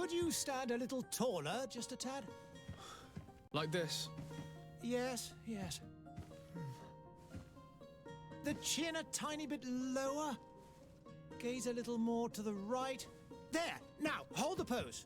Could you stand a little taller, just a tad? Like this? Yes, yes. The chin a tiny bit lower. Gaze a little more to the right. There! Now, hold the pose.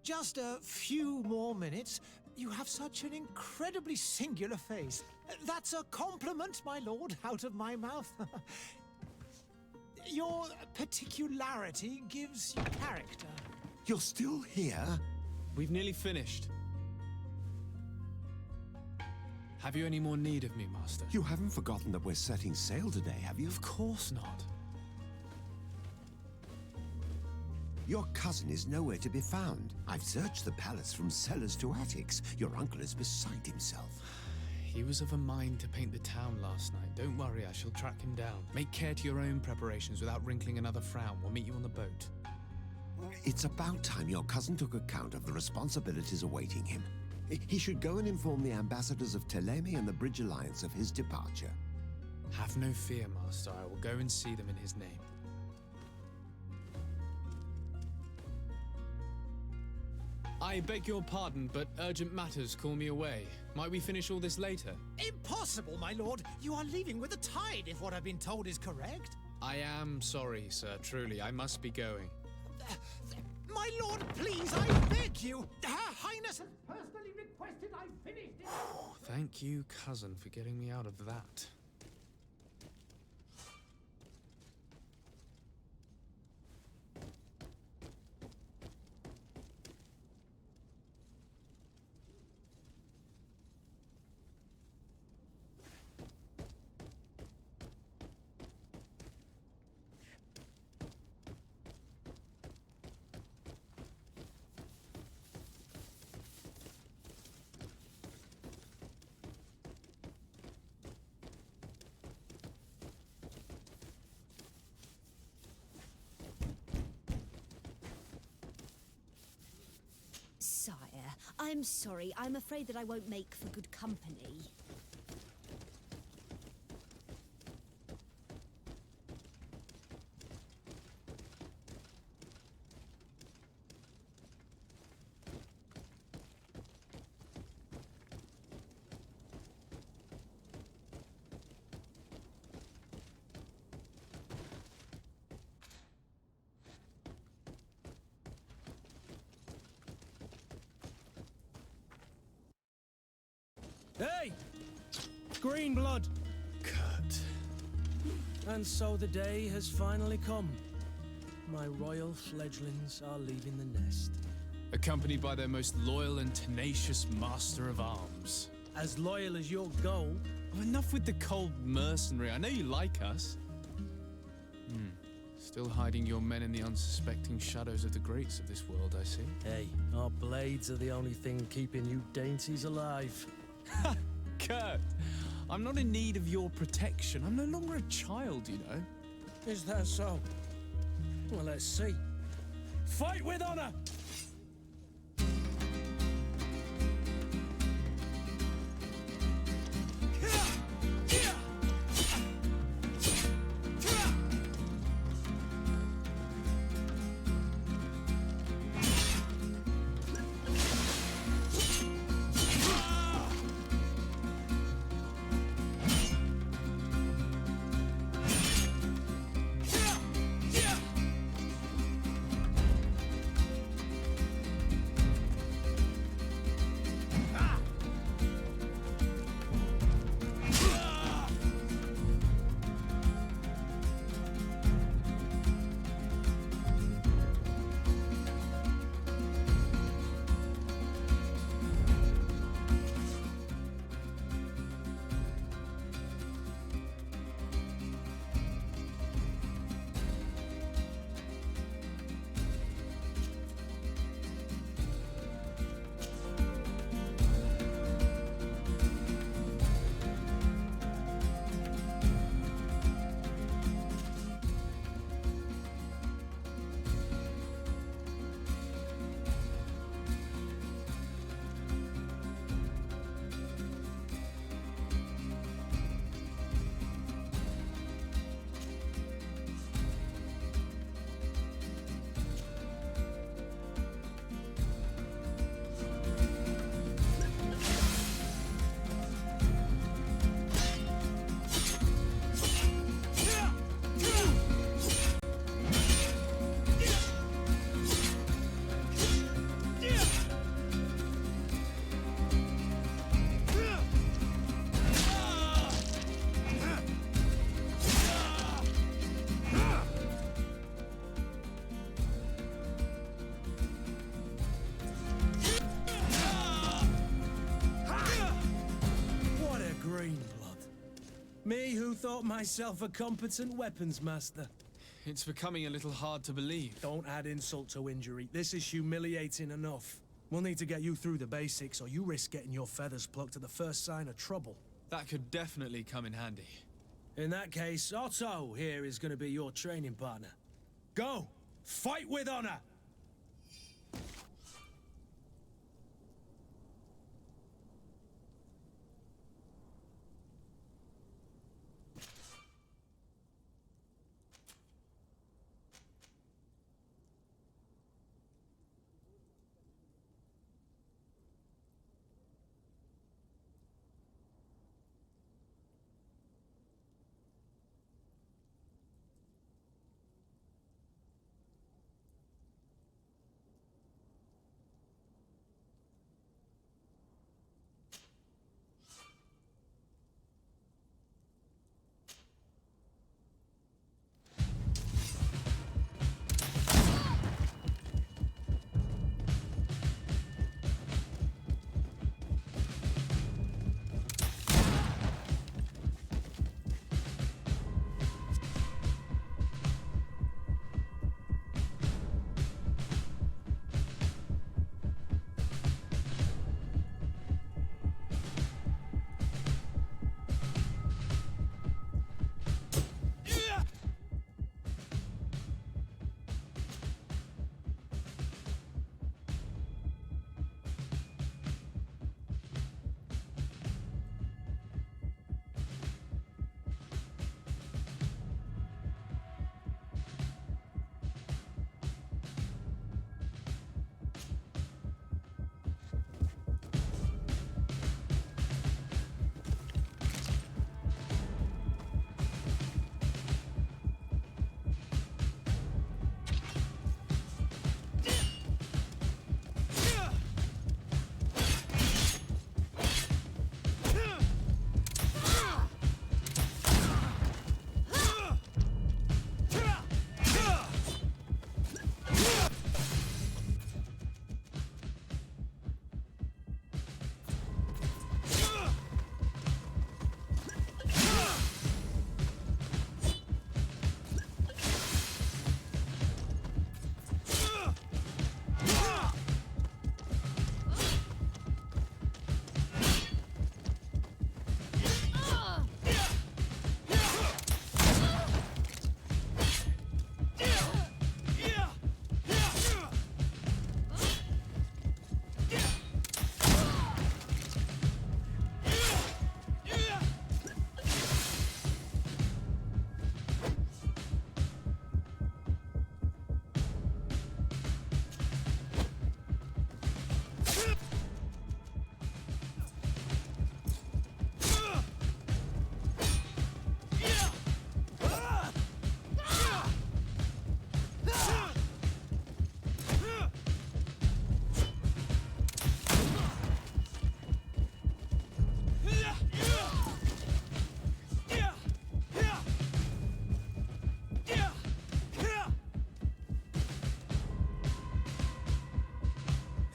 Just a few more minutes. You have such an incredibly singular face. That's a compliment, my lord, out of my mouth. Your particularity gives you character. You're still here? We've nearly finished. Have you any more need of me, Master? You haven't forgotten that we're setting sail today, have you? Of course not. Your cousin is nowhere to be found. I've searched the palace from cellars to attics. Your uncle is beside himself. He was of a mind to paint the town last night. Don't worry, I shall track him down. Make care to your own preparations without wrinkling another frown. We'll meet you on the boat. It's about time your cousin took account of the responsibilities awaiting him. He should go and inform the ambassadors of Telemi and the Bridge Alliance of his departure. Have no fear, Master. I will go and see them in his name. I beg your pardon, but urgent matters call me away. Might we finish all this later? Impossible, my lord. You are leaving with the tide, if what I've been told is correct. I am sorry, sir. Truly, I must be going. My lord, please, I beg you. Her Highness has personally requested I finish it. Thank you, cousin, for getting me out of that. Sire, I'm sorry. I'm afraid that I won't make for good company. Hey! Green blood! Kurt. And so the day has finally come. My royal fledglings are leaving the nest. Accompanied by their most loyal and tenacious master of arms. As loyal as your goal. Oh, enough with the cold mercenary. I know you like us. Still hiding your men in the unsuspecting shadows of the greats of this world, I see. Hey, our blades are the only thing keeping you dainties alive. Kurt, I'm not in need of your protection. I'm no longer a child, you know. Is that so? Well, let's see. Fight with honor! Me who thought myself a competent weapons master. It's becoming a little hard to believe. Don't add insult to injury. This is humiliating enough. We'll need to get you through the basics, or you risk getting your feathers plucked at the first sign of trouble. That could definitely come in handy. In that case, Otto here is going to be your training partner. Go! Fight with honor!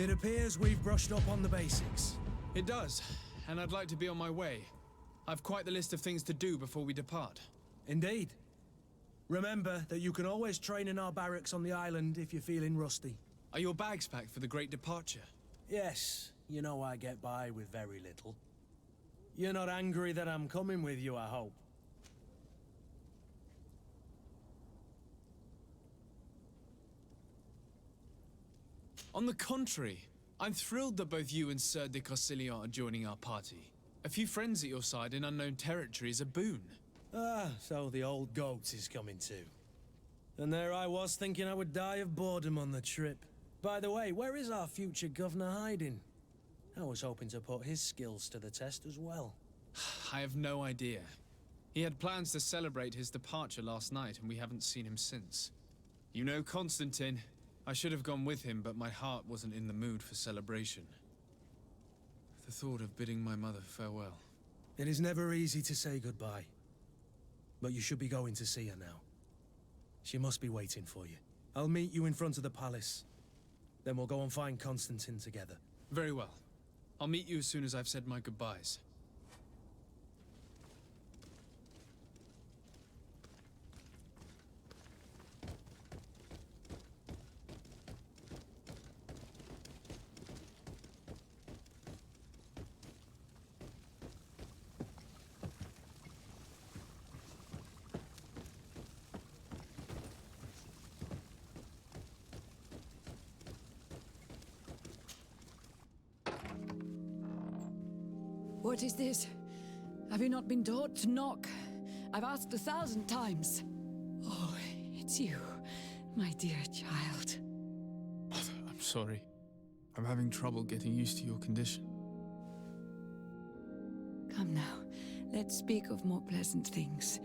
It appears we've brushed up on the basics. It does, and I'd like to be on my way. I've quite the list of things to do before we depart. Indeed. Remember that you can always train in our barracks on the island if you're feeling rusty. Are your bags packed for the great departure? Yes, you know I get by with very little. You're not angry that I'm coming with you, I hope. On the contrary, I'm thrilled that both you and Sir de Corsilion are joining our party. A few friends at your side in unknown territory is a boon. Ah, so the old goat is coming too. And there I was thinking I would die of boredom on the trip. By the way, where is our future governor hiding? I was hoping to put his skills to the test as well. I have no idea. He had plans to celebrate his departure last night, and we haven't seen him since. You know Constantine. I should have gone with him, but my heart wasn't in the mood for celebration. The thought of bidding my mother farewell. It is never easy to say goodbye. But you should be going to see her now. She must be waiting for you. I'll meet you in front of the palace. Then we'll go and find Constantine together. Very well. I'll meet you as soon as I've said my goodbyes. What is this? Have you not been taught to knock? I've asked 1,000 times. Oh, it's you, my dear child. I'm sorry. I'm having trouble getting used to your condition. Come now, let's speak of more pleasant things.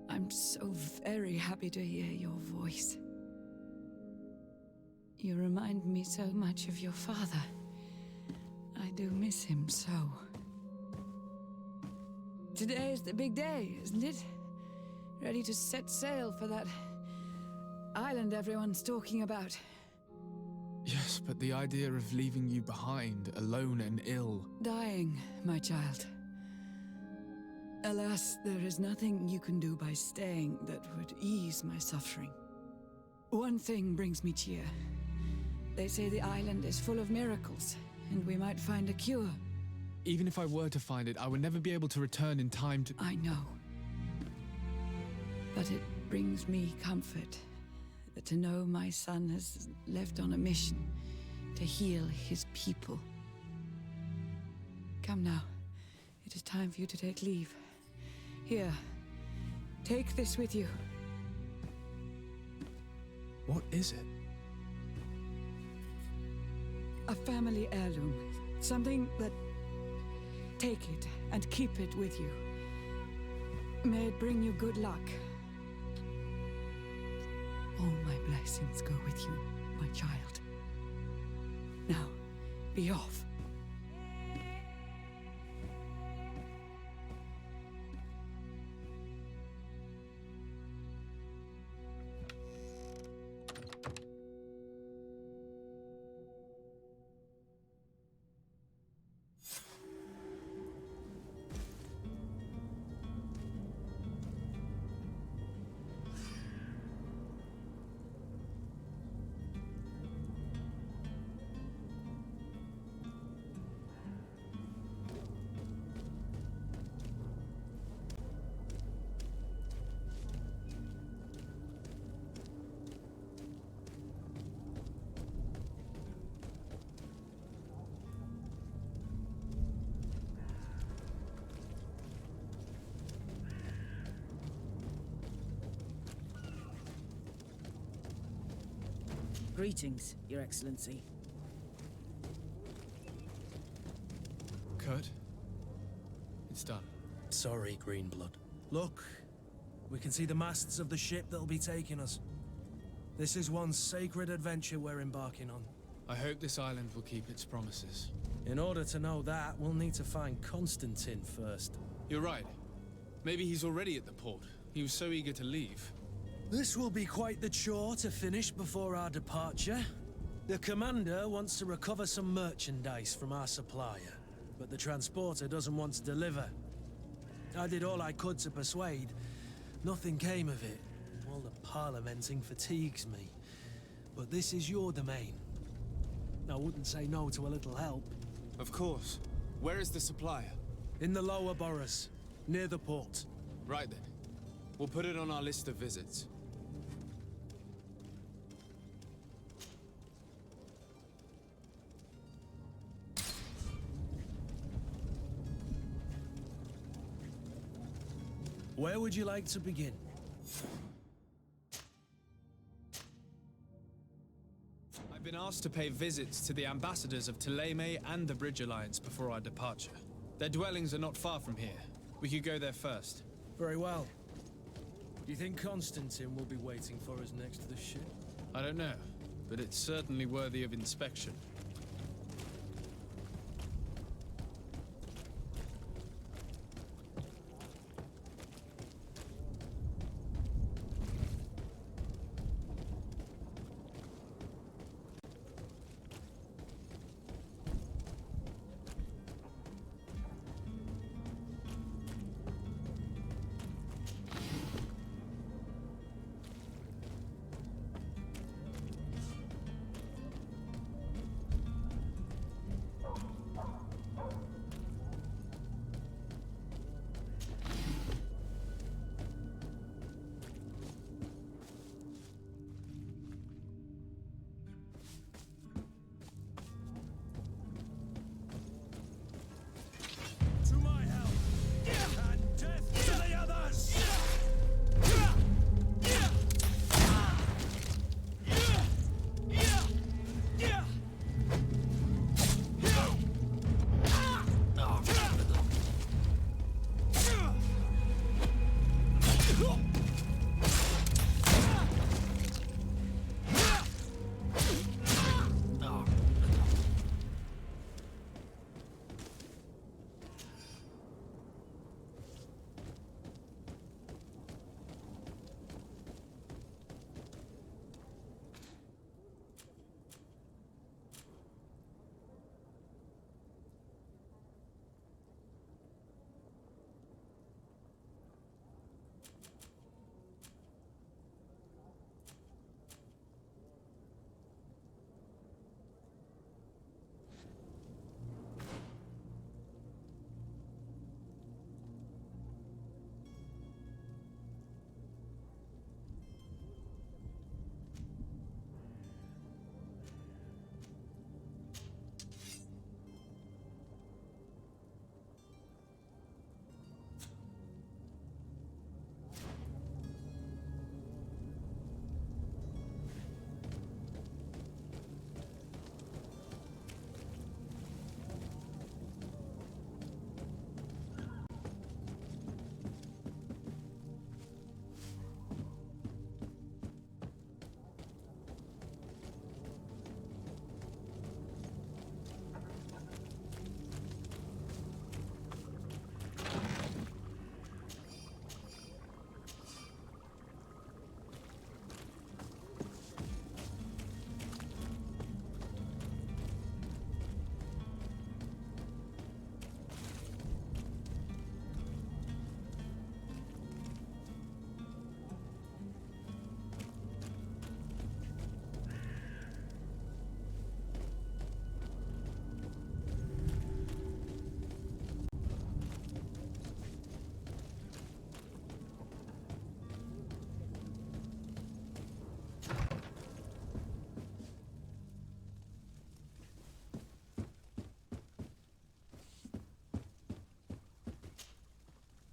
I'm so very happy to hear your voice. You remind me so much of your father. I do miss him so. Today is the big day, isn't it? Ready to set sail for that island everyone's talking about. Yes, but the idea of leaving you behind, alone and ill... Dying, my child. Alas, there is nothing you can do by staying that would ease my suffering. One thing brings me cheer. They say the island is full of miracles, and we might find a cure. Even if I were to find it, I would never be able to return in time to... I know. But it brings me comfort to know my son has left on a mission to heal his people. Come now. It is time for you to take leave. Here, take this with you. What is it? A family heirloom. Something that... Take it and keep it with you. May it bring you good luck. All my blessings go with you, my child. Now, be off. Greetings, Your Excellency. Kurt? It's done. Sorry, Greenblood. Look, we can see the masts of the ship that'll be taking us. This is one sacred adventure we're embarking on. I hope this island will keep its promises. In order to know that, we'll need to find Constantine first. You're right. Maybe he's already at the port. He was so eager to leave. This will be quite the chore to finish before our departure. The commander wants to recover some merchandise from our supplier, but the transporter doesn't want to deliver. I did all I could to persuade. Nothing came of it. All the parliamenting fatigues me. But this is your domain. I wouldn't say no to a little help. Of course. Where is the supplier? In the lower boroughs, near the port. Right then. We'll put it on our list of visits. Where would you like to begin? I've been asked to pay visits to the ambassadors of Teil and the Bridge Alliance before our departure. Their dwellings are not far from here. We could go there first. Very well. Do you think Constantine will be waiting for us next to the ship? I don't know, but it's certainly worthy of inspection.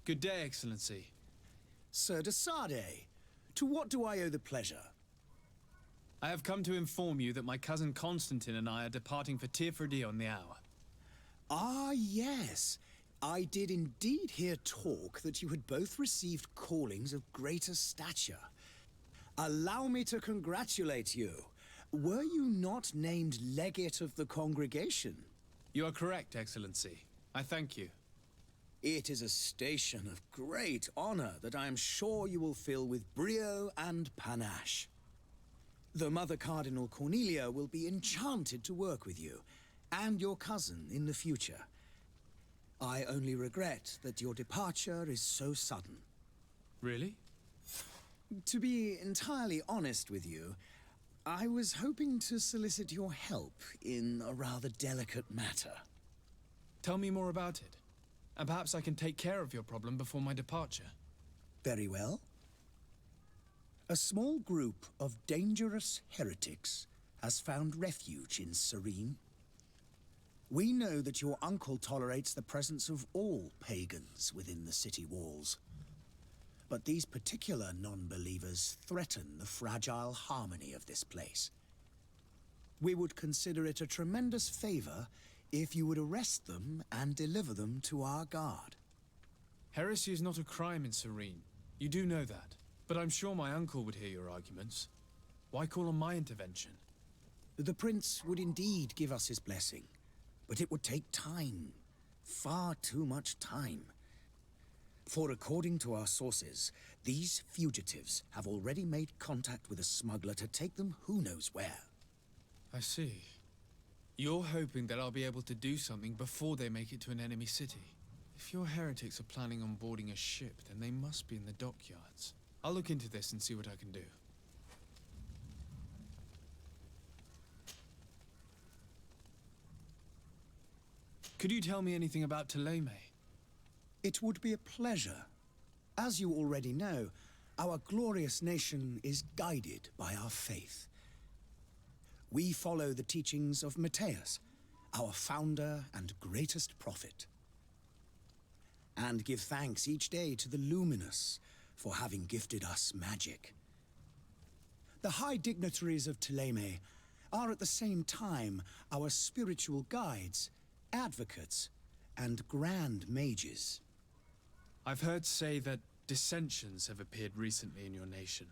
Good day, Excellency. Sir de Sardet, to what do I owe the pleasure? I have come to inform you that my cousin Constantine and I are departing for Tirfredi on the hour. Ah, yes. I did indeed hear talk that you had both received callings of greater stature. Allow me to congratulate you. Were you not named legate of the congregation? You are correct, Excellency. I thank you. It is a station of great honor that I am sure you will fill with brio and panache. The Mother Cardinal Cornelia will be enchanted to work with you, and your cousin in the future. I only regret that your departure is so sudden. Really? To be entirely honest with you, I was hoping to solicit your help in a rather delicate matter. Tell me more about it, and perhaps I can take care of your problem before my departure. Very well. A small group of dangerous heretics has found refuge in Serene. We know that your uncle tolerates the presence of all pagans within the city walls. But these particular non-believers threaten the fragile harmony of this place. We would consider it a tremendous favor if you would arrest them and deliver them to our guard. Heresy is not a crime in Serene. You do know that. But I'm sure my uncle would hear your arguments. Why call on my intervention? The prince would indeed give us his blessing, but it would take time. Far too much time. For according to our sources, these fugitives have already made contact with a smuggler to take them who knows where. I see. You're hoping that I'll be able to do something before they make it to an enemy city. If your heretics are planning on boarding a ship, then they must be in the dockyards. I'll look into this and see what I can do. Could you tell me anything about Teil? It would be a pleasure. As you already know, our glorious nation is guided by our faith. We follow the teachings of Matthias, our founder and greatest prophet, and give thanks each day to the Luminous for having gifted us magic. The high dignitaries of Teil are at the same time our spiritual guides, advocates, and grand mages. I've heard say that dissensions have appeared recently in your nation.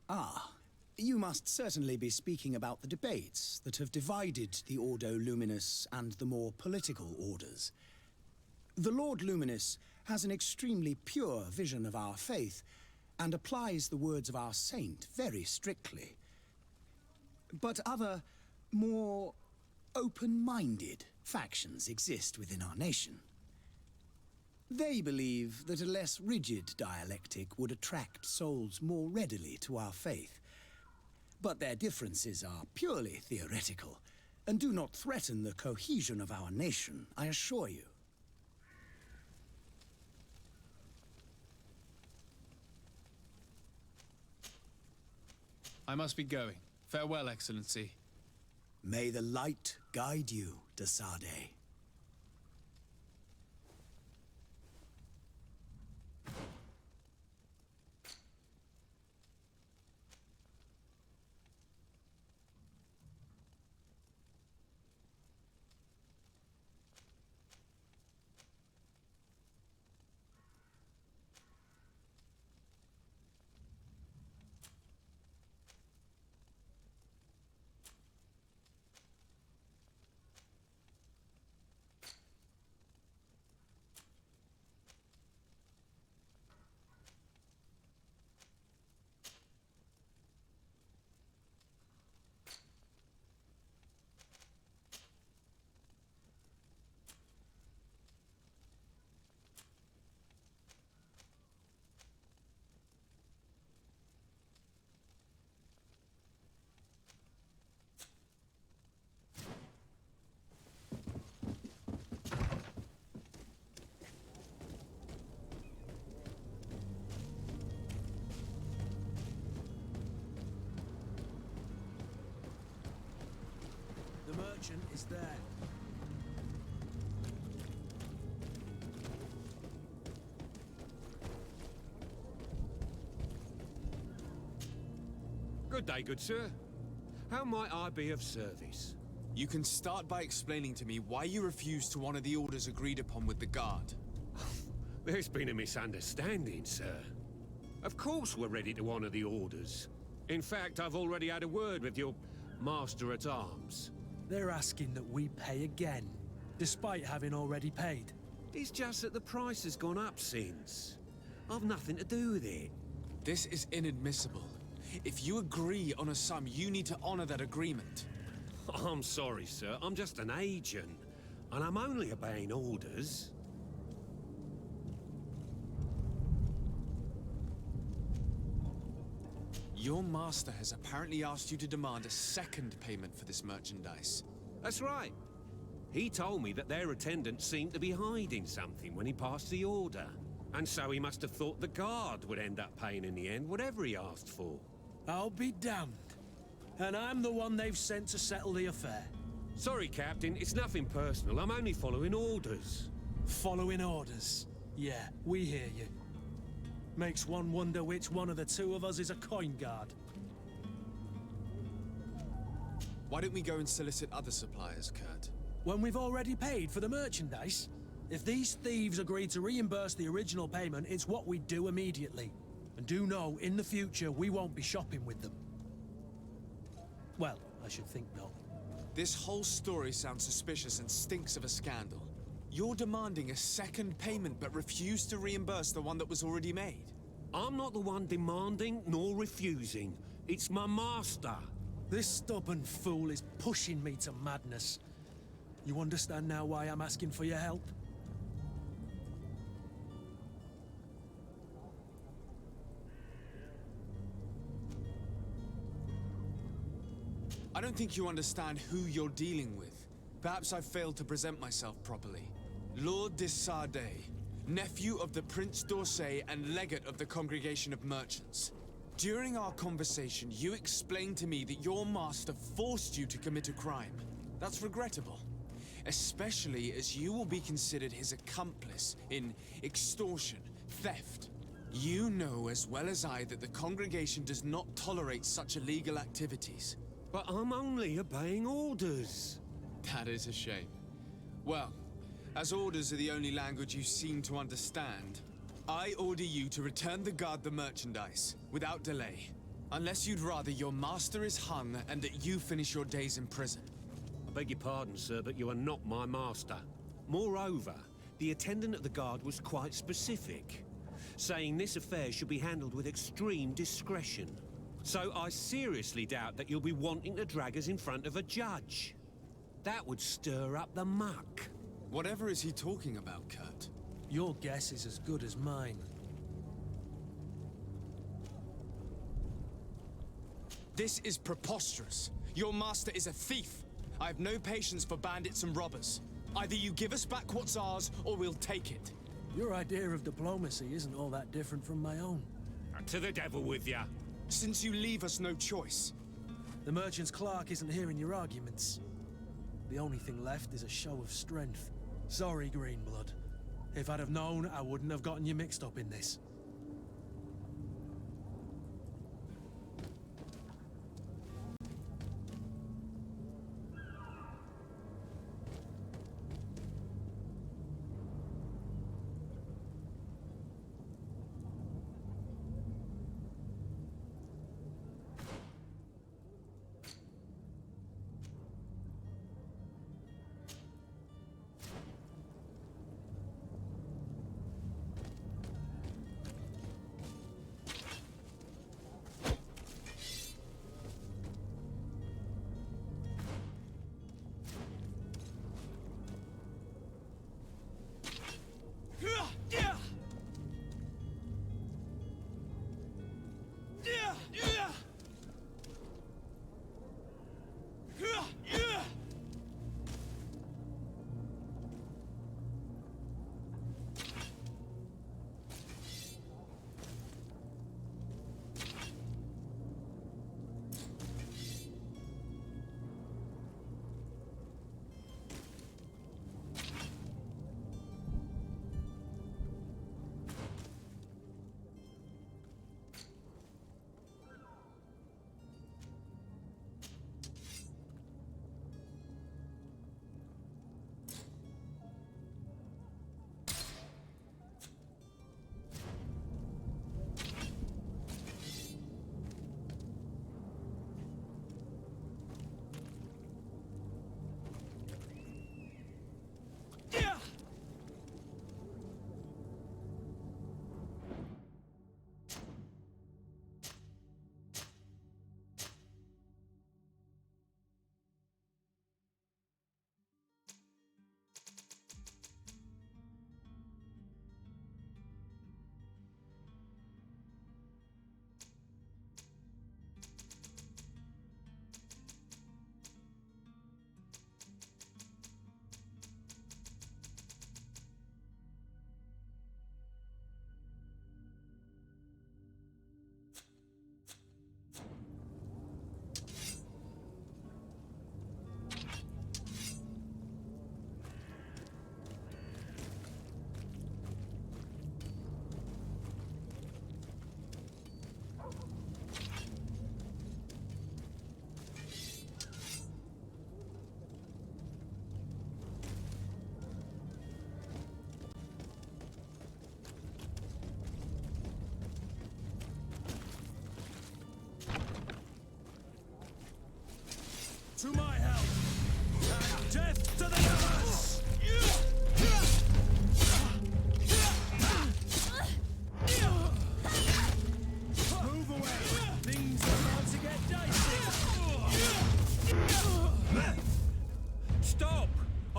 Ah, you must certainly be speaking about the debates that have divided the Ordo Luminous and the more political orders. The Lord Luminous has an extremely pure vision of our faith and applies the words of our saint very strictly. But other, more open-minded factions exist within our nation. They believe that a less rigid dialectic would attract souls more readily to our faith. But their differences are purely theoretical and do not threaten the cohesion of our nation, I assure you. I must be going. Farewell, Excellency. May the light guide you, de Sardet. The merchant is there. Good day, good sir. How might I be of service? You can start by explaining to me why you refuse to honor the orders agreed upon with the guard. There's been a misunderstanding, sir. Of course we're ready to honor the orders. In fact, I've already had a word with your master-at-arms. They're asking that we pay again, despite having already paid. It's just that the price has gone up since. I've nothing to do with it. This is inadmissible. If you agree on a sum, you need to honor that agreement. I'm sorry, sir. I'm just an agent. And I'm only obeying orders. Your master has apparently asked you to demand a second payment for this merchandise. That's right. He told me that their attendant seemed to be hiding something when he passed the order. And so he must have thought the guard would end up paying in the end, whatever he asked for. I'll be damned. And I'm the one they've sent to settle the affair. Sorry, Captain. It's nothing personal. I'm only following orders. Following orders. Yeah, we hear you. Makes one wonder which one of the two of us is a coin guard. Why don't we go and solicit other suppliers, Kurt? When we've already paid for the merchandise? If these thieves agree to reimburse the original payment, it's what we do immediately. And do know, in the future, we won't be shopping with them. Well, I should think not. This whole story sounds suspicious and stinks of a scandal. You're demanding a second payment but refuse to reimburse the one that was already made. I'm not the one demanding nor refusing. It's my master. This stubborn fool is pushing me to madness. You understand now why I'm asking for your help? I don't think you understand who you're dealing with. Perhaps I failed to present myself properly. Lord de Sardet, nephew of the Prince d'Orsay and legate of the Congregation of Merchants. During our conversation, you explained to me that your master forced you to commit a crime. That's regrettable, especially as you will be considered his accomplice in extortion, theft. You know as well as I that the Congregation does not tolerate such illegal activities. But I'm only obeying orders. That is a shame. Well, as orders are the only language you seem to understand, I order you to return the guard the merchandise, without delay. Unless you'd rather your master is hung and that you finish your days in prison. I beg your pardon, sir, but you are not my master. Moreover, the attendant of the guard was quite specific, saying this affair should be handled with extreme discretion. So I seriously doubt that you'll be wanting to drag us in front of a judge. That would stir up the muck. Whatever is he talking about, Kurt? Your guess is as good as mine. This is preposterous. Your master is a thief. I have no patience for bandits and robbers. Either you give us back what's ours, or we'll take it. Your idea of diplomacy isn't all that different from my own. To the devil with ya. Since you leave us no choice. The merchant's clerk isn't hearing your arguments. The only thing left is a show of strength. Sorry, Greenblood. If I'd have known, I wouldn't have gotten you mixed up in this.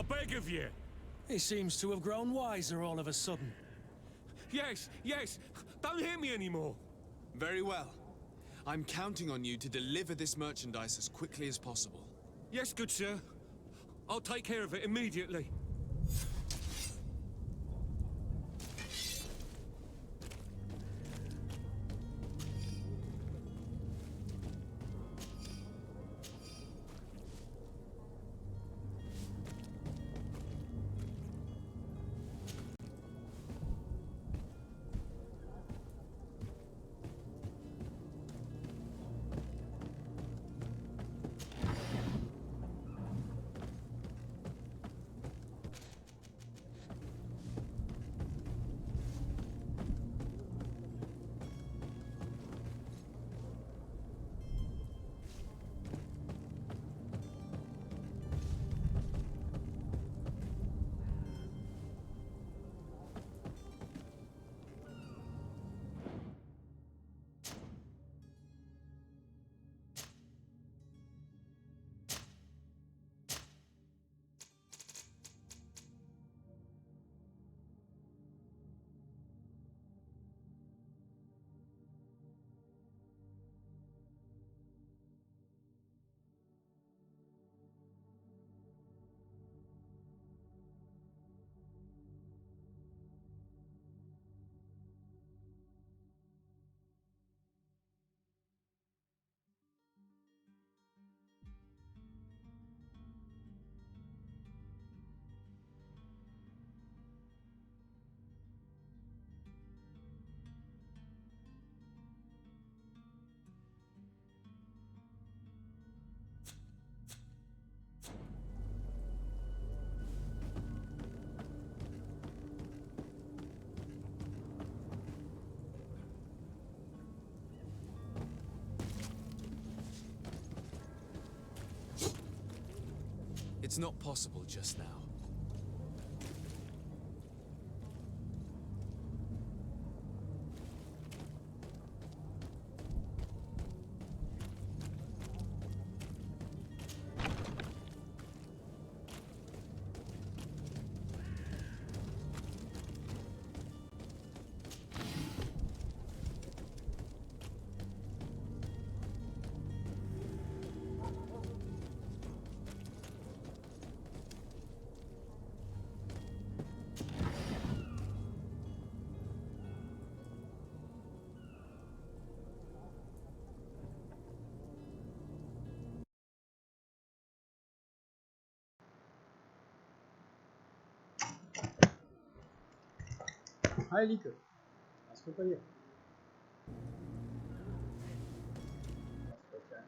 beg of you. He seems to have grown wiser all of a sudden. Yes, yes. Don't hit me anymore. Very well. I'm counting on you to deliver this merchandise as quickly as possible. Yes, good sir. I'll take care of it immediately. It's not possible just now. Hi, Lieke. Was geht bei dir? Was fällt dir ein?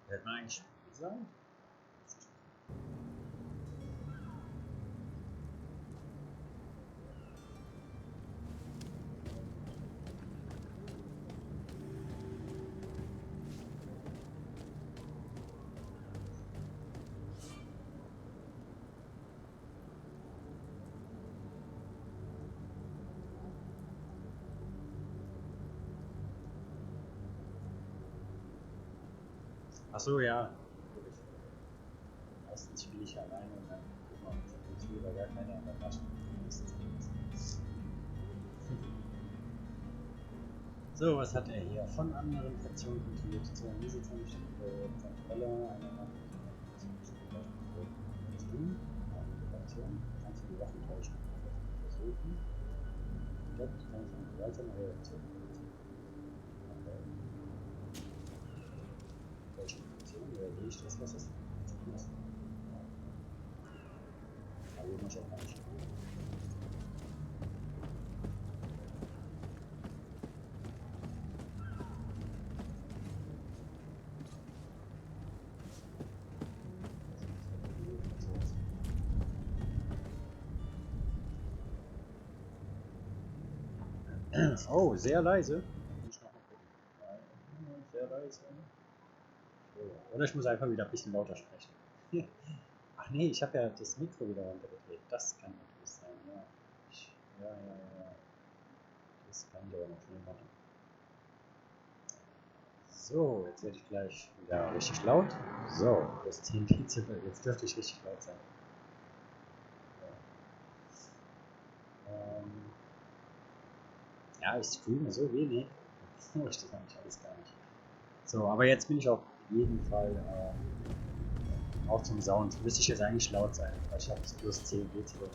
Hätte man eigentlich sagen? Achso, ja. Meistens spiele ich alleine und dann guck mal, ob ich lieber gar keine an der Tasche. So, was hat er hier? Von anderen Fraktionen kontrolliert zu einer Kontrolle einer Fraktion. Kannst du die Waffen täuschen? Versuchen. Dort kann ich eine gewaltsame Reaktion reagiere ich das, was es tun muss. Aber ich muss auch gar nicht. Oh, sehr leise. Sehr leise. Oder ich muss einfach wieder ein bisschen lauter sprechen. Ach, Ach nee, ich habe ja das Mikro wieder runtergedreht. Das kann natürlich sein, ja. Ja. Das kann ich aber noch schnell machen. So, jetzt werde ich gleich wieder richtig laut. So, das TNT-Ziffer. Jetzt dürfte ich richtig laut sein. Ja, ich streame so wenig. Ich das eigentlich alles gar nicht. So, aber jetzt bin ich auf jeden Fall auch zum Sound. Müsste ich jetzt eigentlich laut sein, weil ich habe es plus 10 Dezibel.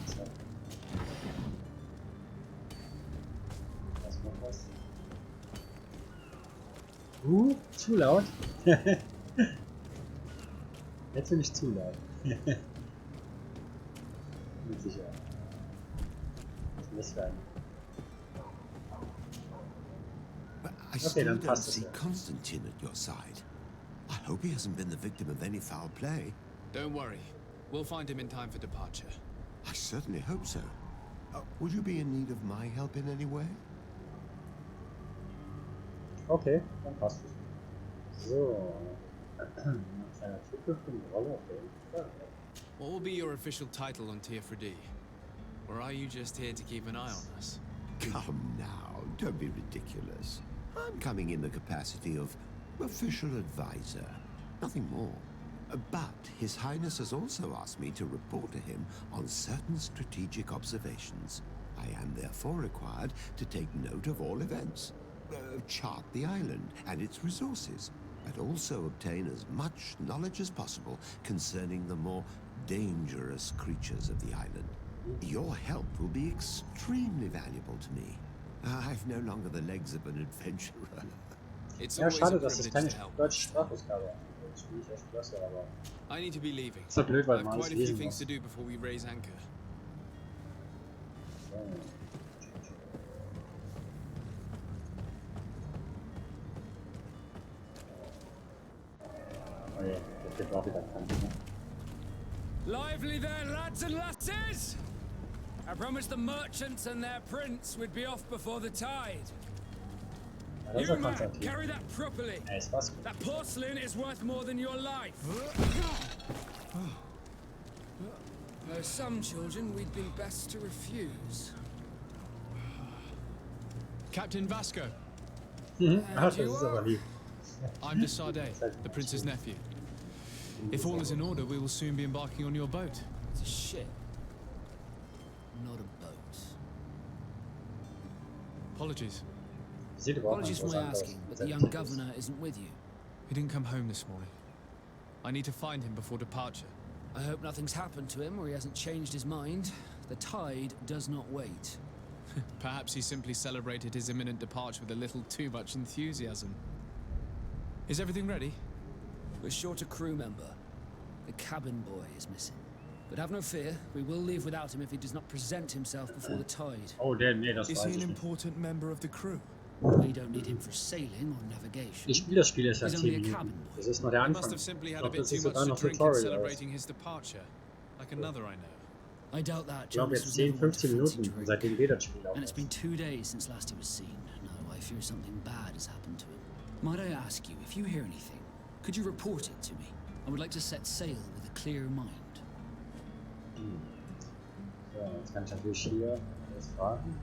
So. Was noch was? Zu laut? Jetzt bin ich zu laut. Mit Sicherheit. Was muss sein? I still don't see Constantine at your side. I hope he hasn't been the victim of any foul play. Don't worry. We'll find him in time for departure. I certainly hope so. Would you be in need of my help in any way? Okay, dann passt es. So. Eine zukünftige Rolle auf jeden Fall. What will be your official title on Teil? Or are you just here to keep an eye on us? Come now, don't be ridiculous. I'm coming in the capacity of official advisor, nothing more. But His Highness has also asked me to report to him on certain strategic observations. I am therefore required to take note of all events, chart the island and its resources, but also obtain as much knowledge as possible concerning the more dangerous creatures of the island. Your help will be extremely valuable to me. I've no longer the legs of an adventurer. It's Ja, always a schade, dass es privilege keine to help. deutsche Sprachausgabe hat. Das finde ich echt klasse, aber I need to be leaving. ist so blöd, weil I've man alles quite a few lesen things muss. to do before we raise anchor. Oh je, das gibt auch wieder keinen. Lively there, lads and lasses! I promised the merchants and their prince we'd be off before the tide. Ja, das ist You ja man, Konstantin. carry that properly. Ja, ist was gut. That porcelain is worth more than your life. There are some children we'd be best to refuse. Captain Vasco, Ach, das ist aber lieb. I'm de Sardet, the prince's nephew. If all is in order, we will soon be embarking on your boat. It's a ship, not a boat. Apologies. Sieht überhaupt Apologies nicht for my interessant aus. asking, but the young governor isn't with you. He didn't come home this morning. I need to find him before departure. I hope nothing's happened to him or he hasn't changed his mind. The tide does not wait. Perhaps he simply celebrated his imminent departure with a little too much enthusiasm. Is everything ready? We're short a crew member. The cabin boy is missing. But have no fear, we will leave without him if he does not present himself before the tide. Oh, nee, das Is weiß he an ich nicht. important member of the crew? We don't need him for sailing or navigation. Ich spiele das Spiel erst seit He's 10 only a Minuten. cabin boy. Das ist nur der He Anfang. must have simply Ich had a glaube, bit das too ist much sogar to noch drink in Tutorial aus. celebrating his departure. Like another I know. I doubt that. Ich glaube Jonas jetzt was 10, never one to 15 fancy Minuten, drink. seitdem wir das Spiel And it's been aufnehmen. 2 days since last he was seen. No, I fear something bad has happened to him. Might I ask you, if you hear anything, could you report it to me? I would like to set sail with a clear mind. So, jetzt kann ich natürlich hier alles fragen.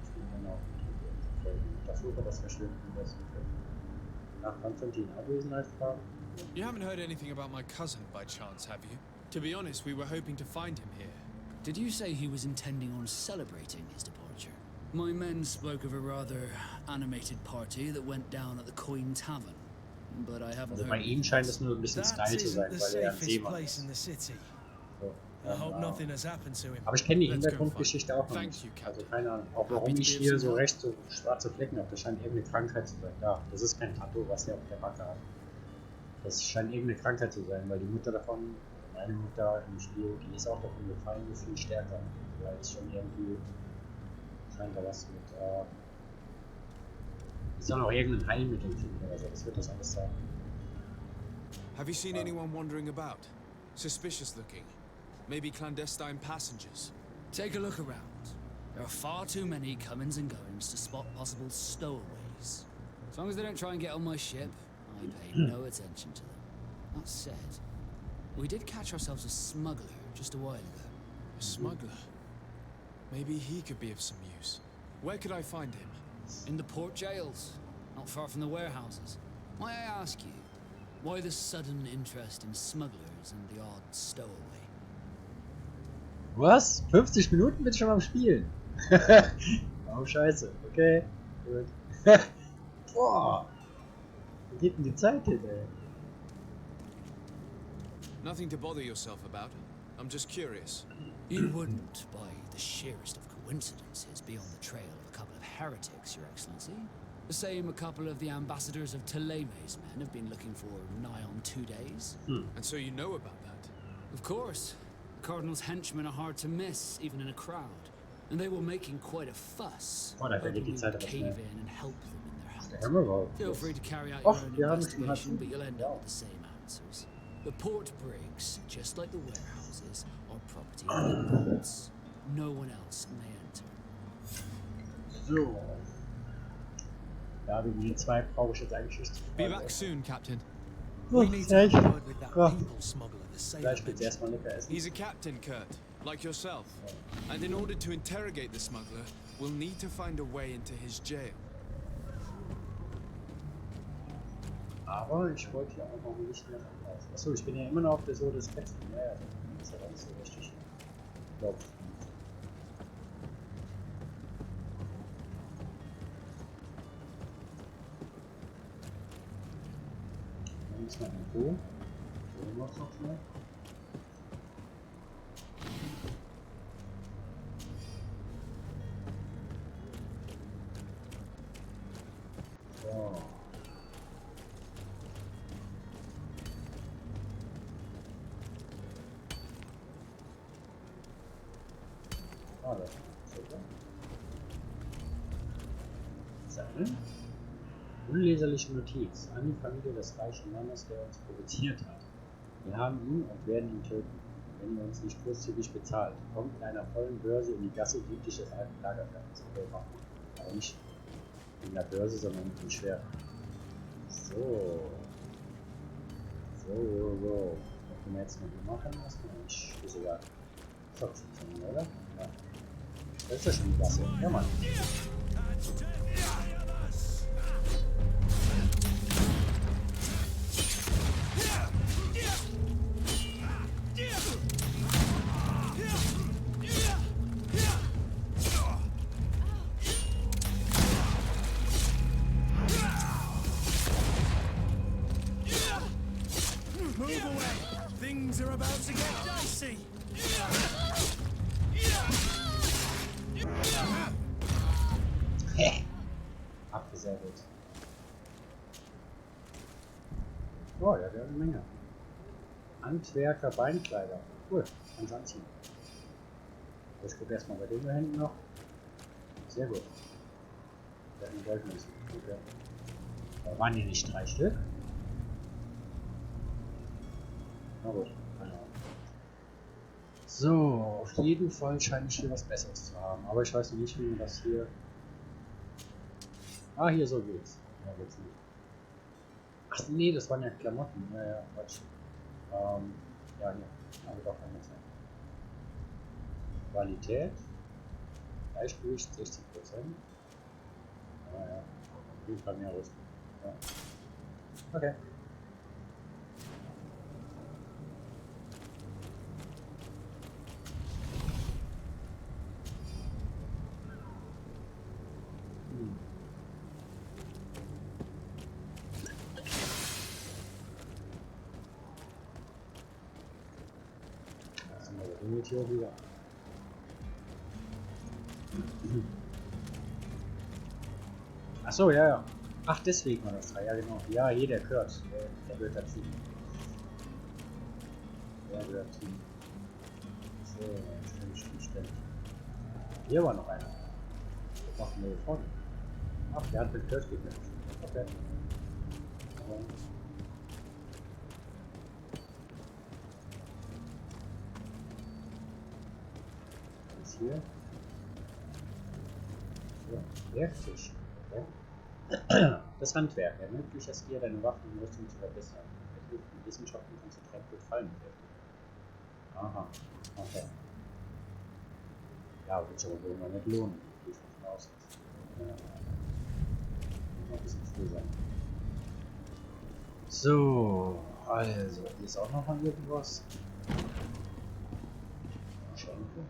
Ich will dann auch Untersuche das Verschwinden der Suche. Nach Konstantin Abwesenheit fragen. You haven't heard anything about my cousin by chance, have you? To be honest, we were hoping to find him here. Did you say he was intending on celebrating his departure? My men spoke of a rather animated party that went down at the Coin Tavern, but I haven't Also heard bei ihm anything scheint else. es nur ein bisschen That Style zu sein, isn't the weil er ein safest Seemann place in ist. the city. So, I hope ja. nothing has happened to him. Aber ich kenne die Let's go Hintergrundgeschichte auch noch Thank nicht. you, Also Captain. keine Ahnung. Auch warum Happy to ich be hier of so some recht so schwarze Flecken habe. Das scheint irgendeine Krankheit zu sein. Ja, das ist kein Tattoo, was er auf der Backe hat. Das scheint irgendeine Krankheit zu sein, weil die Mutter davon, meine Mutter im Spiel, die ist auch davon gefallen, die ist viel stärker. Weil es schon irgendwie scheint da was mit. Die sollen auch irgendein Heilmittel finden oder so. Das wird das alles sein. Have you seen anyone wandering about? Suspicious looking. Maybe clandestine passengers. Take a look around. There are far too many comings and goings to spot possible stowaways. As long as they don't try and get on my ship, I pay no attention to them. That said, We did catch ourselves a smuggler just a while ago. A smuggler? Maybe he could be of some use. Where could I find him? In the port jails, not far from the warehouses. May I ask you, why the sudden interest in smugglers and the odd stowaway? Was? 50 Minuten bin ich schon am Spielen. Oh, scheiße. Okay. Gut. Boah. Wo geht denn die Zeit hin, ey? Nothing to bother yourself about. I'm just curious. You wouldn't, by the sheerest of coincidences, be on the trail of a couple of heretics, Your Excellency. The same a couple of the ambassadors of Teleme's men have been looking for nigh on 2 days. And so you know about that? Of course. The Cardinal's henchmen are hard to miss, even in a crowd. And they were making quite a fuss. Oh, da hoping vergeht die we Zeit would aber cave schnell. in and help them in their Der hunt. Hammer war. Feel free to carry out your Och, own wir haben schon investigation, Hatzen. but you'll end Ja. up with the same answers. The port brigs, just like the warehouses, are property of the lords. No one else may enter. So. Ja, wegen den zwei brauche ich jetzt eigentlich nicht zu Be fragen. back soon, Captain. We need to have a word with that people smuggler, the sailor Vielleicht geht's erstmal lecker essen. He's a captain, Kurt, like yourself. And in order to interrogate the smuggler, we'll need to find a way into his jail. Aber ich wollte ja auch noch nicht mehr raus. Achso, ich bin ja immer noch auf der Sohle des Kätzchen. Ja, ja, das ist ja ganz so richtig. Glaub. Dann ist mal ein Po. So noch schnell. So. Ah, das ist super. Sammeln. Unleserliche Notiz an die Familie des reichen Mannes, der uns provoziert hat. Wir haben ihn und werden ihn töten, wenn er uns nicht großzügig bezahlt. Kommt in einer vollen Börse in die Gasse südlich des alten Lagerfeuers. Aber nicht in der Börse, sondern mit dem Schwert. So. So. Was können wir jetzt noch machen? Was kann ich sogar Zocken, oder? Ja. Das ist ja schon die Gasse. Ja, Mann. Move away! Things are about to get dicey! Abgesäbelt. Oh, ja, wir haben eine Menge. Handwerker Beinkleider. Cool, kann's anziehen. Ich gucke erstmal bei dem da hinten noch. Sehr gut. Der hat einen Goldmünzen. Okay. Da waren die nicht 3 Stück. Na gut, keine Ahnung. So, auf jeden Fall scheine ich hier was Besseres zu haben. Aber ich weiß noch nicht, wie man das hier... Ah, hier so geht's. Ja, geht's nicht. Ach nee, das waren ja Klamotten. Ja, Quatsch. Ja, hier. Aber doch keine Zeit. Qualität. Gleichgewicht 60%. Ja. Auf jeden Fall mehr Rüstung. Ja. Okay. Hier wieder. Achso, ja. Ach, deswegen war das da, ja genau. Ja, hier der Kurt, der gehört dazu. Der gehört dazu. So, stimmt. Hier war noch einer. Was machen wir hier vorne? Ach, der hat mit Kurt gekämpft. Okay. Hier. So, Werktisch. Okay. Das Handwerk ermöglicht es dir, deine Waffen und Rüstung zu verbessern. in Wissenschaften konzentriert gut fallen wird. Aha, okay. Ja, wird sich aber wohl mal nicht lohnen. Gehe ich davon aus. Noch ein bisschen früh sein. So, also, hier ist auch noch mal irgendwas. Schenke.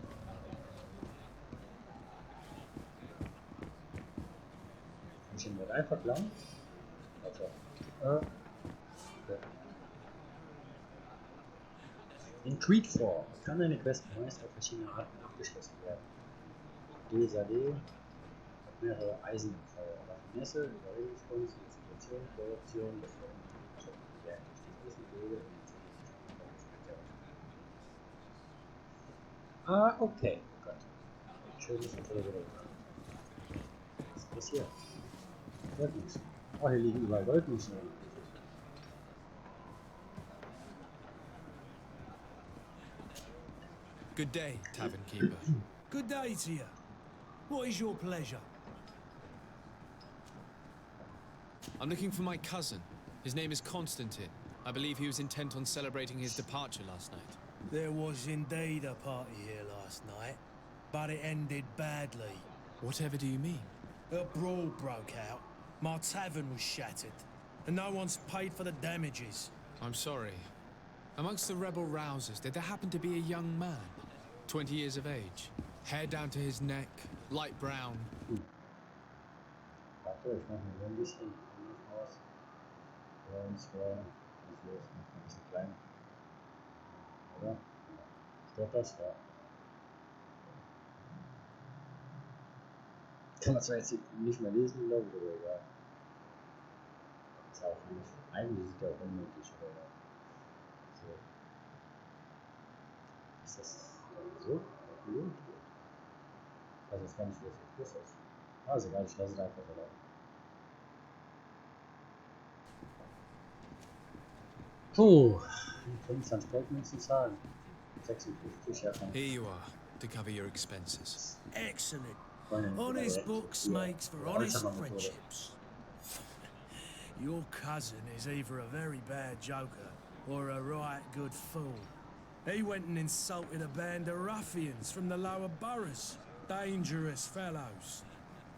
Kann ich einfach lang? Also, okay. In CreedFall kann eine Quest meist auf verschiedene Arten abgeschlossen werden. DSAD hat mehrere Eisen im Feuer. Raffinesse, Überredungskunst, Inspiration, Korruption, Beförderung, werden durch die großen Wege in den Ah, okay. Gott. Schönes Intelligent. Was ist das hier? Goldmünzen. Oh, hier liegen überall Goldmünzen. Good day, tavern keeper. Good day to you. What is your pleasure? I'm looking for my cousin. His name is Constantine. I believe he was intent on celebrating his departure last night. There was indeed a party here last night, but it ended badly. Whatever do you mean? A brawl broke out. My tavern was shattered, and no one's paid for the damages. I'm sorry. Amongst the rebel rousers, did there happen to be a young man? 20 years of age, hair down to his neck, light brown. Warte, ich mache mir so ein bisschen aus. Und zwar, also ist noch ein bisschen klein. Oder? Stört das? Ja. Kann man zwar jetzt nicht mehr lesen, glaube ich, aber egal. Ist auch nicht. Eigentlich ist es ja auch unmöglich, oder? So. Ist das so? Gut. Ich weiß jetzt gar nicht, wie das jetzt groß ist. Also egal, ich lasse es einfach so laufen. Puh, 25 Goldmünzen zahlen. 56, ja. Here you are, to cover your expenses. Excellent. Honest books makes for honest friendships. Your cousin is either a very bad joker or a right good fool. He went and insulted a band of ruffians from the lower boroughs. Dangerous fellows.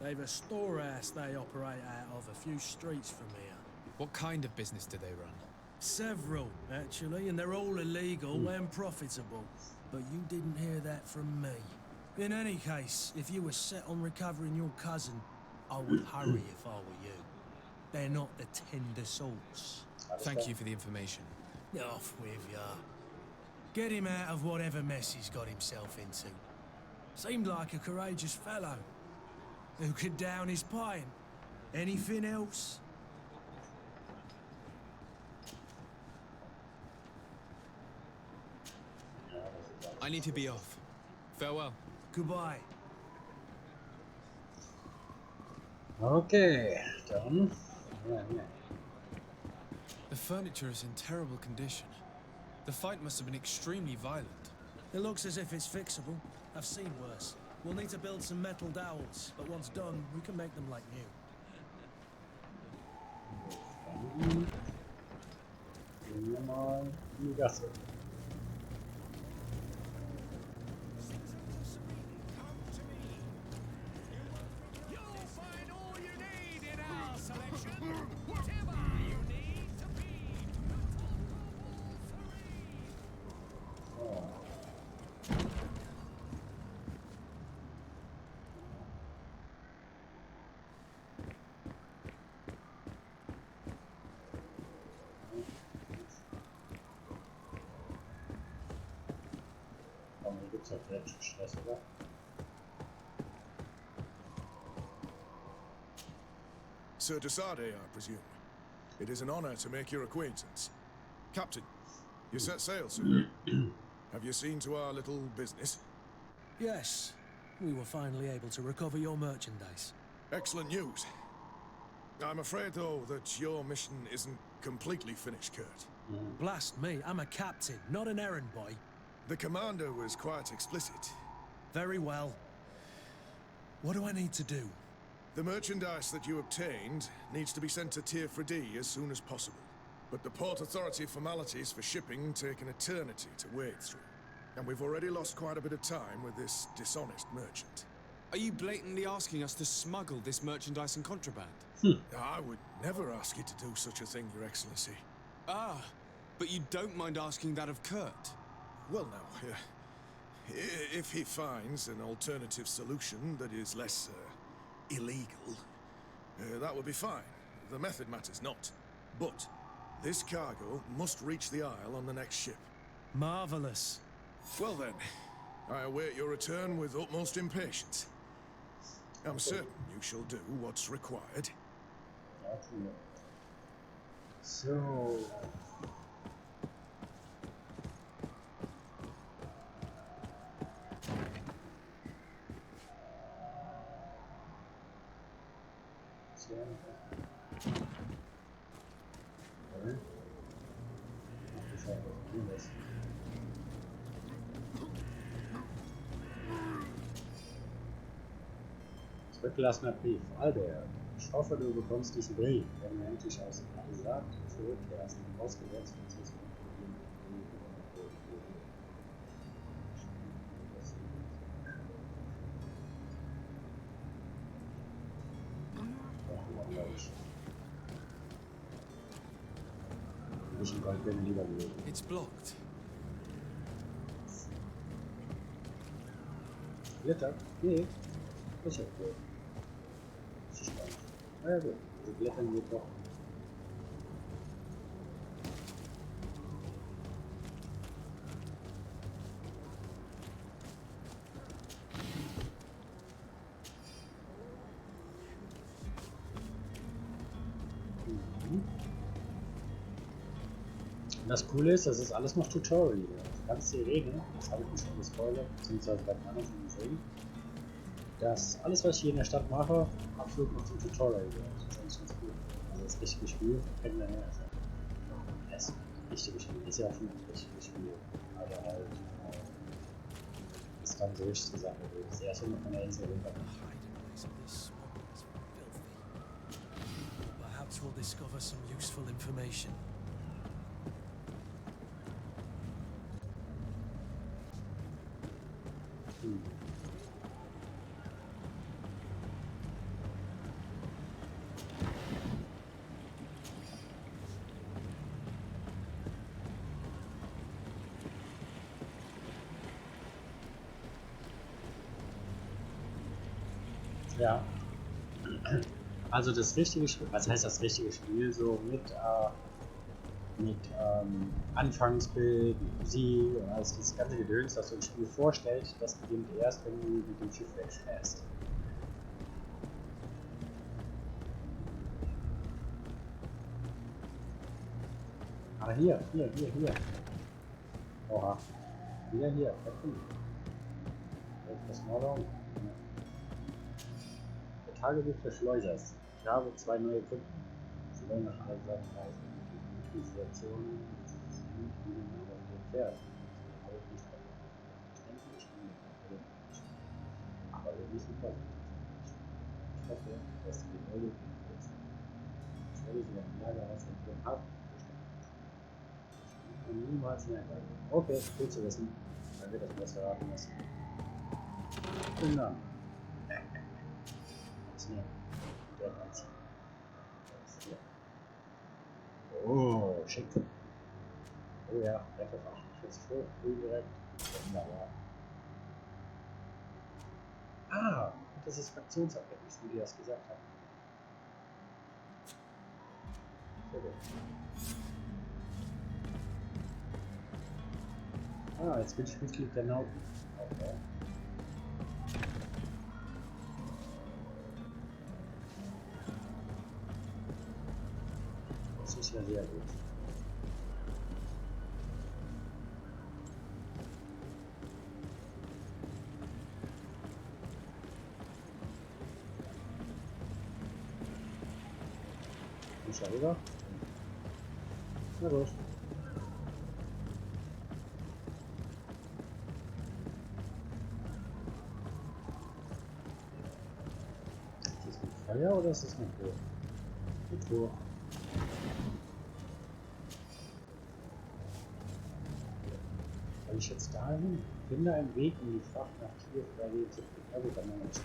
They've a storehouse they operate out of a few streets from here. What kind of business do they run? Several, actually, and they're all illegal and profitable. But you didn't hear that from me. In any case, if you were set on recovering your cousin, I would hurry if I were you. They're not the tender sorts. Thank you for the information. Off with ya. Get him out of whatever mess he's got himself into. Seemed like a courageous fellow who could down his pint. Anything else? I need to be off. Farewell. Goodbye. Okay, dann. Ja. The furniture is in terrible condition. The fight must have been extremely violent. It looks as if it's fixable. I've seen worse. We'll need to build some metal dowels, but once done, we can make them like new. Gehen wir mal in die Gasse. Hier gibt es ja direkt schon Stress, oder? Sir Desade, I presume. It is an honor to make your acquaintance. Captain, you set sail soon. Have you seen to our little business? Yes, we were finally able to recover your merchandise. Excellent news. I'm afraid, though, that your mission isn't completely finished, Kurt. Blast me, I'm a captain, not an errand boy. The commander was quite explicit. Very well. What do I need to do? The merchandise that you obtained needs to be sent to Tier 4D as soon as possible. But the Port Authority formalities for shipping take an eternity to wade through. And we've already lost quite a bit of time with this dishonest merchant. Are you blatantly asking us to smuggle this merchandise and contraband? I would never ask you to do such a thing, Your Excellency. Ah, but you don't mind asking that of Kurt? Well, now, if he finds an alternative solution that is less illegal, that would be fine. The method matters not. But this cargo must reach the Isle on the next ship. Marvelous. Well then, I await your return with utmost impatience. I'm certain you shall do what's required. So. Zurückgelassener Brief. Albert, ich hoffe, du bekommst diesen Brief, wenn du endlich aus Alisat zurückkehrst. Ausgesetzt ist nicht ein Gold werden lieber gewesen. It's blocked. Blätter? Nee. Ist ja cool. Na ja gut, diese Blättern geht doch. Und das Coole ist, das ist alles noch Tutorial. Du kannst die Regeln, das habe ich mir schon gespoilert, beziehungsweise bei den anderen schon gesehen, dass alles, was ich hier in der Stadt mache, absolut noch zum Tutorial gehört. Das ist eigentlich ganz cool. Also das richtige Spiel, kennen wir ja. Das richtige Spiel ist ja auch schon ein richtiges Spiel. Aber halt, ist dann so richtig die Sache. Das erste Mal von der Insel runter. Perhaps we'll discover some useful information. Ja. Also das richtige Spiel, was heißt das richtige Spiel? So mit Anfangsbild, Musik und alles das ganze Gedöns, das so ein Spiel vorstellt, das beginnt erst, wenn du mit dem Schiff wegfährst. Aber hier. Oha. Wieder hier. Das Mordung. Der Tagebuch des Schleusers. Ich habe 2 neue Kunden. Sie wollen nach allen Seiten reisen. Die Situation auf dem Pferd. Aber wir müssen kommen. Ich hoffe, dass die neue ist. Ich werde sie am Lager aus dem Hafen. Und niemals mehr erreichen. Okay, gut zu wissen. Dann wird das besser raten müssen. Guten Abend. Was mir? Der Ganze. Oh, schick. Oh ja, einfach jetzt früh direkt. Wunderbar. Ah, das ist fraktionsabhängig, wie die das gesagt haben. Sehr gut. Ah, jetzt bin ich Mitglied der Nauten. Okay. Das ist ja sehr gut. Ist ja rüber? Na gut. Ist das mit Feuer oder ist das mit Tor? Mit Tor. Wenn ich jetzt dahin finde einen Weg, um die Fracht nach Kiew freigeben zu kriegen. Ja gut, dann machen wir das.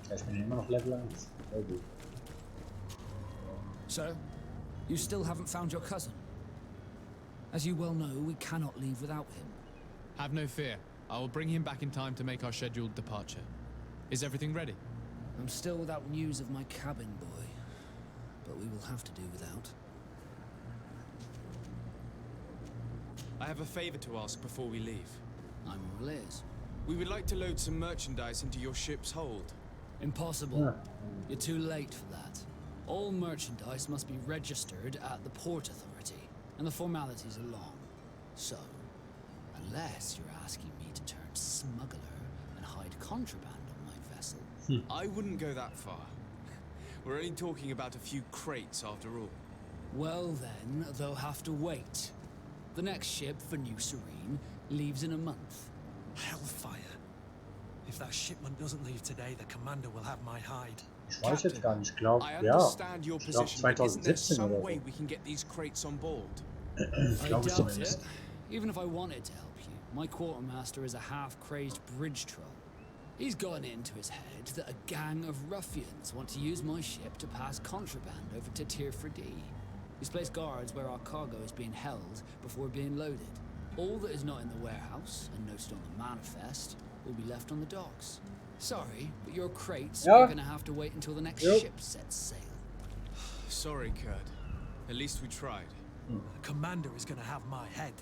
Ja, ich bin immer noch Level 1. Sehr gut. So, you still haven't found your cousin? As you well know, we cannot leave without him. Have no fear. I will bring him back in time to make our scheduled departure. Is everything ready? I'm still without news of my cabin boy, but we will have to do without. I have a favor to ask before we leave. I'm all ears. We would like to load some merchandise into your ship's hold. Impossible. You're too late for that. All merchandise must be registered at the Port Authority, and the formalities are long. So, unless you're asking me to turn smuggler and hide contraband on my vessel. I wouldn't go that far. We're only talking about a few crates after all. Well then, they'll have to wait. The next ship for New Serene leaves in a month. Hellfire. If that shipment doesn't leave today, the commander will have my hide. Ich weiß jetzt gar nicht. Ich glaube, I ja. understand your Ich glaube position, but isn't there 2017 some oder way so. we can get these crates on board? Ich I glaube doubt zumindest. it. Even if I wanted to help you, my quartermaster is a half-crazed bridge troll. He's gotten into his head that a gang of ruffians want to use my ship to pass contraband over to Tier 4D. He's placed guards where our cargo is being held before being loaded. All that is not in the warehouse and noted on the manifest will be left on the docks. Sorry, but your crates are gonna have to wait until the next ship sets sail. Sorry, Kurt. At least we tried. The commander is gonna have my head.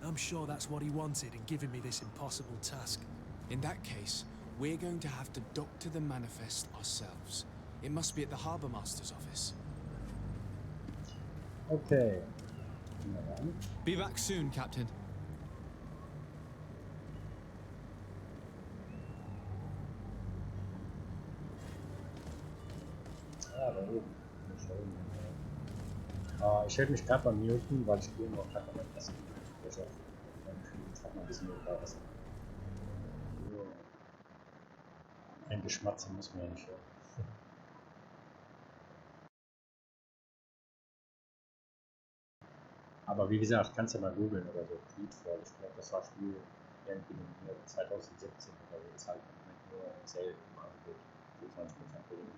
I'm sure that's what he wanted in giving me this impossible task. In that case, we're going to have to doctor the manifest ourselves. It must be at the Harbour Master's office. Okay. Be back soon, Captain. Ja, da oben. Ich hätte mich gerade beim Muten, weil ich hier noch gerade beim Essen. Ich habe mal ein bisschen über Essen. So. Ein Geschmatze muss man ja nicht hören. Aber wie gesagt, kannst du mal googeln oder so. CreedFall. Ich glaube, das war Spiel irgendwie 2017 oder so. Das ist halt nur selten im Angebot. Für 20% billiger.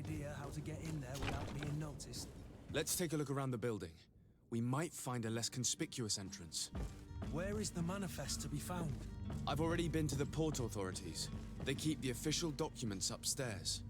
idea how to get in there without being noticed? Let's take a look around the building. We might find a less conspicuous entrance. Where is the manifest to be found? I've already been to the port authorities. They keep the official documents upstairs.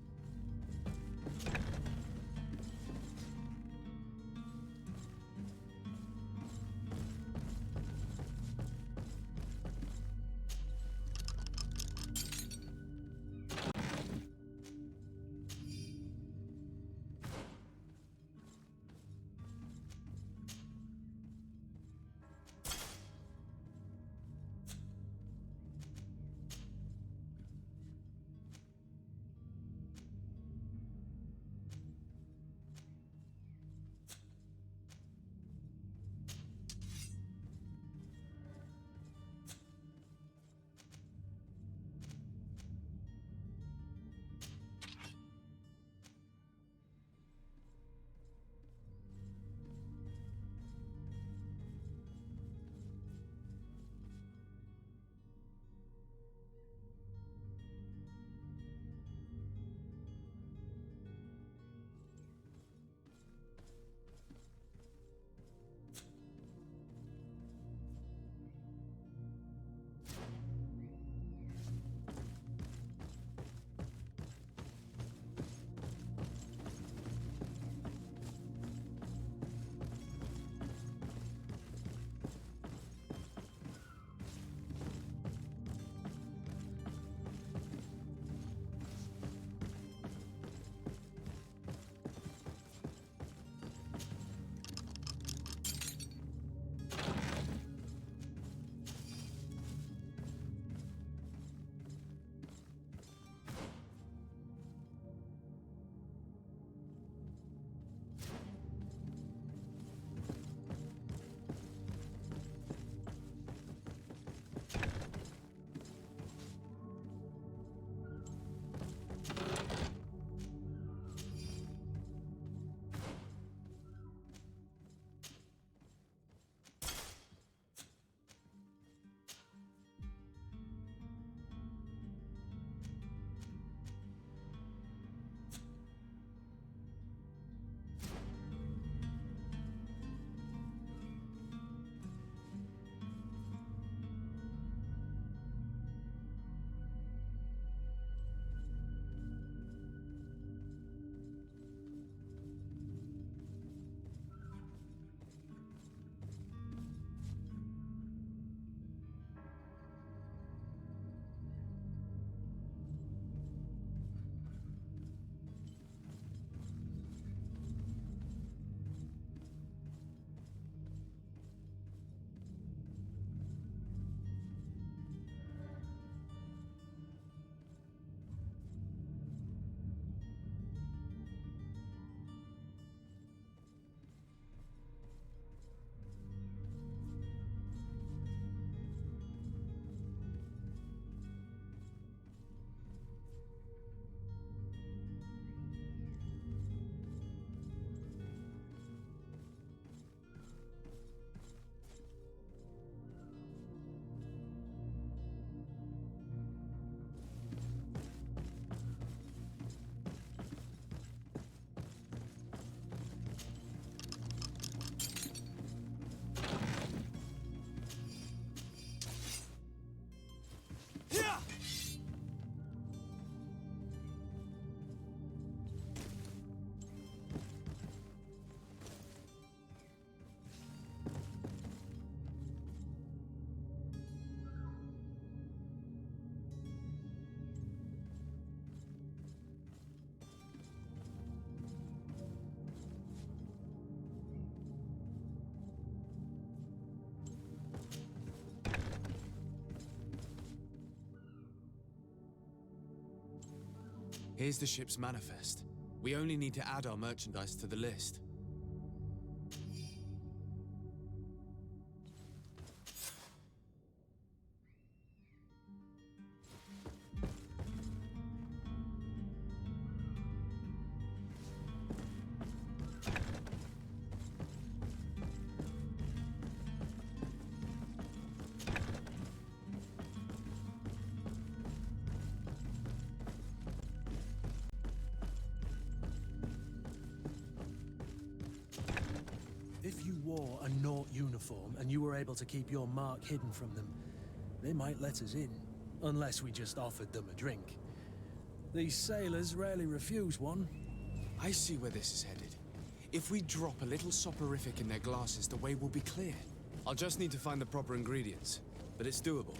Here's the ship's manifest. We only need to add our merchandise to the list. wore a Naut uniform and you were able to keep your mark hidden from them, they might let us in, unless we just offered them a drink. These sailors rarely refuse one. I see where this is headed. If we drop a little soporific in their glasses, the way will be clear. I'll just need to find the proper ingredients, but it's doable.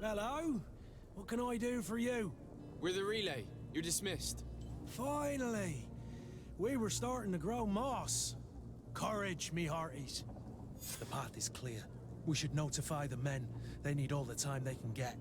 Hello? What can I do for you? We're the relay. You're dismissed. Finally! We were starting to grow moss. Courage, me hearties. The path is clear. We should notify the men. They need all the time they can get.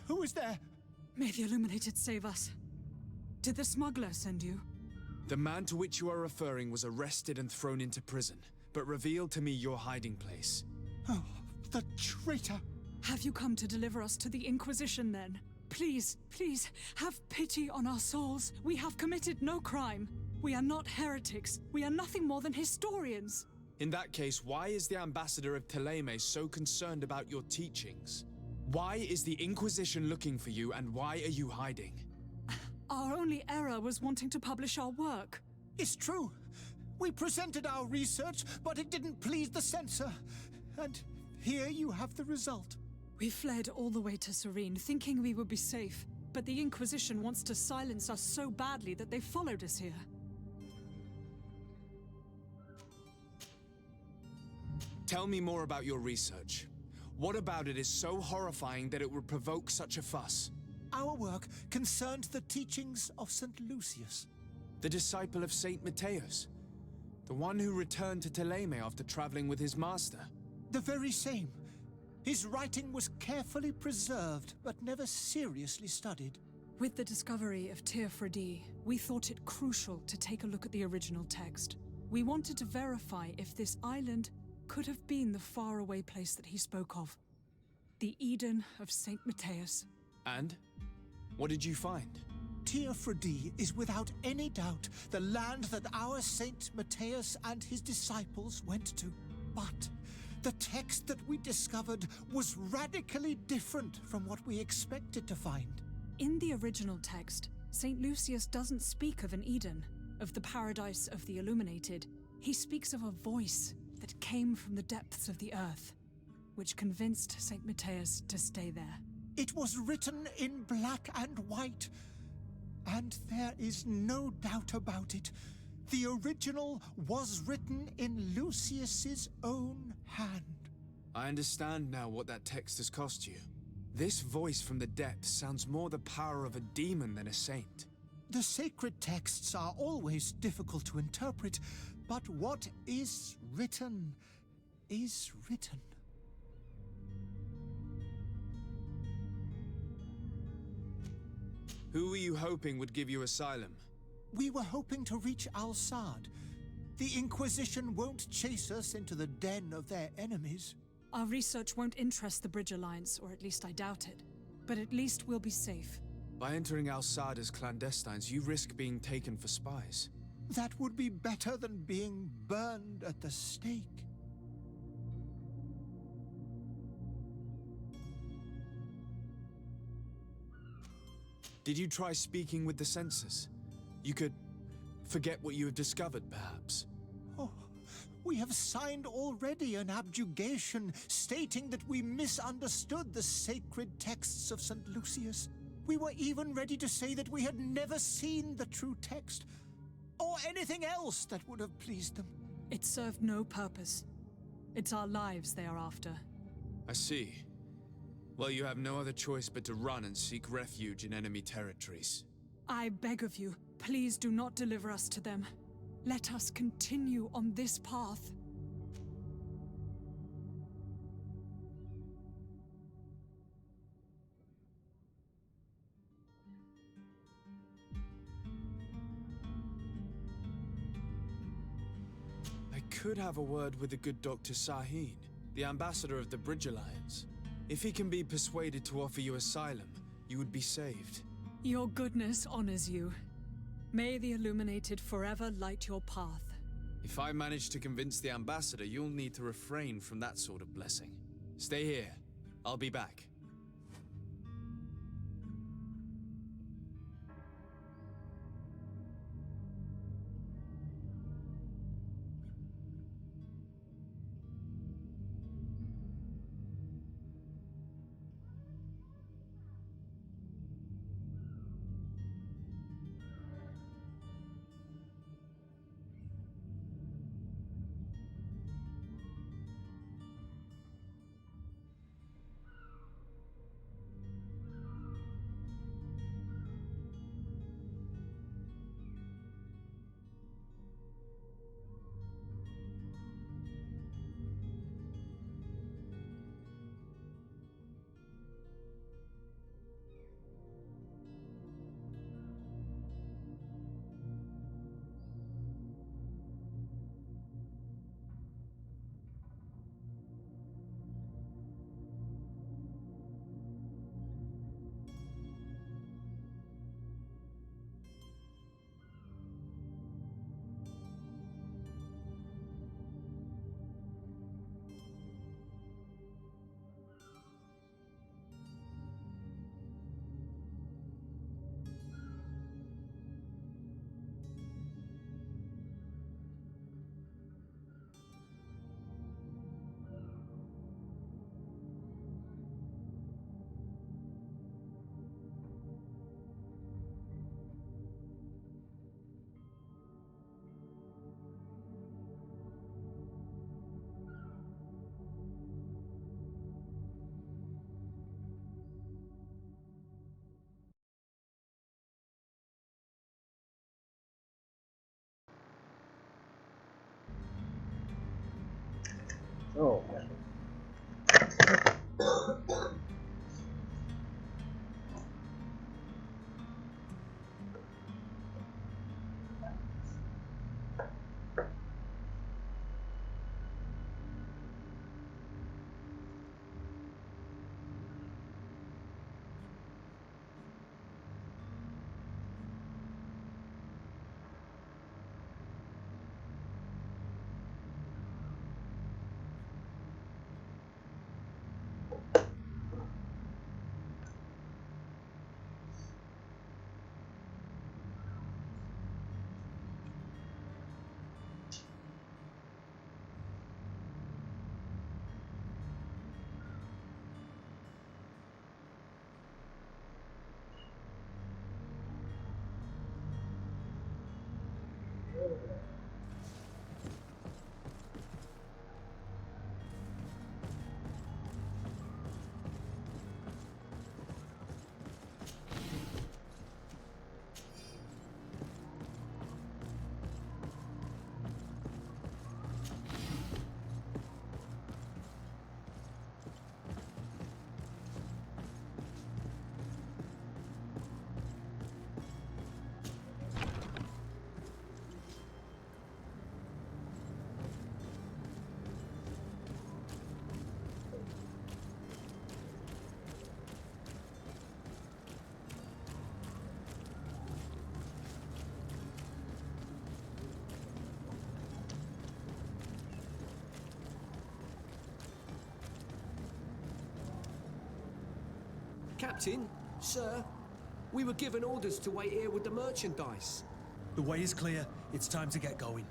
Who is there? May the Illuminated save us. Did the smuggler send you? The man to which you are referring was arrested and thrown into prison, but revealed to me your hiding place. Oh, the traitor! Have you come to deliver us to the Inquisition, then? Please, please, have pity on our souls. We have committed no crime. We are not heretics. We are nothing more than historians. In that case, why is the ambassador of Teil so concerned about your teachings? Why is the Inquisition looking for you, and why are you hiding? Our only error was wanting to publish our work. It's true. We presented our research, but it didn't please the censor. And here you have the result. We fled all the way to Serene, thinking we would be safe. But the Inquisition wants to silence us so badly that they followed us here. Tell me more about your research. What about it is so horrifying that it would provoke such a fuss? Our work concerned the teachings of St. Lucius. The disciple of Saint Matthias? The one who returned to Teil after traveling with his master? The very same. His writing was carefully preserved, but never seriously studied. With the discovery of Teil, we thought it crucial to take a look at the original text. We wanted to verify if this island could have been the faraway place that he spoke of. The Eden of Saint Matthias. And? What did you find? Teil is without any doubt the land that our Saint Matthias and his disciples went to. But the text that we discovered was radically different from what we expected to find. In the original text, St. Lucius doesn't speak of an Eden, of the paradise of the Illuminated. He speaks of a voice that came from the depths of the earth, which convinced St. Matthias to stay there. It was written in black and white, and there is no doubt about it. The original was written in Lucius's own hand. I understand now what that text has cost you. This voice from the depths sounds more the power of a demon than a saint. The sacred texts are always difficult to interpret, but what is written is written. Who were you hoping would give you asylum? We were hoping to reach Al-Sad. The Inquisition won't chase us into the den of their enemies. Our research won't interest the Bridge Alliance, or at least I doubt it. But at least we'll be safe. By entering Al-Sad as clandestines, you risk being taken for spies. That would be better than being burned at the stake. Did you try speaking with the censors? You could forget what you have discovered, perhaps. Oh, we have signed already an abjugation stating that we misunderstood the sacred texts of St. Lucius. We were even ready to say that we had never seen the true text, or anything else that would have pleased them. It served no purpose. It's our lives they are after. I see. Well, you have no other choice but to run and seek refuge in enemy territories. I beg of you, please do not deliver us to them. Let us continue on this path. I could have a word with the good Dr. Sahin, the ambassador of the Bridge Alliance. If he can be persuaded to offer you asylum, you would be saved. Your goodness honors you. May the Illuminated forever light your path. If I manage to convince the ambassador, you'll need to refrain from that sort of blessing. Stay here. I'll be back. So, sehr schön. Captain, sir, we were given orders to wait here with the merchandise. The way is clear. It's time to get going.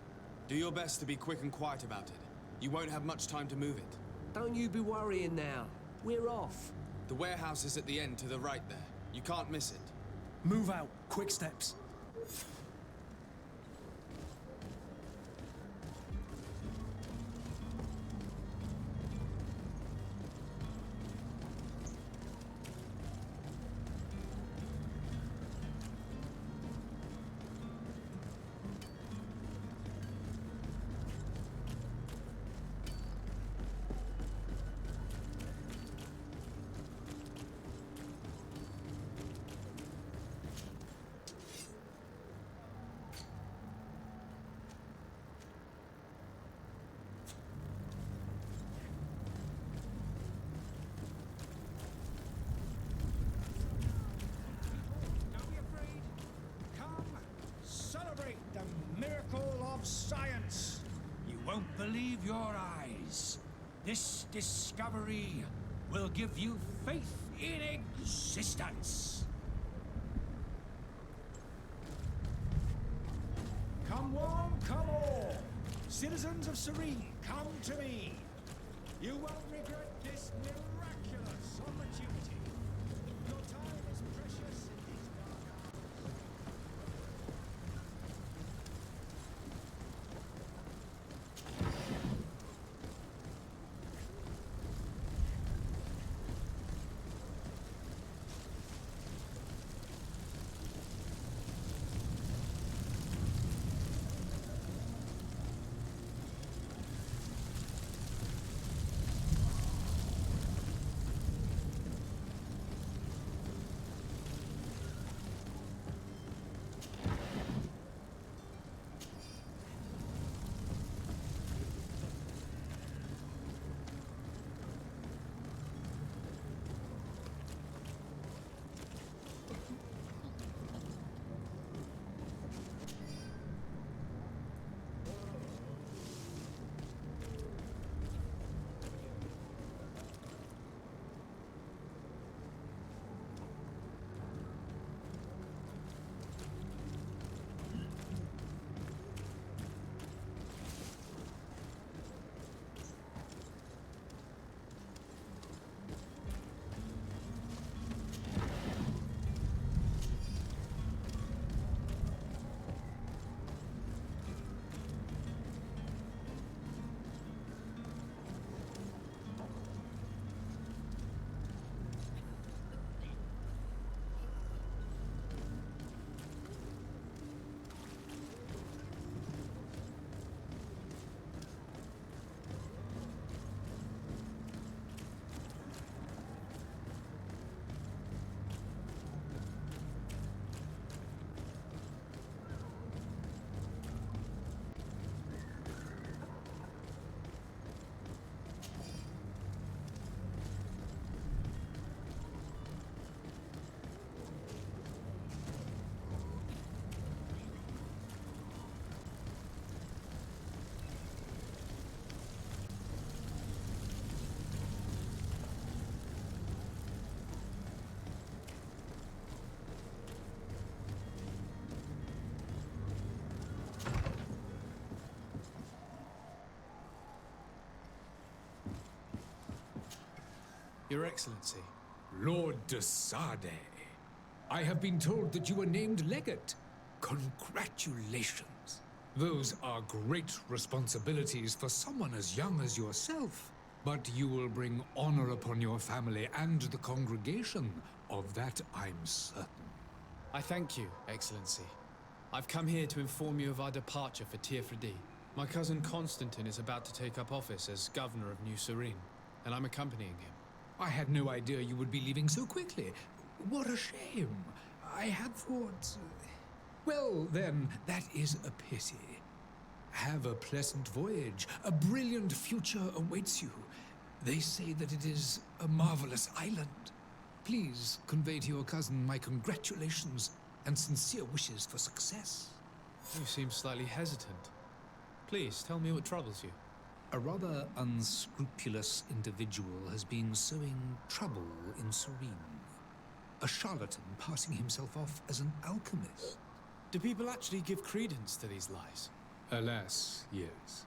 Do your best to be quick and quiet about it. You won't have much time to move it. Don't you be worrying now. We're off. The warehouse is at the end to the right there. You can't miss it. Move out. Quick steps. Science. You won't believe your eyes. This discovery will give you faith in existence. Come one, come all. Citizens of Serene, come to me. You won't regret this miraculous opportunity. Your time is precious in these dark hours. Your Excellency. Lord de Sade, I have been told that you were named legate. Congratulations. Those are great responsibilities for someone as young as yourself. But you will bring honor upon your family and the congregation. Of that, I'm certain. I thank you, Excellency. I've come here to inform you of our departure for Teil. My cousin Constantine is about to take up office as governor of New Serene, and I'm accompanying him. I had no idea you would be leaving so quickly. What a shame. I had thought... Well, then, that is a pity. Have a pleasant voyage. A brilliant future awaits you. They say that it is a marvelous island. Please convey to your cousin my congratulations and sincere wishes for success. You seem slightly hesitant. Please, tell me what troubles you. A rather unscrupulous individual has been sowing trouble in Serene. A charlatan passing himself off as an alchemist. Do people actually give credence to these lies? Alas, yes.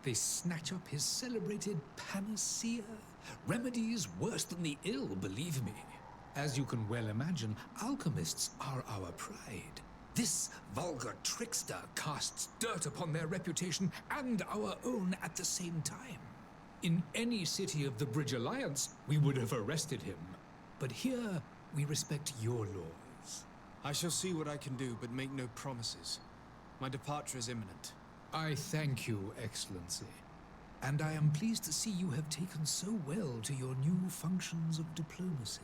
They snatch up his celebrated panacea. Remedies worse than the ill, believe me. As you can well imagine, alchemists are our pride. This vulgar trickster casts dirt upon their reputation and our own at the same time. In any city of the Bridge Alliance, we would have arrested him. But here, we respect your laws. I shall see what I can do, but make no promises. My departure is imminent. I thank you, Excellency. And I am pleased to see you have taken so well to your new functions of diplomacy.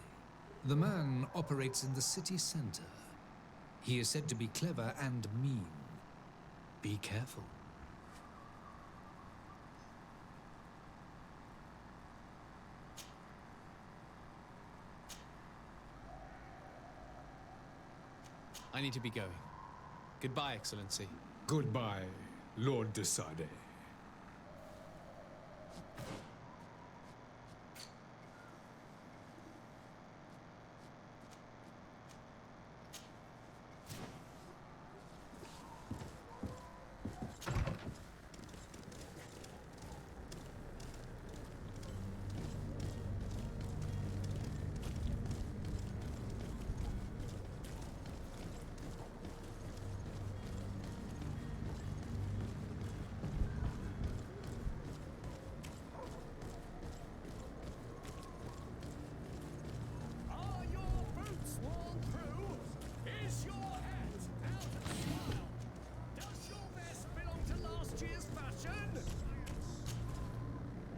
The man operates in the city center. He is said to be clever and mean. Be careful. I need to be going. Goodbye, Excellency. Goodbye, Lord de Sade.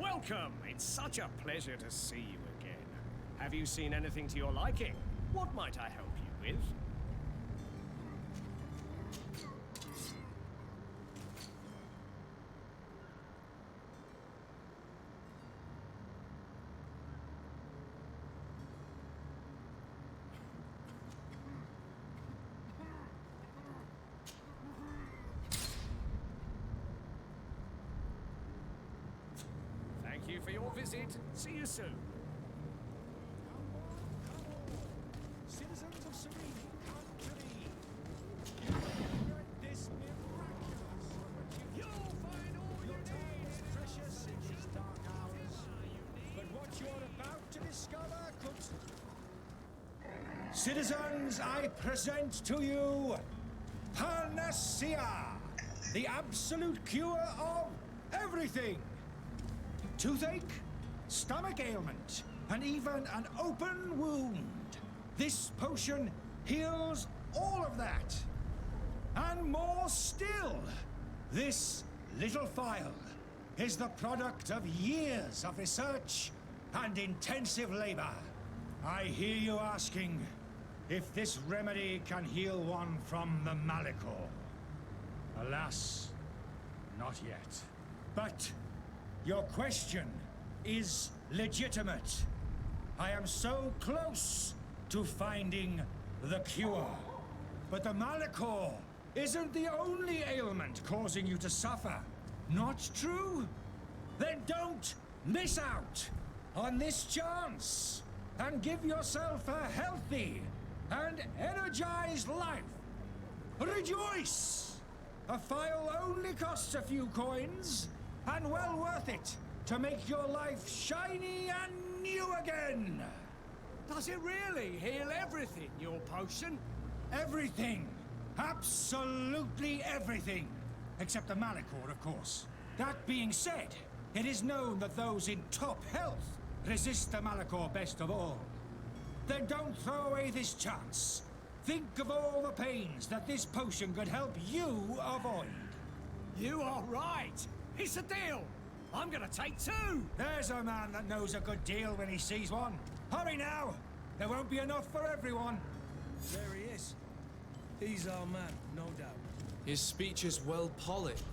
Welcome! It's such a pleasure to see you again. Have you seen anything to your liking? What might I help you with? Thank you for your visit. See you soon. Citizens of Serene, come to me. You will this miraculous opportunity. You'll find all your time is precious in these dark hours. But what you're about to discover could... Citizens, I present to you Panacea, the absolute cure of everything. Toothache, stomach ailment, and even an open wound. This potion heals all of that. And more still, this little phial is the product of years of research and intensive labor. I hear you asking if this remedy can heal one from the Malachor. Alas, not yet. But your question is legitimate. I am so close to finding the cure. But the Malachor isn't the only ailment causing you to suffer. Not true? Then don't miss out on this chance and give yourself a healthy and energized life. Rejoice! A phial only costs a few coins, and well worth it to make your life shiny and on you again! Does it really heal everything, your potion? Everything! Absolutely everything! Except the Malachor, of course. That being said, it is known that those in top health resist the Malachor best of all. Then don't throw away this chance. Think of all the pains that this potion could help you avoid. You are right! It's a deal! I'm gonna take 2! There's a man that knows a good deal when he sees one. Hurry now! There won't be enough for everyone. There he is. He's our man, no doubt. His speech is well polished.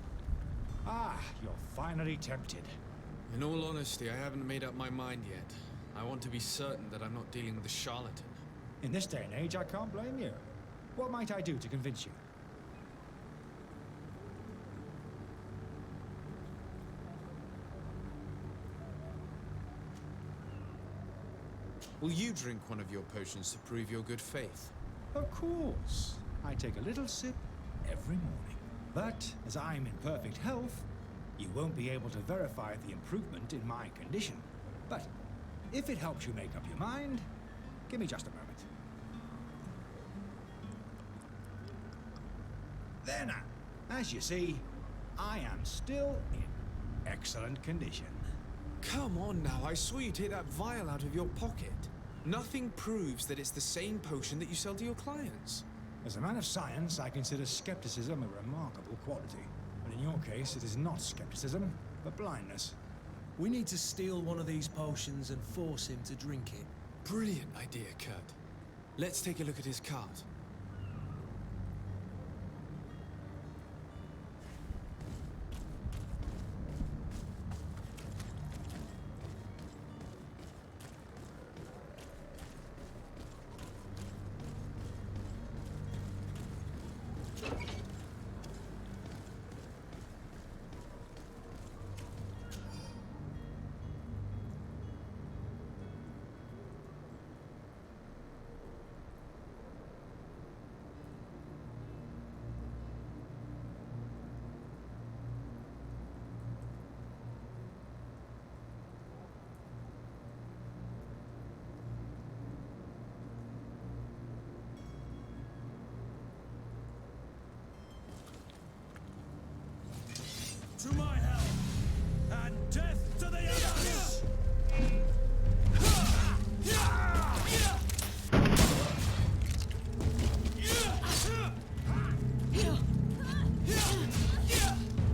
Ah, you're finally tempted. In all honesty, I haven't made up my mind yet. I want to be certain that I'm not dealing with a charlatan. In this day and age, I can't blame you. What might I do to convince you? Will you drink one of your potions to prove your good faith? Of course. I take a little sip every morning. But as I'm in perfect health, you won't be able to verify the improvement in my condition. But if it helps you make up your mind, give me just a moment. There now. As you see, I am still in excellent condition. Come on now, I saw you take that vial out of your pocket. Nothing proves that it's the same potion that you sell to your clients. As a man of science, I consider skepticism a remarkable quality. But in your case, it is not skepticism, but blindness. We need to steal one of these potions and force him to drink it. Brilliant idea, Kurt. Let's take a look at his cart. To my hell, and death to the others!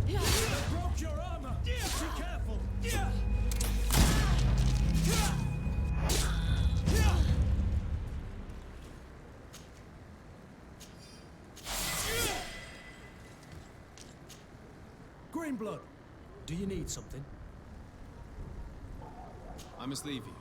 They broke your armor! Be careful! Greenblood, do you need something? I must leave you.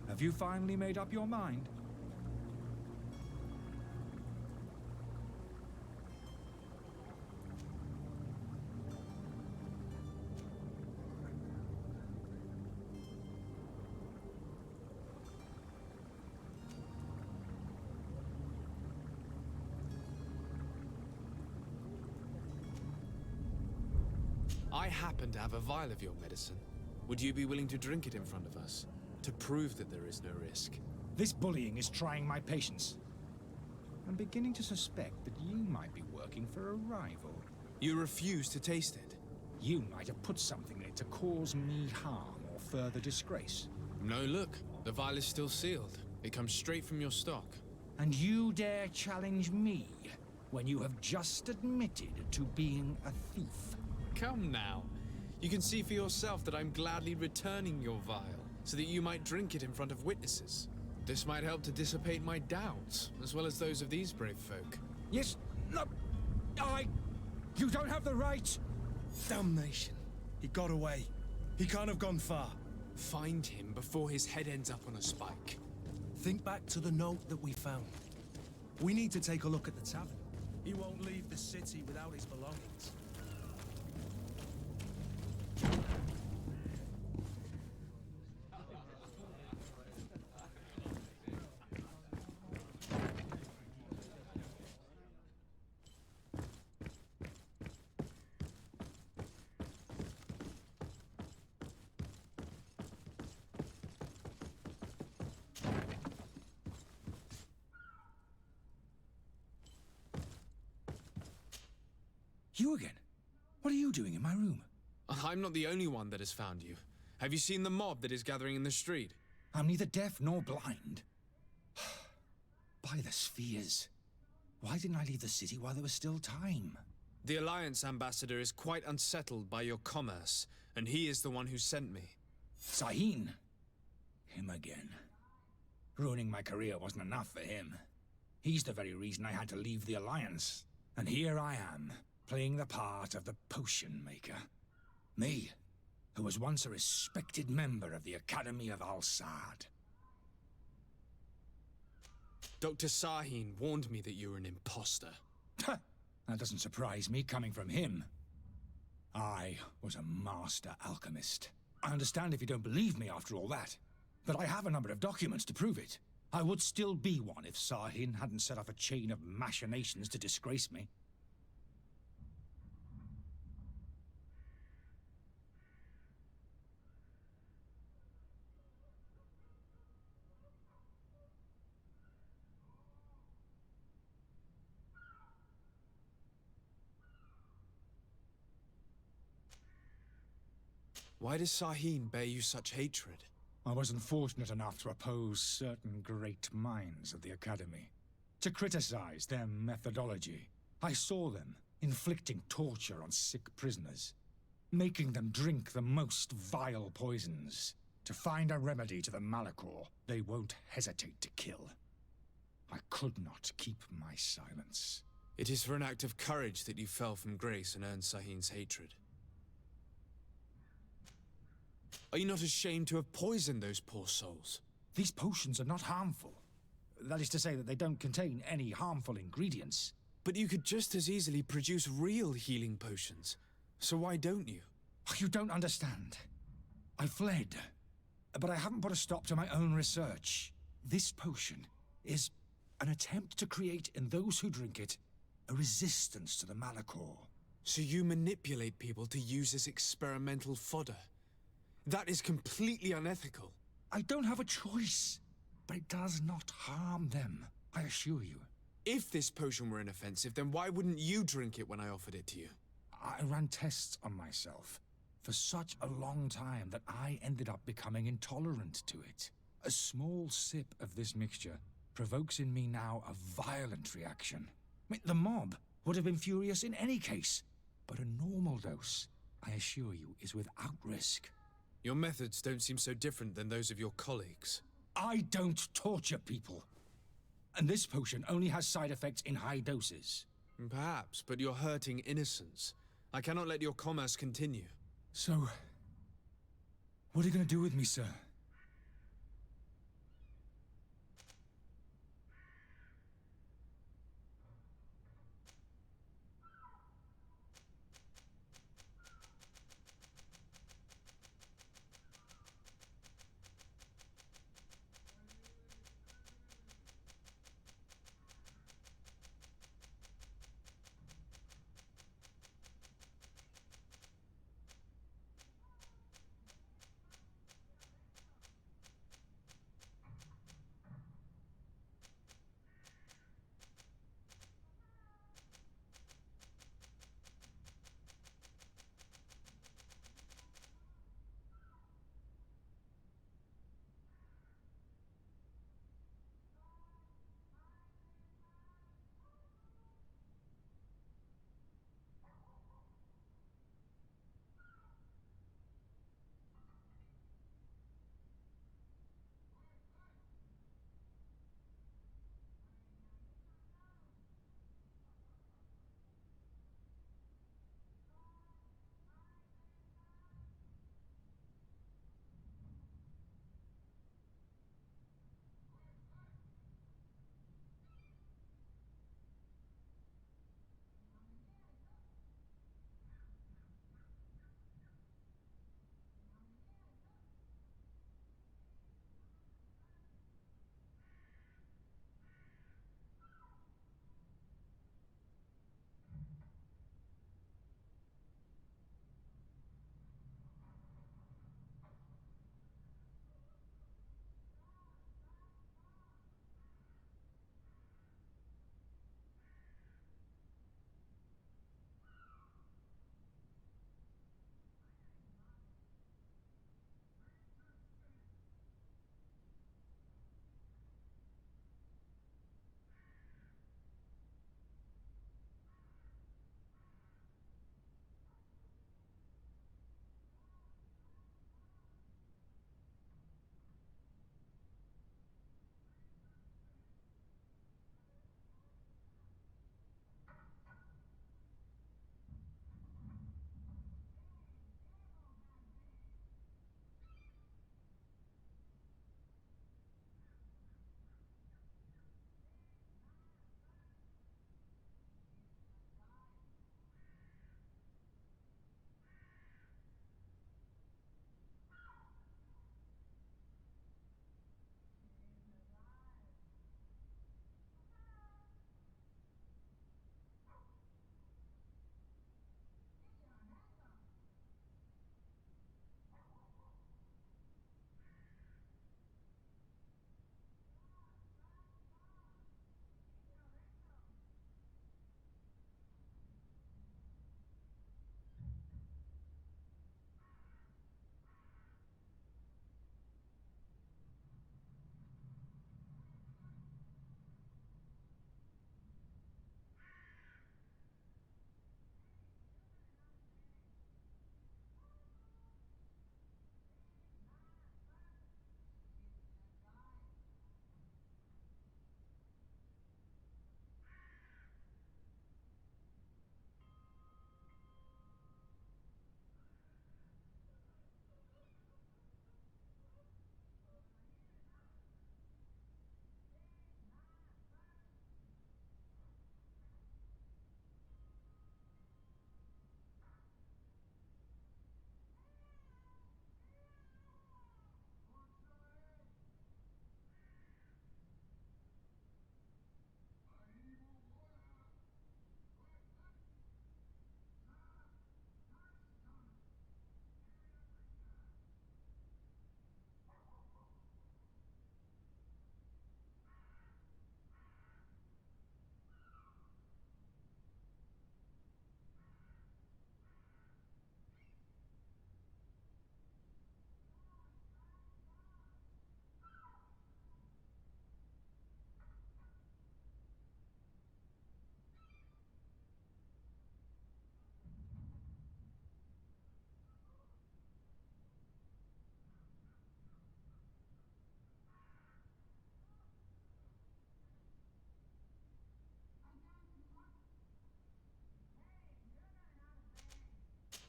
Have you finally made up your mind? I happen to have a vial of your medicine. Would you be willing to drink it in front of us? To prove that there is no risk? This bullying is trying my patience. I'm beginning to suspect that you might be working for a rival. You refuse to taste it? You might have put something in it to cause me harm or further disgrace. No, look. The vial is still sealed. It comes straight from your stock. And you dare challenge me when you have just admitted to being a thief? Come now. You can see for yourself that I'm gladly returning your vial, so that you might drink it in front of witnesses. This might help to dissipate my doubts, as well as those of these brave folk. Yes, no, you don't have the right! Damnation. He got away. He can't have gone far. Find him before his head ends up on a spike. Think back to the note that we found. We need to take a look at the tavern. He won't leave the city without his belongings. You again? What are you doing in my room? I'm not the only one that has found you. Have you seen the mob that is gathering in the street? I'm neither deaf nor blind. By the spheres. Why didn't I leave the city while there was still time? The Alliance ambassador is quite unsettled by your commerce, and he is the one who sent me. Sahin. Him again. Ruining my career wasn't enough for him. He's the very reason I had to leave the Alliance. And here I am, playing the part of the potion maker. Me, who was once a respected member of the Academy of Al-Sad. Dr. Sahin warned me that you were an imposter. That doesn't surprise me, coming from him. I was a master alchemist. I understand if you don't believe me after all that, but I have a number of documents to prove it. I would still be one if Sahin hadn't set off a chain of machinations to disgrace me. Why does Sahin bear you such hatred? I wasn't fortunate enough to oppose certain great minds of the Academy. To criticize their methodology. I saw them inflicting torture on sick prisoners. Making them drink the most vile poisons. To find a remedy to the Malachor they won't hesitate to kill. I could not keep my silence. It is for an act of courage that you fell from grace and earned Sahin's hatred. Are you not ashamed to have poisoned those poor souls? These potions are not harmful. That is to say that they don't contain any harmful ingredients. But you could just as easily produce real healing potions. So why don't you? You don't understand. I fled. But I haven't put a stop to my own research. This potion is an attempt to create in those who drink it a resistance to the Malachor. So you manipulate people to use as experimental fodder? That is completely unethical. I don't have a choice, but it does not harm them, I assure you. If this potion were inoffensive, then why wouldn't you drink it when I offered it to you? I ran tests on myself for such a long time that I ended up becoming intolerant to it. A small sip of this mixture provokes in me now a violent reaction. The mob would have been furious in any case. But a normal dose, I assure you, is without risk. Your methods don't seem so different than those of your colleagues. I don't torture people. And this potion only has side effects in high doses. Perhaps, but you're hurting innocents. I cannot let your commerce continue. So, what are you going to do with me, sir?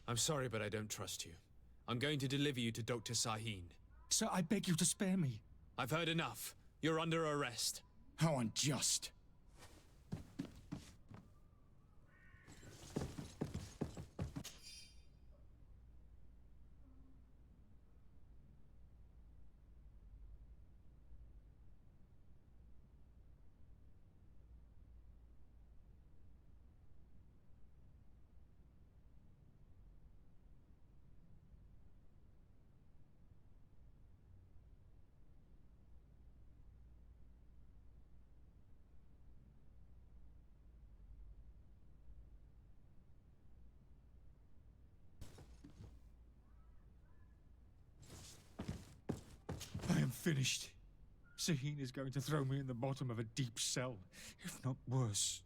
I'm sorry, but I don't trust you. I'm going to deliver you to Dr. Sahin. Sir, I beg you to spare me. I've heard enough. You're under arrest. How unjust. I am finished. Sahin is going to throw me in the bottom of a deep cell, if not worse.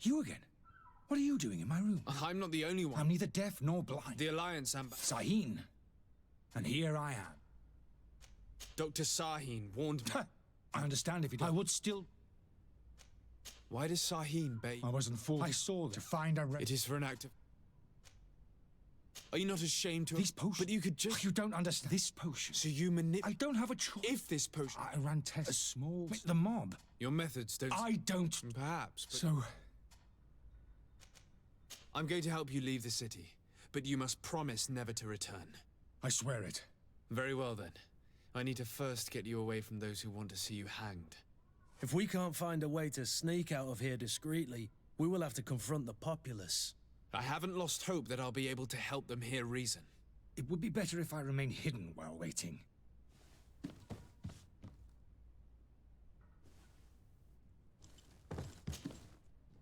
You again? What are you doing in my room? I'm not the only one. I'm neither deaf nor blind. The Alliance Sahin. And here I am. Dr. Sahin warned me. I understand if you don't. I would still... Why does Sahin bait? I wasn't fooled. I saw them. To find a... It is for an act of... Are you not ashamed to... These potions... But you could just... You don't understand. This potion... So you manipulate... I don't have a choice. If this potion... I ran tests. A small... The mob. Your methods don't... I don't... Perhaps, but... So... I'm going to help you leave the city, but you must promise never to return. I swear it. Very well, then. I need to first get you away from those who want to see you hanged. If we can't find a way to sneak out of here discreetly, we will have to confront the populace. I haven't lost hope that I'll be able to help them hear reason. It would be better if I remain hidden while waiting.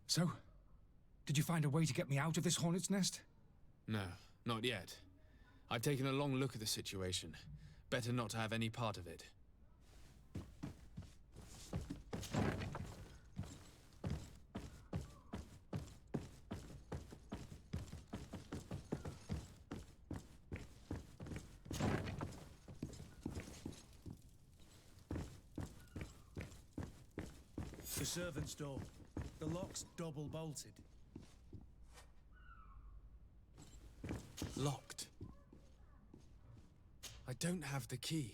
So, did you find a way to get me out of this hornet's nest? No, not yet. I've taken a long look at the situation. Better not to have any part of it. The servant's door. The lock's double bolted. Locked. I don't have the key.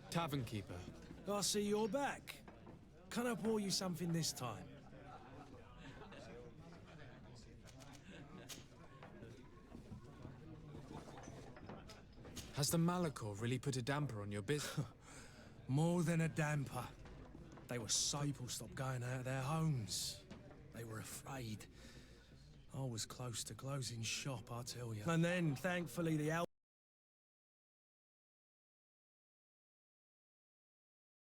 Tavern keeper. I see you're back. Can I pour you something this time? Has the Malachor really put a damper on your business? More than a damper. They were so people stopped going out of their homes. They were afraid. I was close to closing shop, I tell you. And then, thankfully, the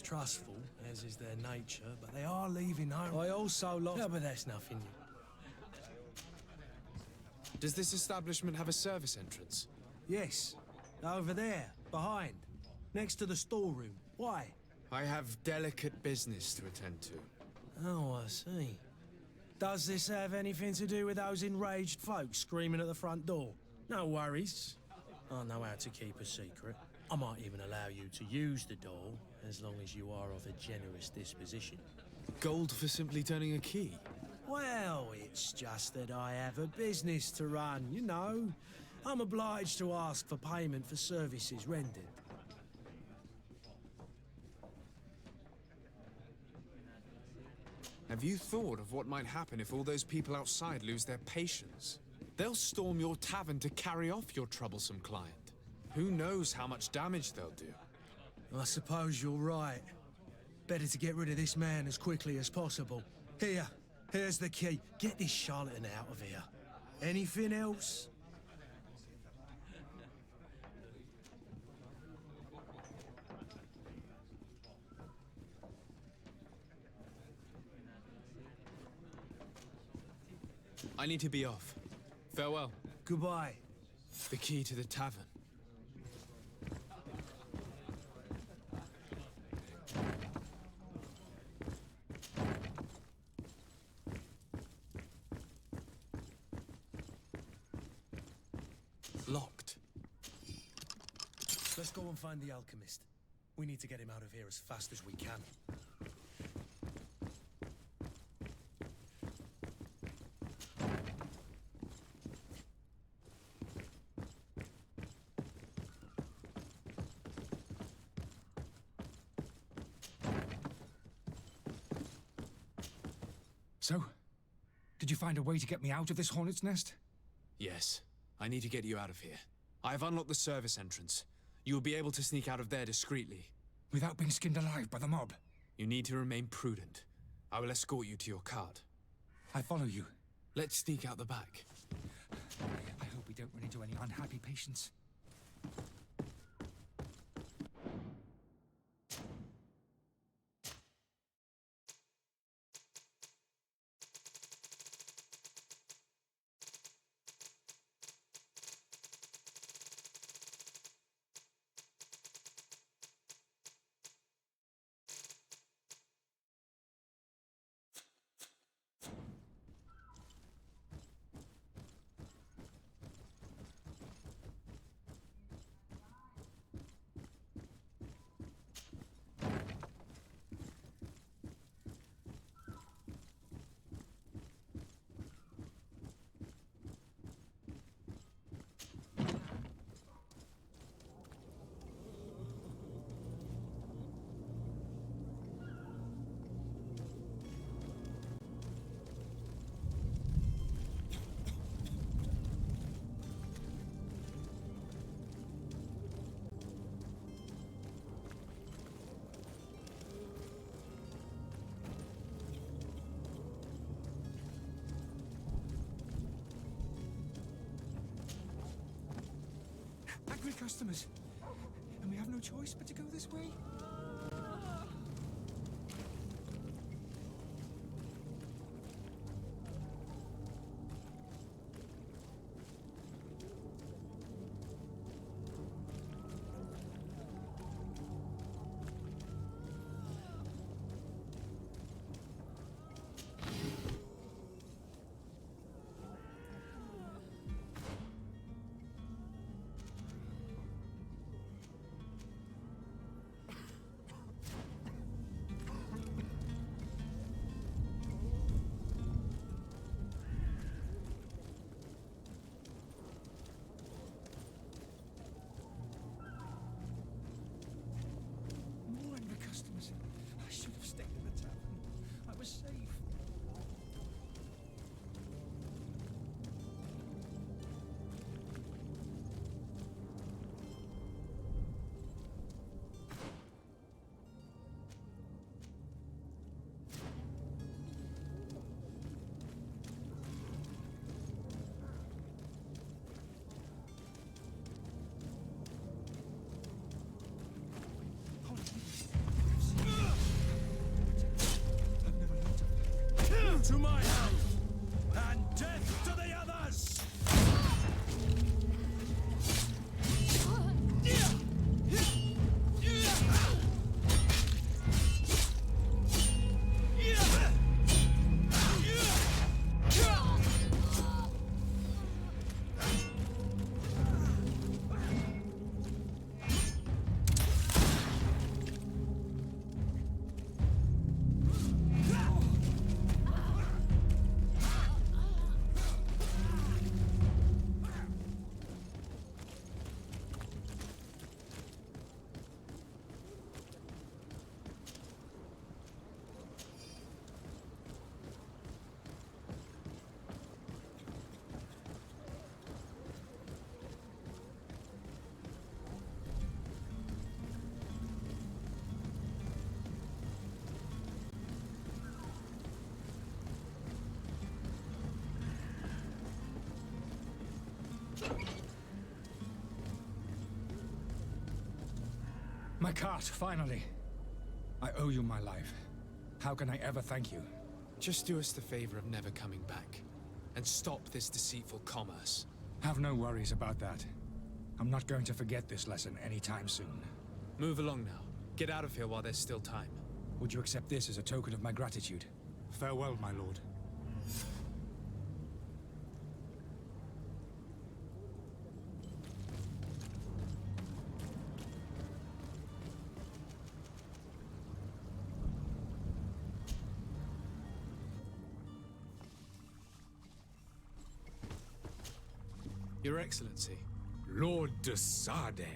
trustful, as is their nature, but they are leaving home. I also lost... Yeah, but that's nothing. Does this establishment have a service entrance? Yes. Over there, behind. Next to the storeroom. Why? I have delicate business to attend to. Oh, I see. Does this have anything to do with those enraged folks screaming at the front door? No worries. I know how to keep a secret. I might even allow you to use the door, as long as you are of a generous disposition. Gold for simply turning a key? Well, it's just that I have a business to run, you know. I'm obliged to ask for payment for services rendered. Have you thought of what might happen if all those people outside lose their patience? They'll storm your tavern to carry off your troublesome client. Who knows how much damage they'll do? I suppose you're right. Better to get rid of this man as quickly as possible. Here's the key. Get this charlatan out of here. Anything else? I need to be off. Farewell. Goodbye. The key to the tavern. Locked. Let's go and find the alchemist. We need to get him out of here as fast as we can. So, did you find a way to get me out of this hornet's nest? Yes. I need to get you out of here. I have unlocked the service entrance. You will be able to sneak out of there discreetly. Without being skinned alive by the mob? You need to remain prudent. I will escort you to your cart. I follow you. Let's sneak out the back. I hope we don't run into any unhappy patients. angry customers. And we have no choice but to go this way. To my house, and death to the others! My cart, finally. I owe you my life. How can I ever thank you? Just do us the favor of never coming back. And stop this deceitful commerce. Have no worries about that. I'm not going to forget this lesson anytime soon. Move along now. Get out of here while there's still time. Would you accept this as a token of my gratitude? Farewell, my lord. Your Excellency. Lord de Sade.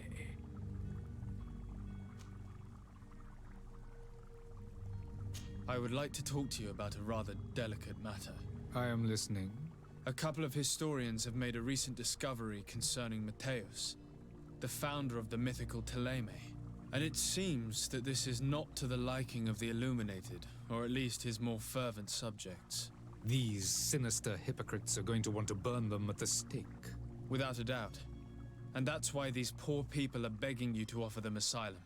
I would like to talk to you about a rather delicate matter. I am listening. A couple of historians have made a recent discovery concerning Mateus, the founder of the mythical Teil. And it seems that this is not to the liking of the Illuminated, or at least his more fervent subjects. These sinister hypocrites are going to want to burn them at the stake. Without a doubt. And that's why these poor people are begging you to offer them asylum.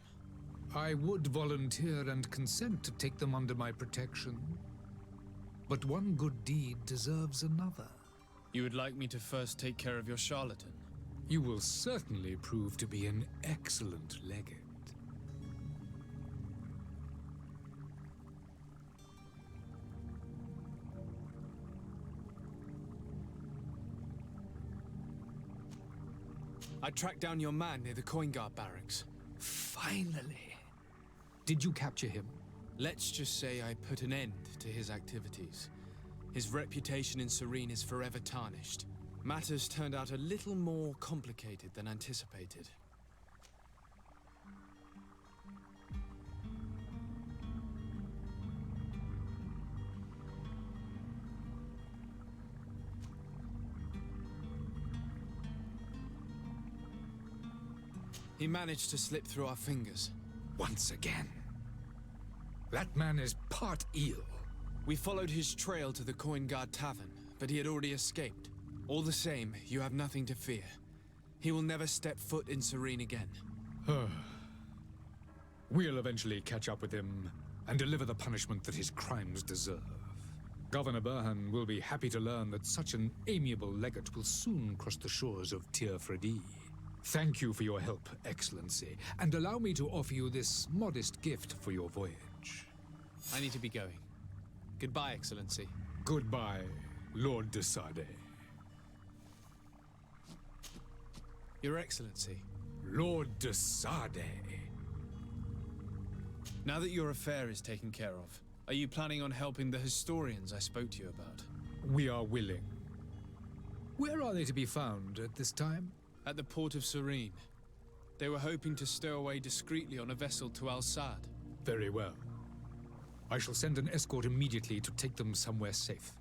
I would volunteer and consent to take them under my protection. But one good deed deserves another. You would like me to first take care of your charlatan? You will certainly prove to be an excellent legate. I tracked down your man near the Coin Guard barracks. Finally. Did you capture him? Let's just say I put an end to his activities. His reputation in Serene is forever tarnished. Matters turned out a little more complicated than anticipated. He managed to slip through our fingers. Once again. That man is part eel. We followed his trail to the Coin Guard Tavern, but he had already escaped. All the same, you have nothing to fear. He will never step foot in Serene again. We'll eventually catch up with him and deliver the punishment that his crimes deserve. Governor Burhan will be happy to learn that such an amiable legate will soon cross the shores of Teil. Thank you for your help, Excellency, and allow me to offer you this modest gift for your voyage. I need to be going. Goodbye, Excellency. Goodbye, Lord de Sade. Your Excellency. Lord de Sade. Now that your affair is taken care of, are you planning on helping the historians I spoke to you about? We are willing. Where are they to be found at this time? At the port of Serene. They were hoping to stow away discreetly on a vessel to Al-Sad. Very well. I shall send an escort immediately to take them somewhere safe.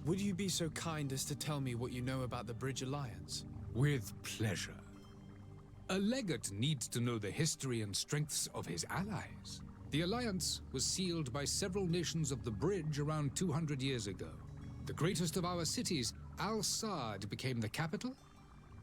Would you be so kind as to tell me what you know about the Bridge Alliance? With pleasure. A legate needs to know the history and strengths of his allies. The alliance was sealed by several nations of the Bridge around 200 years ago. The greatest of our cities, Al-Sad, became the capital,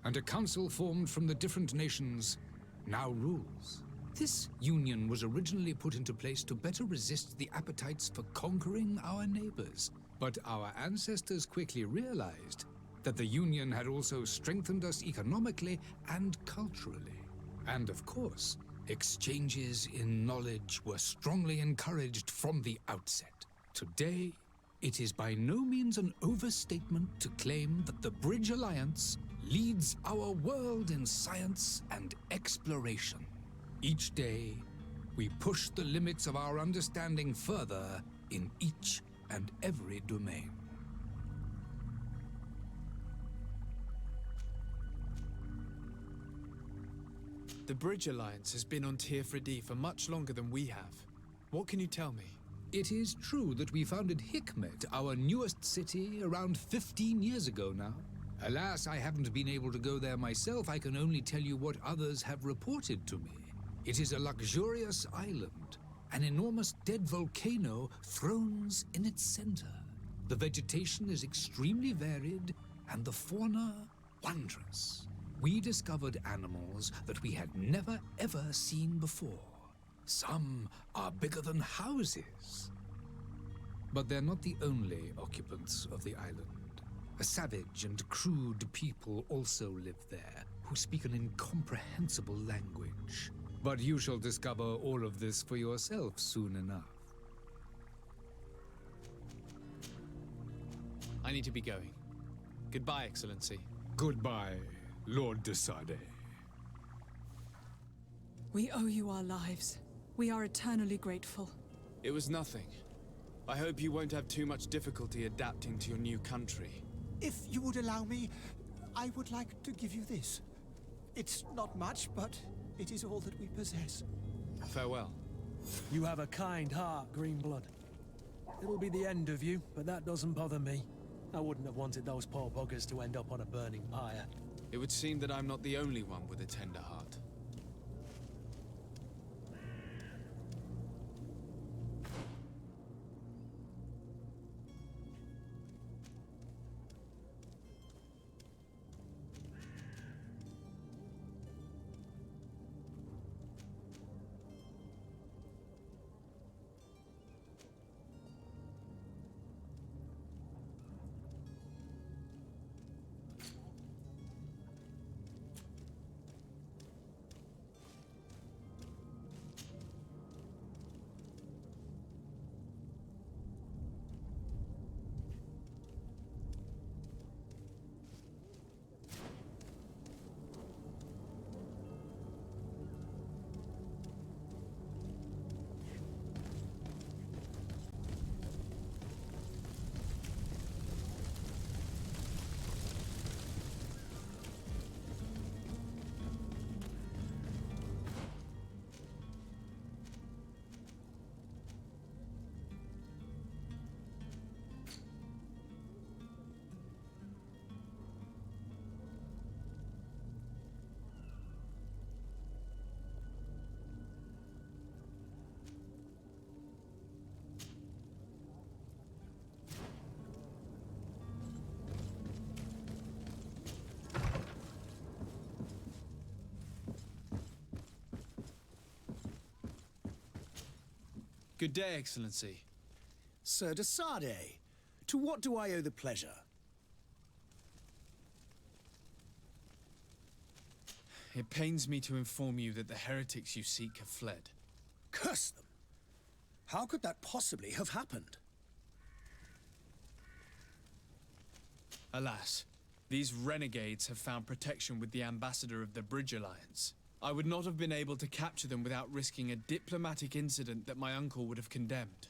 and a council formed from the different nations now rules. This union was originally put into place to better resist the appetites for conquering our neighbors. But our ancestors quickly realized that the Union had also strengthened us economically and culturally. And of course, exchanges in knowledge were strongly encouraged from the outset. Today, it is by no means an overstatement to claim that the Bridge Alliance leads our world in science and exploration. Each day, we push the limits of our understanding further in each and every domain. The Bridge Alliance has been on Teil for much longer than we have. What can you tell me? It is true that we founded Hikmet, our newest city, around 15 years ago now. Alas, I haven't been able to go there myself. I can only tell you what others have reported to me. It is a luxurious island. An enormous dead volcano thrones in its center. The vegetation is extremely varied, and the fauna wondrous. We discovered animals that we had never ever seen before. Some are bigger than houses. But they're not the only occupants of the island. A savage and crude people also live there, who speak an incomprehensible language. But you shall discover all of this for yourself soon enough. I need to be going. Goodbye, Excellency. Goodbye, Lord de Sade. We owe you our lives. We are eternally grateful. It was nothing. I hope you won't have too much difficulty adapting to your new country. If you would allow me, I would like to give you this. It's not much, but it is all that we possess. Farewell. You have a kind heart, Greenblood. It'll be the end of you, but that doesn't bother me. I wouldn't have wanted those poor buggers to end up on a burning pyre. It would seem that I'm not the only one with a tender heart. Good day, Excellency. Sir de Sardet, to what do I owe the pleasure? It pains me to inform you that the heretics you seek have fled. Curse them! How could that possibly have happened? Alas, these renegades have found protection with the ambassador of the Bridge Alliance. I would not have been able to capture them without risking a diplomatic incident that my uncle would have condemned.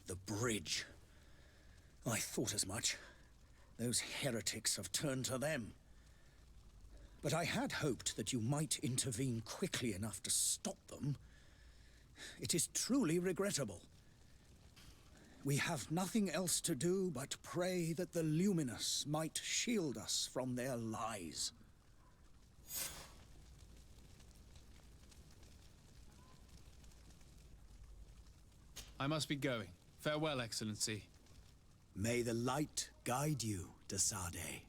The bridge. I thought as much. Those heretics have turned to them. But I had hoped that you might intervene quickly enough to stop them. It is truly regrettable. We have nothing else to do but pray that the Luminous might shield us from their lies. I must be going. Farewell, Excellency. May the light guide you, de Sardet.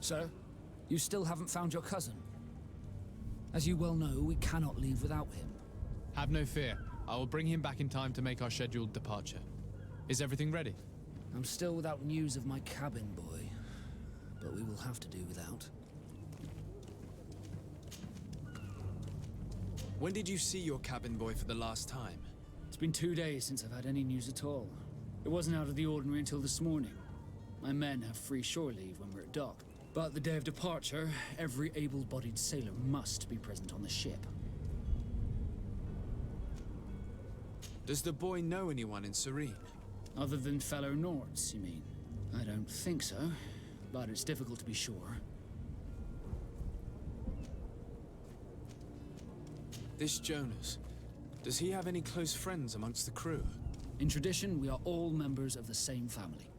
Sir, you still haven't found your cousin. As you well know, we cannot leave without him. Have no fear. I will bring him back in time to make our scheduled departure. Is everything ready? I'm still without news of my cabin boy, but we will have to do without. When did you see your cabin boy for the last time? It's been 2 days since I've had any news at all. It wasn't out of the ordinary until this morning. My men have free shore leave when we're at dock. But the day of departure, every able-bodied sailor must be present on the ship. Does the boy know anyone in Serene? Other than fellow Nords, you mean? I don't think so, but it's difficult to be sure. This Jonas, does he have any close friends amongst the crew? In tradition, we are all members of the same family.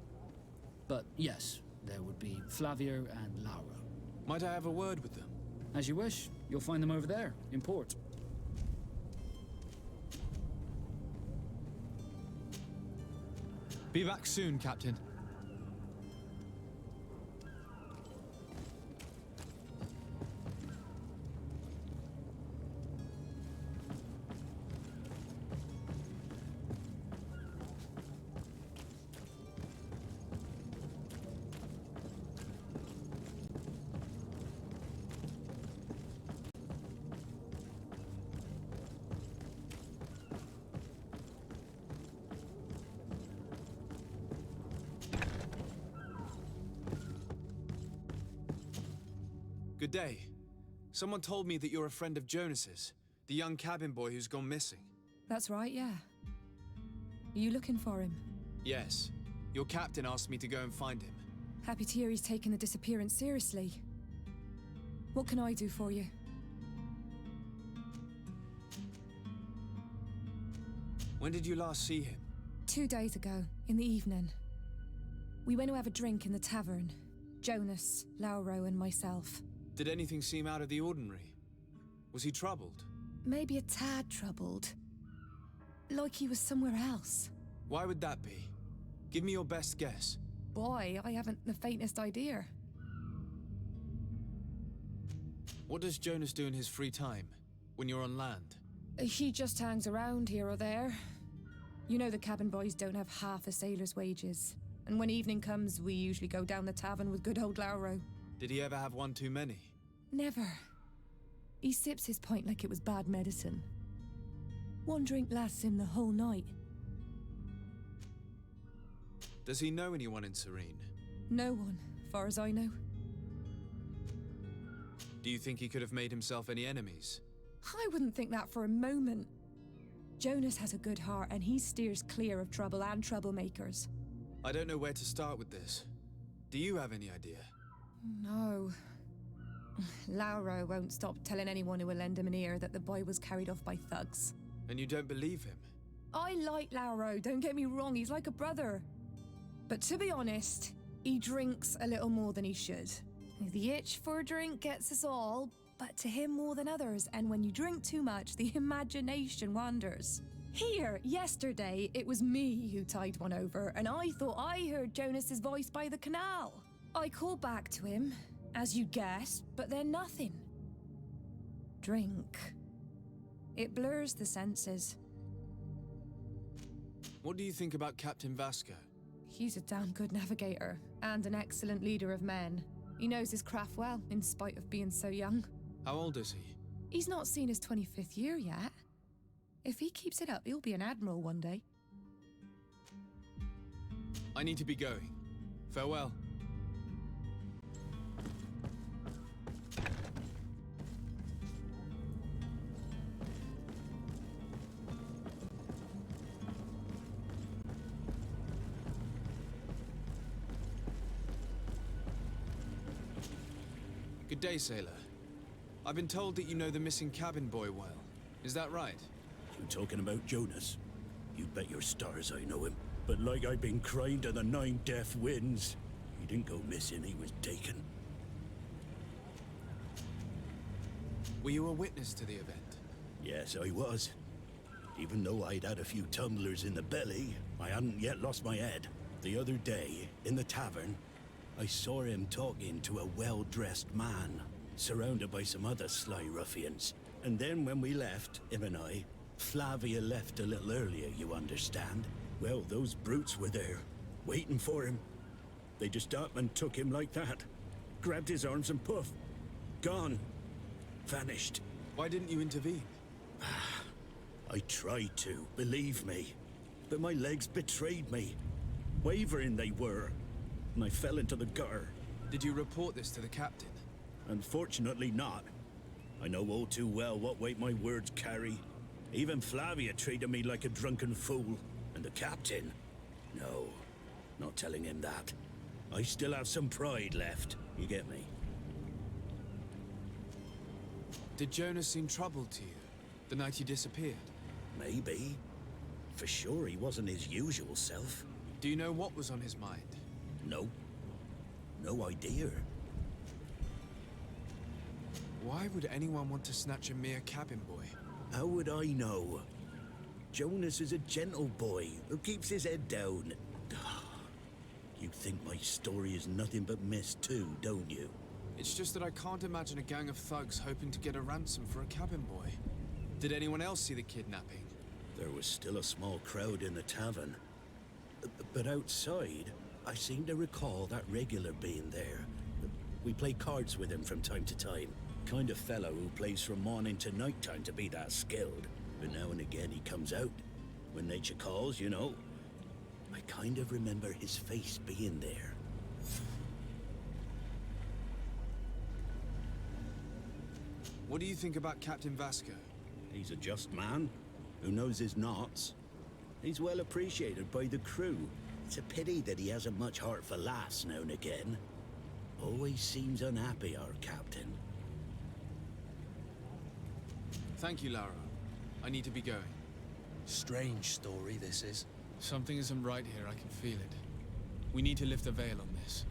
But yes, there would be Flavio and Laura. Might I have a word with them? As you wish. You'll find them over there, in port. Be back soon, Captain. Good day. Someone told me that you're a friend of Jonas's, the young cabin boy who's gone missing. That's right, yeah. Are you looking for him? Yes. Your captain asked me to go and find him. Happy to hear he's taken the disappearance seriously. What can I do for you? When did you last see him? 2 days ago, in the evening. We went to have a drink in the tavern. Jonas, Lauro, and myself. Did anything seem out of the ordinary? Was he troubled? Maybe a tad troubled. Like he was somewhere else. Why would that be? Give me your best guess. Boy, I haven't the faintest idea. What does Jonas do in his free time, when you're on land? He just hangs around here or there. You know the cabin boys don't have half a sailor's wages. And when evening comes, we usually go down the tavern with good old Lauro. Did he ever have one too many? Never. He sips his pint like it was bad medicine. One drink lasts him the whole night. Does he know anyone in Serene? No one, far as I know. Do you think he could have made himself any enemies? I wouldn't think that for a moment. Jonas has a good heart and he steers clear of trouble and troublemakers. I don't know where to start with this. Do you have any idea? No. Lauro won't stop telling anyone who will lend him an ear that the boy was carried off by thugs. And you don't believe him? I like Lauro, don't get me wrong, he's like a brother. But to be honest, he drinks a little more than he should. The itch for a drink gets us all, but to him more than others, and when you drink too much, the imagination wanders. Here, yesterday, it was me who tied one over, and I thought I heard Jonas's voice by the canal. I called back to him, as you guessed, but then nothing. Drink. It blurs the senses. What do you think about Captain Vasco? He's a damn good navigator, and an excellent leader of men. He knows his craft well, in spite of being so young. How old is he? He's not seen his 25th year yet. If he keeps it up, he'll be an admiral one day. I need to be going. Farewell. Good day, sailor. I've been told that you know the missing cabin boy well. Is that right? You talking about Jonas? You bet your stars I know him. But like I've been crying to the 9 deaf winds, he didn't go missing, he was taken. Were you a witness to the event? Yes, I was. Even though I'd had a few tumblers in the belly, I hadn't yet lost my head. The other day, in the tavern, I saw him talking to a well-dressed man, surrounded by some other sly ruffians. And then when we left, him and I, Flavia left a little earlier, you understand? Well, those brutes were there, waiting for him. They just up and took him like that. Grabbed his arms and poof. Gone. Vanished. Why didn't you intervene? I tried to, believe me. But my legs betrayed me. Wavering they were. And I fell into the gutter. Did you report this to the captain? Unfortunately not. I know all too well what weight my words carry. Even Flavia treated me like a drunken fool. And the captain? No, not telling him that. I still have some pride left. You get me? Did Jonas seem troubled to you the night he disappeared? Maybe. For sure he wasn't his usual self. Do you know what was on his mind? No. No idea. Why would anyone want to snatch a mere cabin boy? How would I know? Jonas is a gentle boy who keeps his head down. You think my story is nothing but mist too, don't you? It's just that I can't imagine a gang of thugs hoping to get a ransom for a cabin boy. Did anyone else see the kidnapping? There was still a small crowd in the tavern. But outside, I seem to recall that regular being there. We play cards with him from time to time. Kind of fellow who plays from morning to night time to be that skilled. But now and again he comes out. When nature calls, you know. I kind of remember his face being there. What do you think about Captain Vasco? He's a just man who knows his knots. He's well appreciated by the crew. It's a pity that he hasn't much heart for laughs now and again. Always seems unhappy, our captain. Thank you, Lara. I need to be going. Strange story, this is. Something isn't right here, I can feel it. We need to lift the veil on this.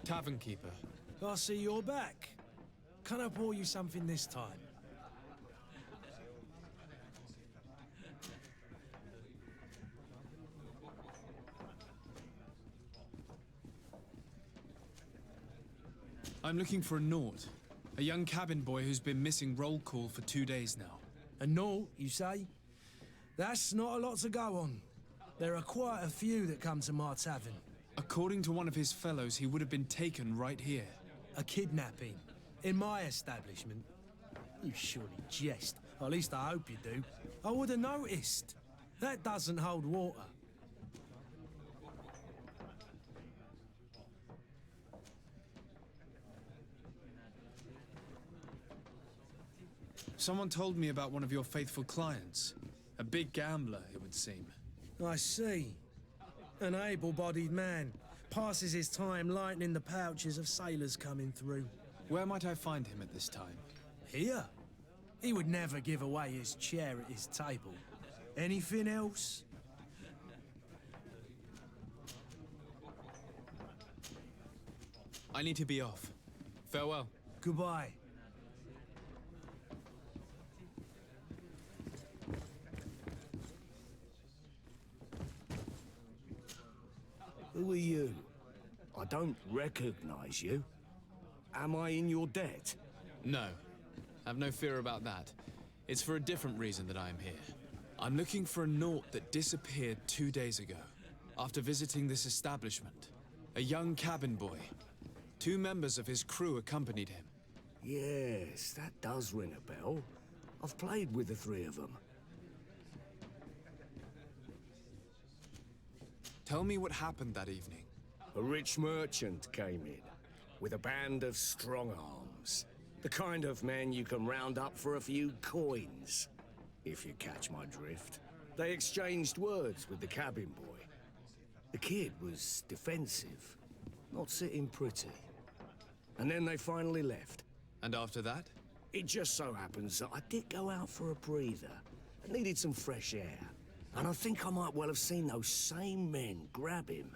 Tavern keeper. I see you're back. Can I pour you something this time? I'm looking for a Naut. A young cabin boy who's been missing roll call for 2 days now. A Naut, you say? That's not a lot to go on. There are quite a few that come to my tavern. According to one of his fellows, he would have been taken right here. A kidnapping? In my establishment? You surely jest. Or at least I hope you do. I would have noticed. That doesn't hold water. Someone told me about one of your faithful clients. A big gambler, it would seem. I see. An able-bodied man. Passes his time lightening the pouches of sailors coming through. Where might I find him at this time? Here? He would never give away his chair at his table. Anything else? I need to be off. Farewell. Goodbye. Who are you? I don't recognize you. Am I in your debt? No. Have no fear about that. It's for a different reason that I am here. I'm looking for a Naut that disappeared 2 days ago, after visiting this establishment. A young cabin boy. 2 members of his crew accompanied him. Yes, that does ring a bell. I've played with the 3 of them. Tell me what happened that evening. A rich merchant came in, with a band of strong arms. The kind of men you can round up for a few coins, if you catch my drift. They exchanged words with the cabin boy. The kid was defensive, not sitting pretty. And then they finally left. And after that? It just so happens that I did go out for a breather. I needed some fresh air. And I think I might well have seen those same men grab him.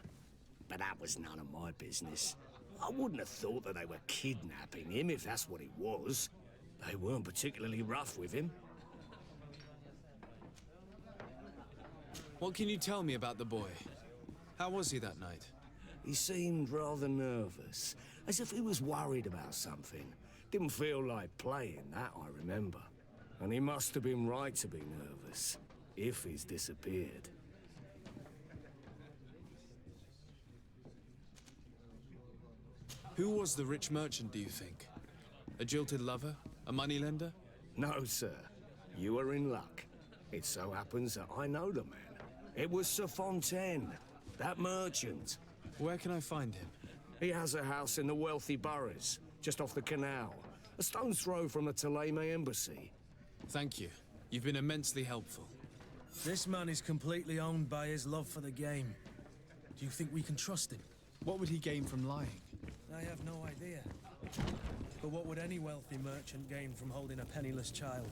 But that was none of my business. I wouldn't have thought that they were kidnapping him if that's what it was. They weren't particularly rough with him. What can you tell me about the boy? How was he that night? He seemed rather nervous, as if he was worried about something. Didn't feel like playing, that I remember. And he must have been right to be nervous, if he's disappeared. Who was the rich merchant, do you think? A jilted lover? A moneylender? No, sir. You are in luck. It so happens that I know the man. It was Sir Fontaine, that merchant. Where can I find him? He has a house in the wealthy boroughs, just off the canal. A stone's throw from the Teil embassy. Thank you. You've been immensely helpful. This man is completely owned by his love for the game. Do you think we can trust him? What would he gain from lying? I have no idea. But what would any wealthy merchant gain from holding a penniless child?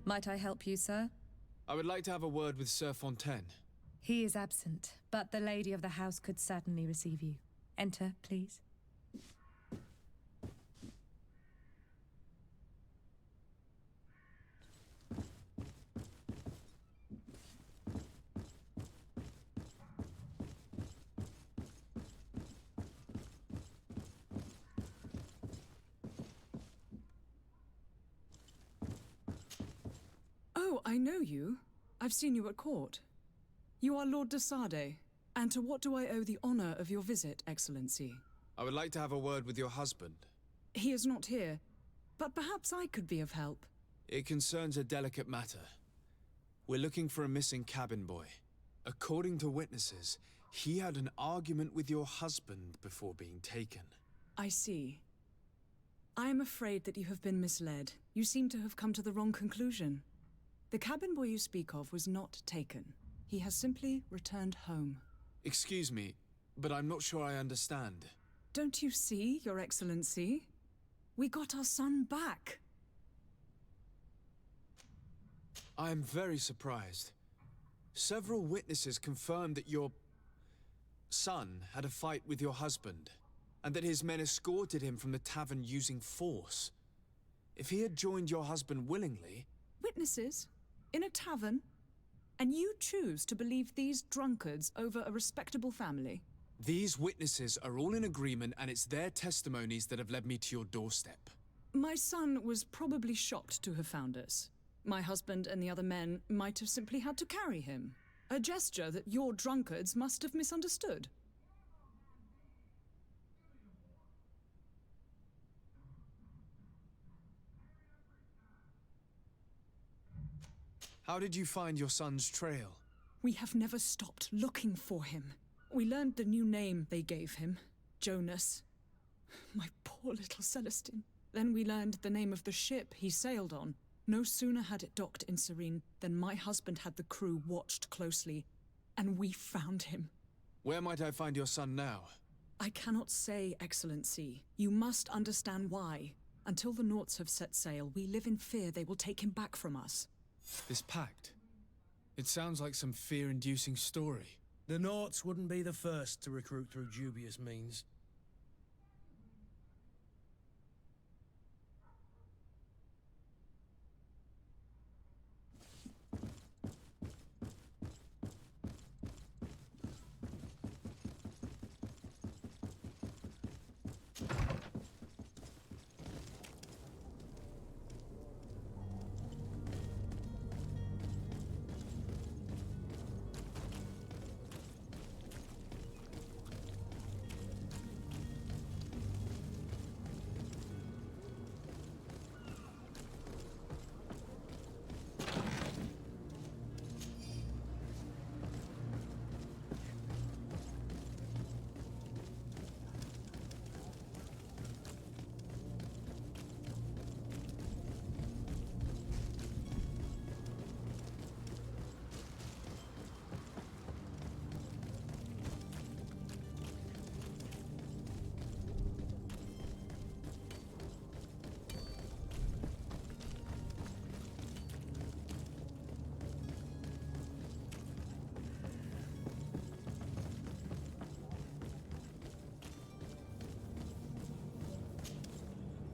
Might I help you, sir? I would like to have a word with Sir Fontaine. He is absent, but the lady of the house could certainly receive you. Enter, please. I know you. I've seen you at court. You are Lord de Sade. And to what do I owe the honor of your visit, Excellency? I would like to have a word with your husband. He is not here, but perhaps I could be of help. It concerns a delicate matter. We're looking for a missing cabin boy. According to witnesses, he had an argument with your husband before being taken. I see. I am afraid that you have been misled. You seem to have come to the wrong conclusion. The cabin boy you speak of was not taken. He has simply returned home. Excuse me, but I'm not sure I understand. Don't you see, Your Excellency? We got our son back. I am very surprised. Several witnesses confirmed that your son had a fight with your husband, and that his men escorted him from the tavern using force. If he had joined your husband willingly... Witnesses? In a tavern? And you choose to believe these drunkards over a respectable family? These witnesses are all in agreement, and it's their testimonies that have led me to your doorstep. My son was probably shocked to have found us. My husband and the other men might have simply had to carry him. A gesture that your drunkards must have misunderstood. How did you find your son's trail? We have never stopped looking for him. We learned the new name they gave him, Jonas. My poor little Celestine. Then we learned the name of the ship he sailed on. No sooner had it docked in Serene than my husband had the crew watched closely, and we found him. Where might I find your son now? I cannot say, Excellency. You must understand why. Until the Norts have set sail, we live in fear they will take him back from us. This pact? It sounds like some fear-inducing story. The Norts wouldn't be the first to recruit through dubious means.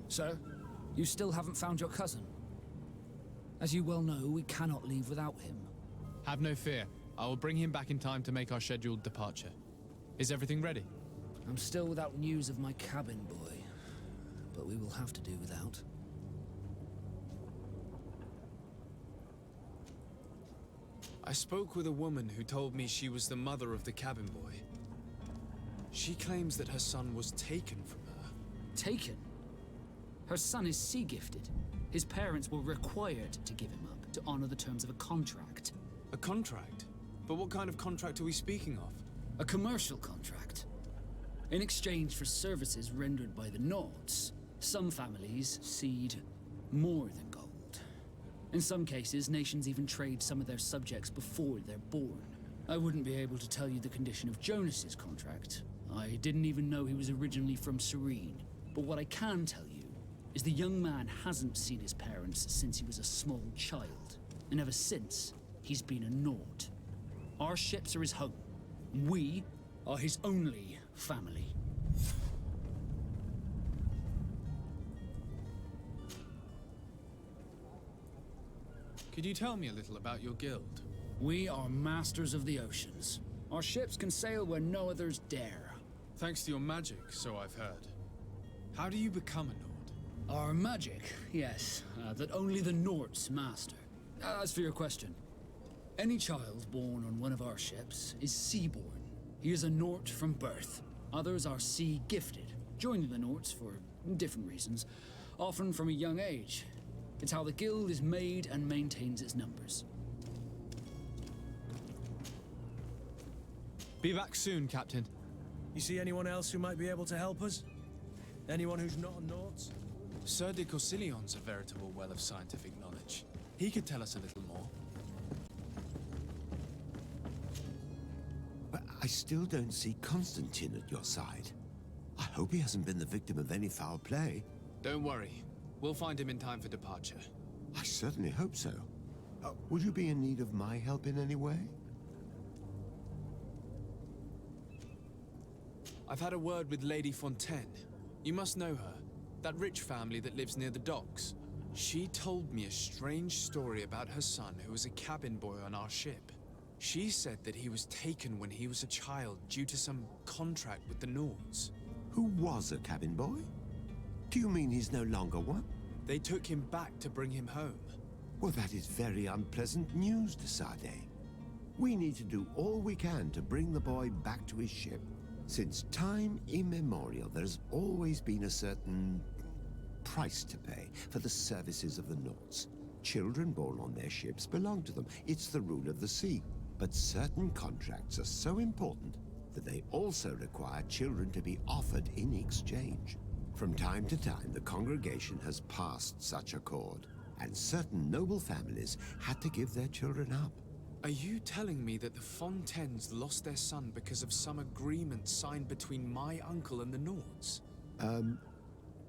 Sir, you still haven't found your cousin. As you well know, we cannot leave without him. Have no fear. I will bring him back in time to make our scheduled departure. Is everything ready? I'm still without news of my cabin boy, but we will have to do without. I spoke with a woman who told me she was the mother of the cabin boy. She claims that her son was taken from her. Taken? Her son is sea-gifted. His parents were required to give him up to honor the terms of a contract. A contract? But what kind of contract are we speaking of? A commercial contract. In exchange for services rendered by the Nords, some families cede more than gold. In some cases, nations even trade some of their subjects before they're born. I wouldn't be able to tell you the condition of Jonas's contract. I didn't even know he was originally from Serene. But what I can tell you is the young man hasn't seen his parents since he was a small child. And ever since, he's been a Nord. Our ships are his home. We are his only family. Could you tell me a little about your guild? We are masters of the oceans. Our ships can sail where no others dare. Thanks to your magic, so I've heard. How do you become a Nord? Our magic, yes, that only the Nords master. As for your question, any child born on one of our ships is seaborn. He is a Nort from birth. Others are sea-gifted, joining the Norts for different reasons, often from a young age. It's how the guild is made and maintains its numbers. Be back soon, Captain. You see anyone else who might be able to help us? Anyone who's not a Nort? Sir de Corsillion's a veritable well of scientific knowledge. He could tell us a little more. But I still don't see Constantine at your side. I hope he hasn't been the victim of any foul play. Don't worry. We'll find him in time for departure. I certainly hope so. Would you be in need of my help in any way? I've had a word with Lady Fontaine. You must know her. That rich family that lives near the docks. She told me a strange story about her son who was a cabin boy on our ship. She said that he was taken when he was a child due to some contract with the Nords. Who was a cabin boy? Do you mean he's no longer one? They took him back to bring him home. Well, that is very unpleasant news, de Sade. We need to do all we can to bring the boy back to his ship. Since time immemorial, there's always been a certain price to pay for the services of the Nords. Children born on their ships belong to them. It's the rule of the sea. But certain contracts are so important that they also require children to be offered in exchange. From time to time, the congregation has passed such accord, and certain noble families had to give their children up. Are you telling me that the Fontaines lost their son because of some agreement signed between my uncle and the Nords?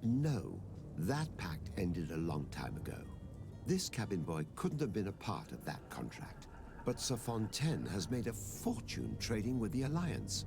No. That pact ended a long time ago. This cabin boy couldn't have been a part of that contract. But Sir Fontaine has made a fortune trading with the Alliance,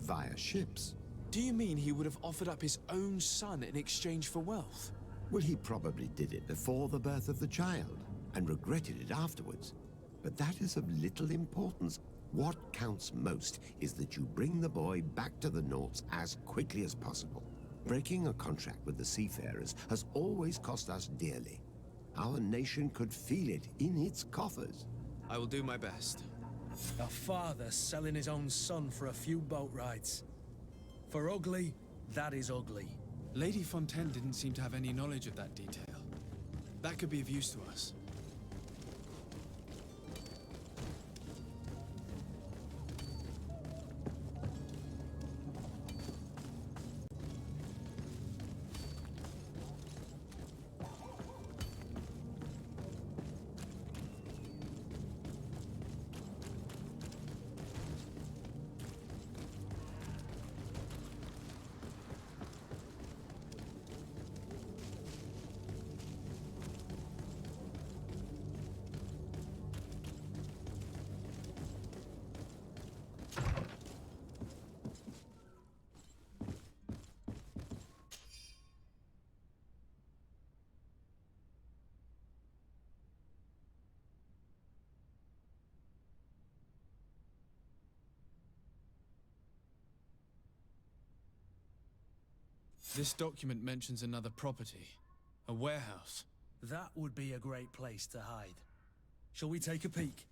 via ships. Do you mean he would have offered up his own son in exchange for wealth? Well, he probably did it before the birth of the child, and regretted it afterwards. But that is of little importance. What counts most is that you bring the boy back to the Nords as quickly as possible. Breaking a contract with the seafarers has always cost us dearly. Our nation could feel it in its coffers. I will do my best. A father selling his own son for a few boat rides. For ugly, that is ugly. Lady Fontaine didn't seem to have any knowledge of that detail. That could be of use to us. This document mentions another property. A warehouse. That would be a great place to hide. Shall we take a peek?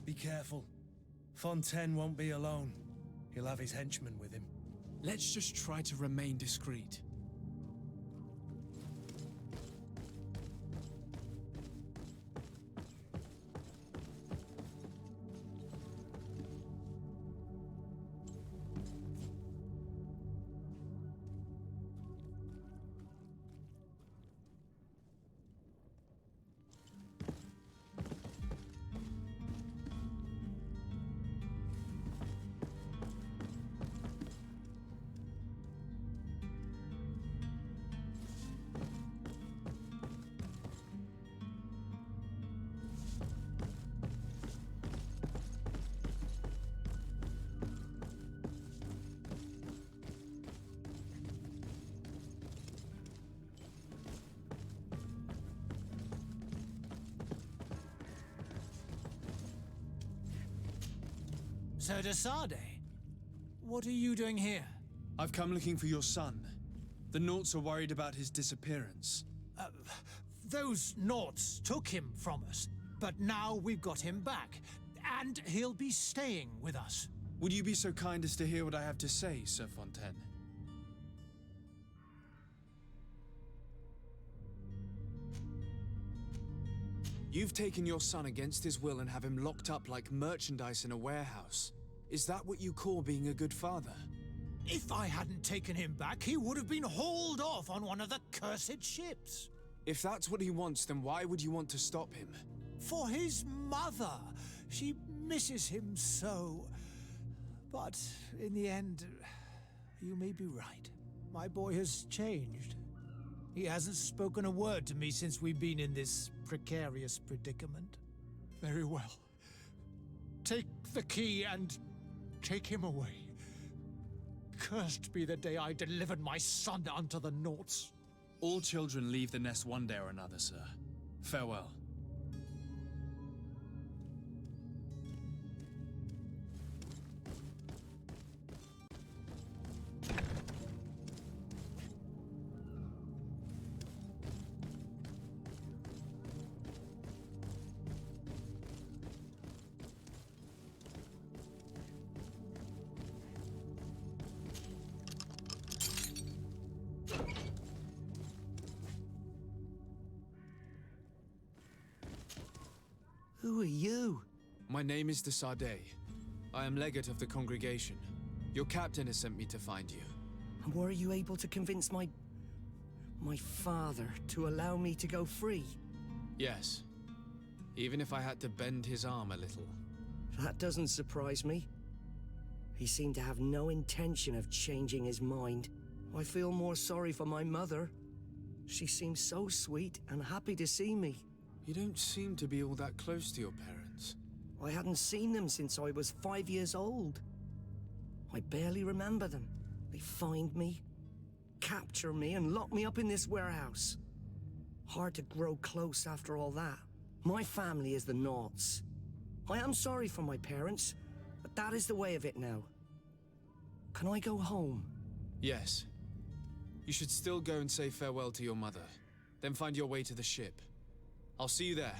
Be careful. Fontaine won't be alone. He'll have his henchmen with him. Let's just try to remain discreet. Sir de Sade, what are you doing here? I've come looking for your son. The Naughts are worried about his disappearance. Those Naughts took him from us, but now we've got him back, and he'll be staying with us. Would you be so kind as to hear what I have to say, Sir Fontaine? You've taken your son against his will and have him locked up like merchandise in a warehouse. Is that what you call being a good father? If I hadn't taken him back, he would have been hauled off on one of the cursed ships. If that's what he wants, then why would you want to stop him? For his mother. She misses him so. But in the end, you may be right. My boy has changed. He hasn't spoken a word to me since we've been in this precarious predicament. Very well. Take the key and take him away. Cursed be the day I delivered my son unto the Naughts. All children leave the nest one day or another, sir. Farewell. Who are you? My name is de Sade. I am legate of the congregation. Your captain has sent me to find you. And were you able to convince my father to allow me to go free? Yes. Even if I had to bend his arm a little. That doesn't surprise me. He seemed to have no intention of changing his mind. I feel more sorry for my mother. She seemed so sweet and happy to see me. You don't seem to be all that close to your parents. I hadn't seen them since I was 5 years old. I barely remember them. They find me, capture me, and lock me up in this warehouse. Hard to grow close after all that. My family is the Naughts. I am sorry for my parents, but that is the way of it now. Can I go home? Yes. You should still go and say farewell to your mother. Then find your way to the ship. I'll see you there.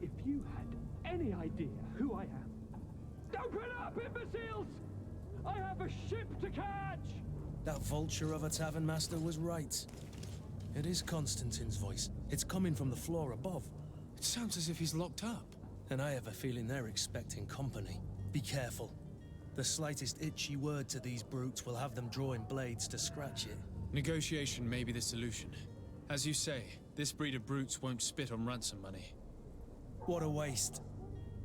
If you had any idea who I am. Open up, imbeciles! I have a ship to catch! That vulture of a tavern master was right. It is Constantine's voice. It's coming from the floor above. It sounds as if he's locked up. And I have a feeling they're expecting company. Be careful. The slightest itchy word to these brutes will have them drawing blades to scratch it. Negotiation may be the solution. As you say, this breed of brutes won't spit on ransom money. What a waste.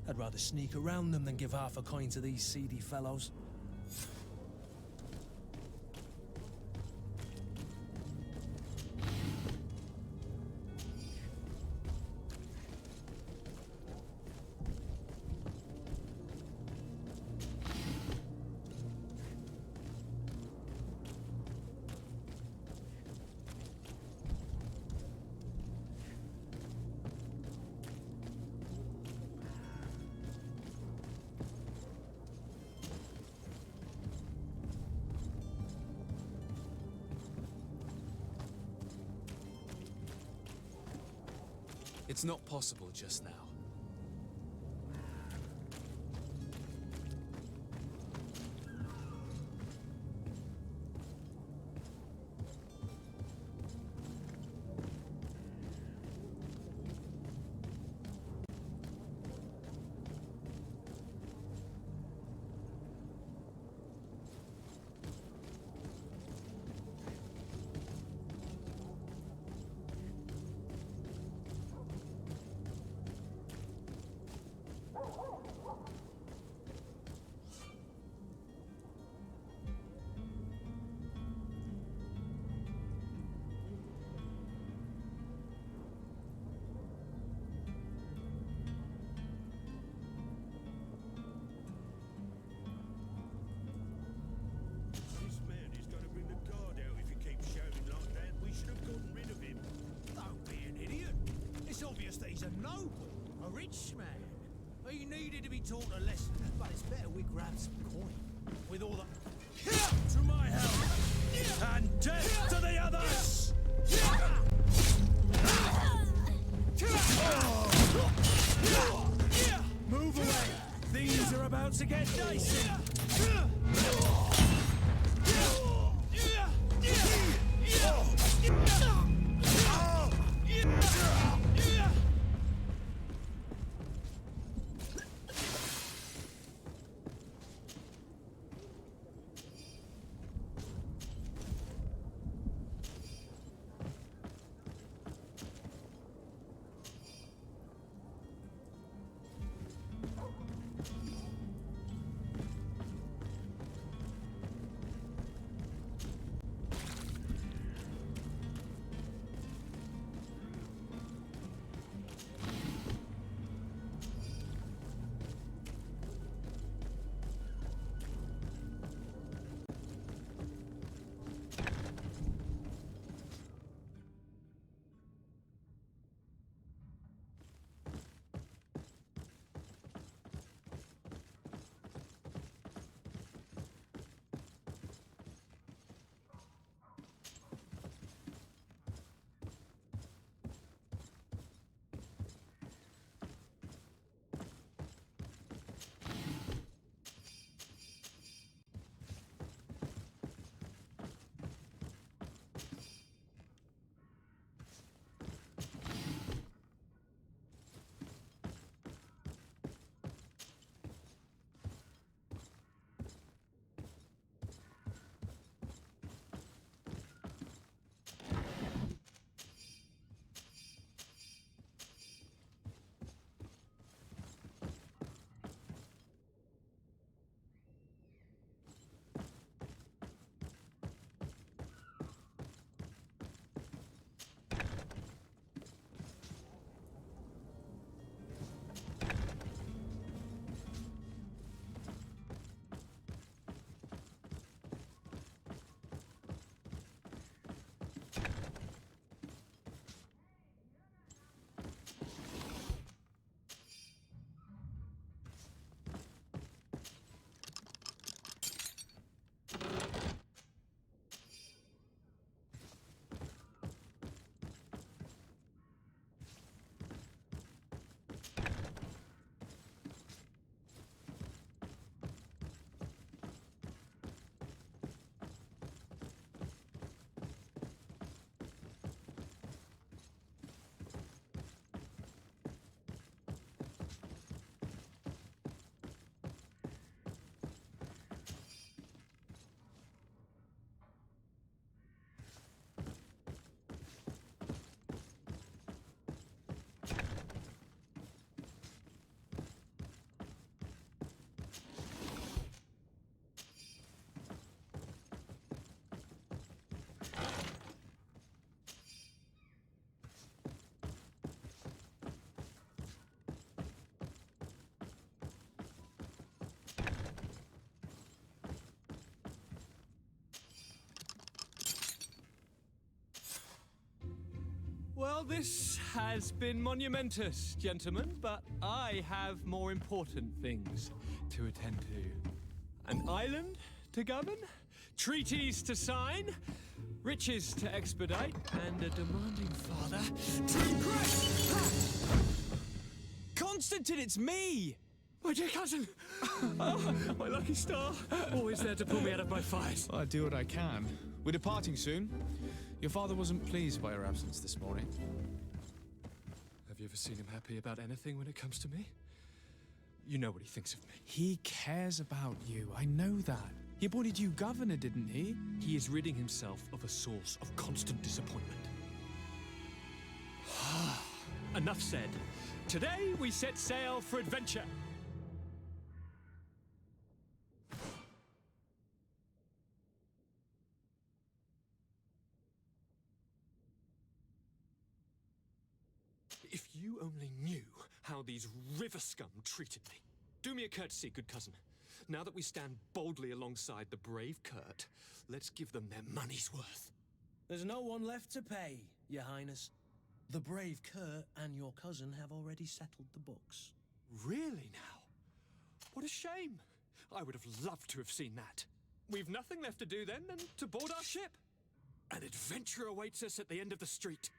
I'd rather sneak around them than give half a coin to these seedy fellows. It's not possible just now. This man is going to bring the guard out if he keeps shouting like that. We should have gotten rid of him. Don't be an idiot. It's obvious that he's a noble, a rich man. He needed to be taught a lesson, but it's better we grab some coin. With all the... To my help! And death to the others! Move away! These are about to get dicey! Well, this has been monumentous, gentlemen, but I have more important things to attend to. An island to govern, treaties to sign, riches to expedite, and a demanding father to impress. Constantine, it's me! My dear cousin! Oh, my lucky star! Always there to pull me out of my fight. I do what I can. We're departing soon. Your father wasn't pleased by your absence this morning. Have you ever seen him happy about anything when it comes to me? You know what he thinks of me. He cares about you. I know that. He appointed you governor, didn't he? He is ridding himself of a source of constant disappointment. Enough said. Today we set sail for adventure. If you only knew how these river scum treated me. Do me a courtesy, good cousin. Now that we stand boldly alongside the brave Kurt, let's give them their money's worth. There's no one left to pay, Your Highness. The brave Kurt and your cousin have already settled the books. Really now? What a shame. I would have loved to have seen that. We've nothing left to do then than to board our ship. An adventure awaits us at the end of the street.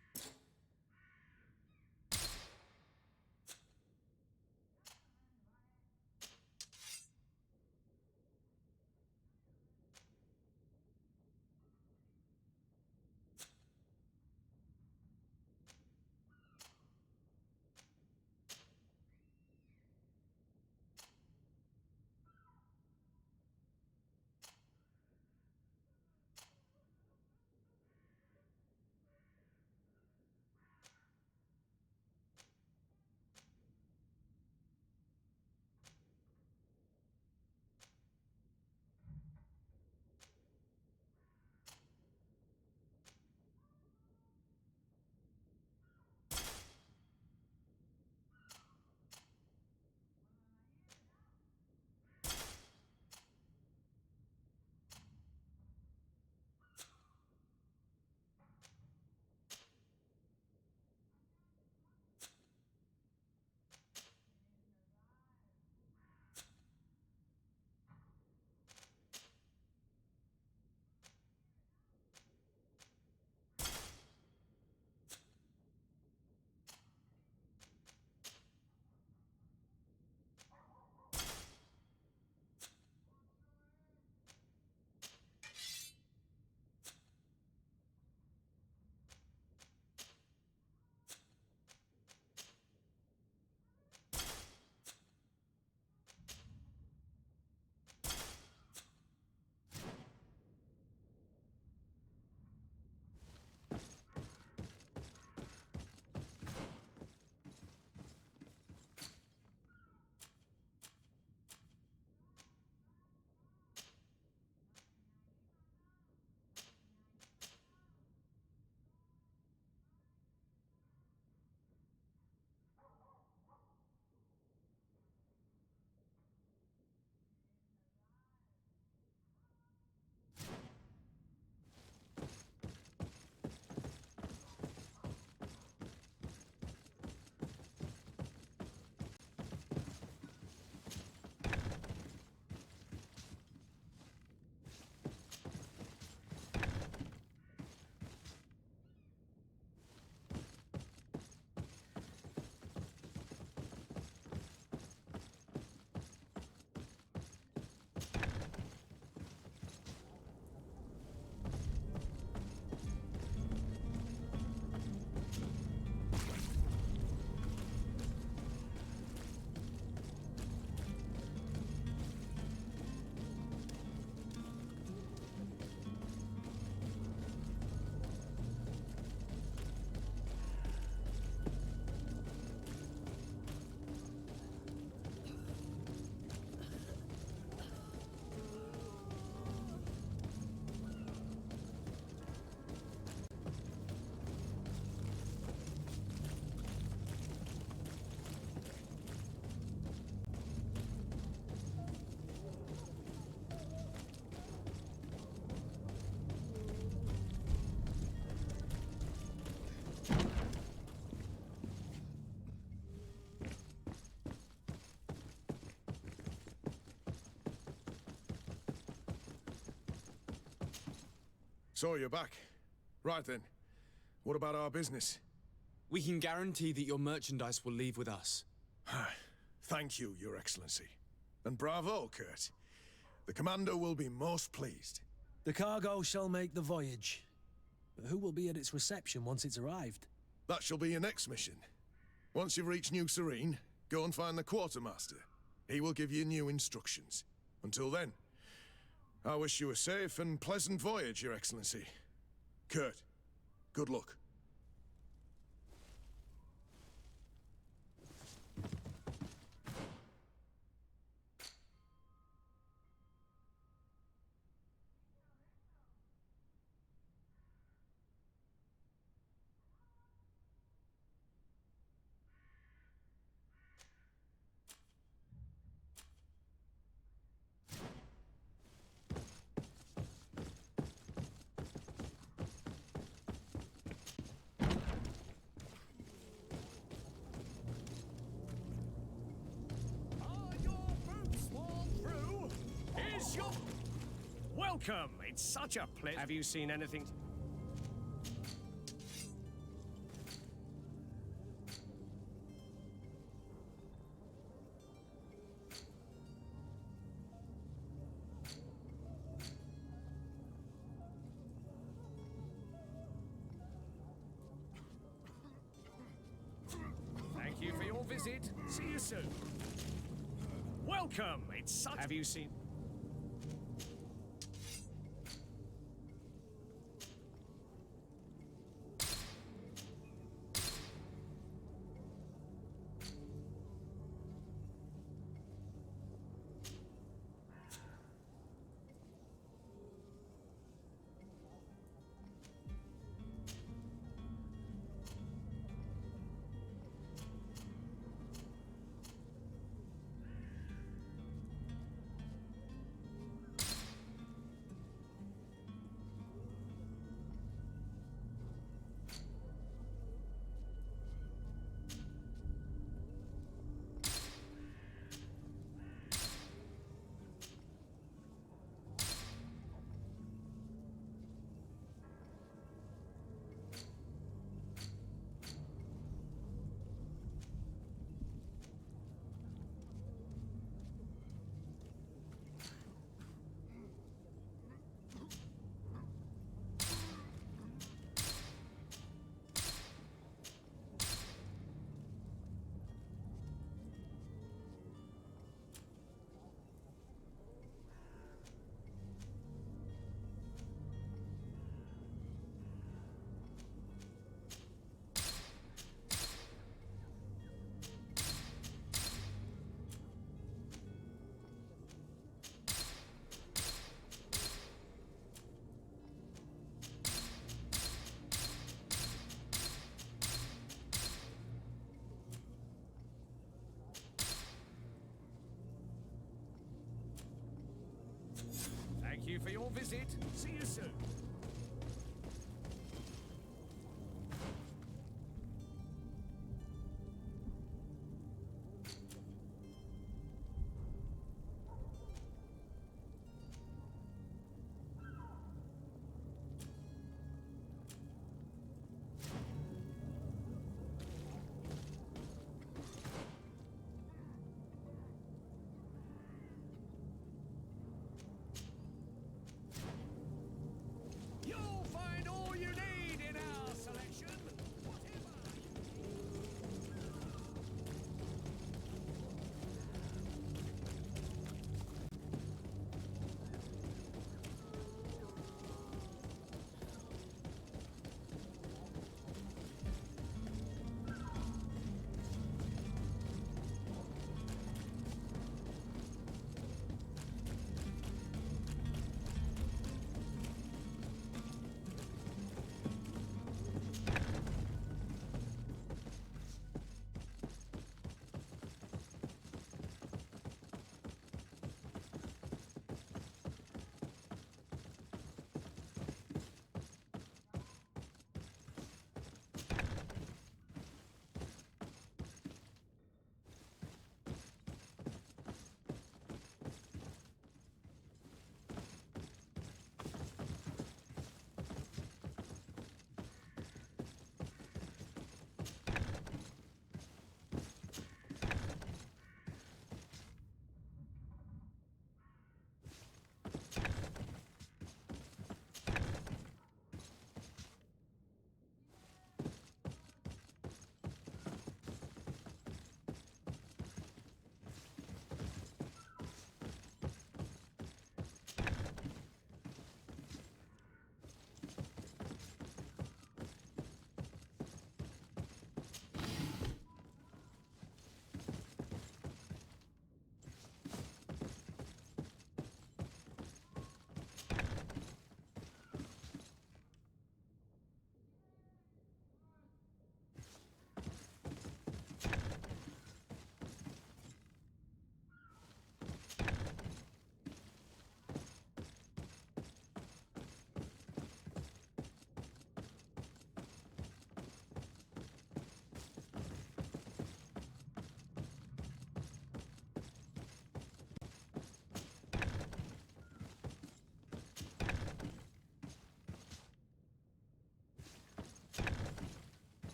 So you're back. Right then. What about our business? We can guarantee that your merchandise will leave with us. Thank you, Your Excellency. And bravo, Kurt. The Commander will be most pleased. The cargo shall make the voyage. But who will be at its reception once it's arrived? That shall be your next mission. Once you've reached New Serene, go and find the Quartermaster. He will give you new instructions. Until then, I wish you a safe and pleasant voyage, Your Excellency. Kurt, good luck. Welcome! It's such a pleasure. Have you seen anything? Thank you for your visit. See you soon. Welcome! It's such... Have you seen... Thank you for your visit. See you soon.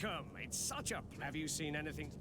welcome. It's such a... Have you seen anything?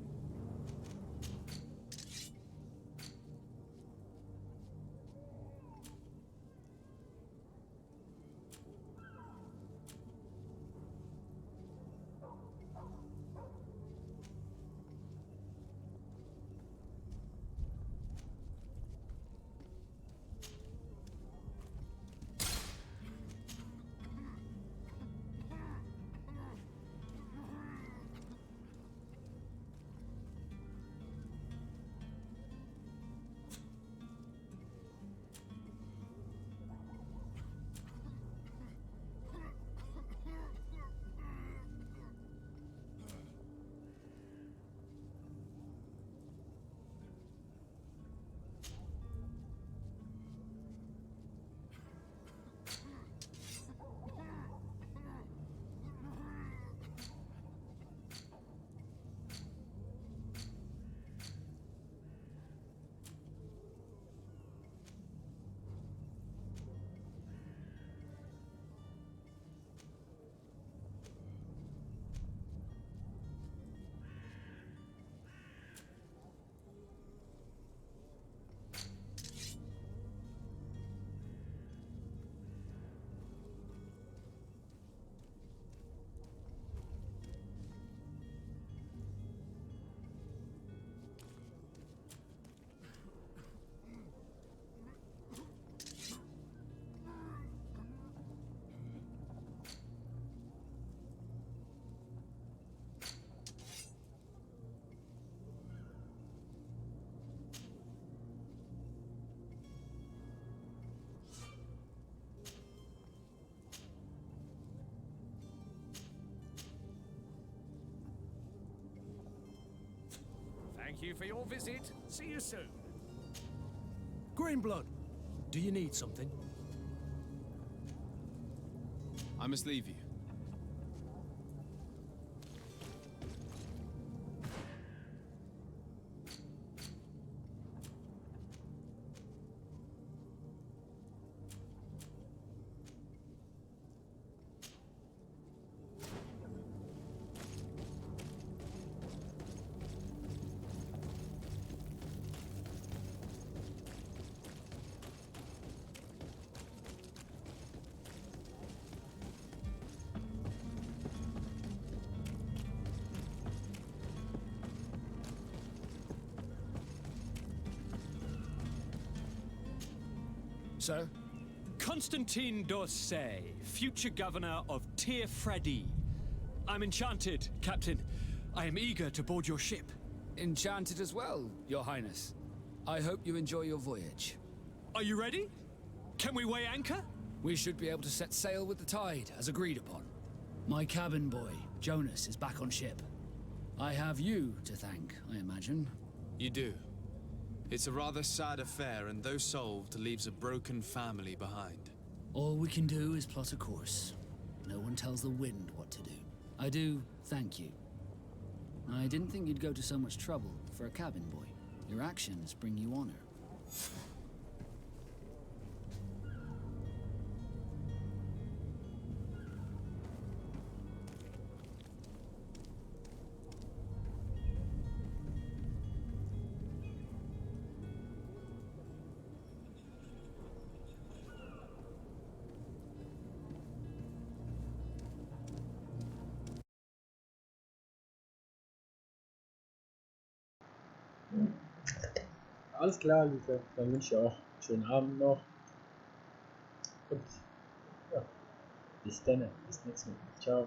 Thank you for your visit. See you soon. Greenblood, do you need something? I must leave you. Sir? Constantine d'Orsay, future governor of Teil. I'm enchanted, Captain. I am eager to board your ship. Enchanted as well, Your Highness. I hope you enjoy your voyage. Are you ready? Can we weigh anchor? We should be able to set sail with the tide, as agreed upon. My cabin boy, Jonas, is back on ship. I have you to thank, I imagine. You do. It's a rather sad affair, and though solved, leaves a broken family behind. All we can do is plot a course. No one tells the wind what to do. I do thank you. I didn't think you'd go to so much trouble for a cabin boy. Your actions bring you honor. Alles klar, Leute. Dann wünsche ich auch einen schönen Abend noch. Und ja, bis dann. Bis nächstes Mal. Ciao.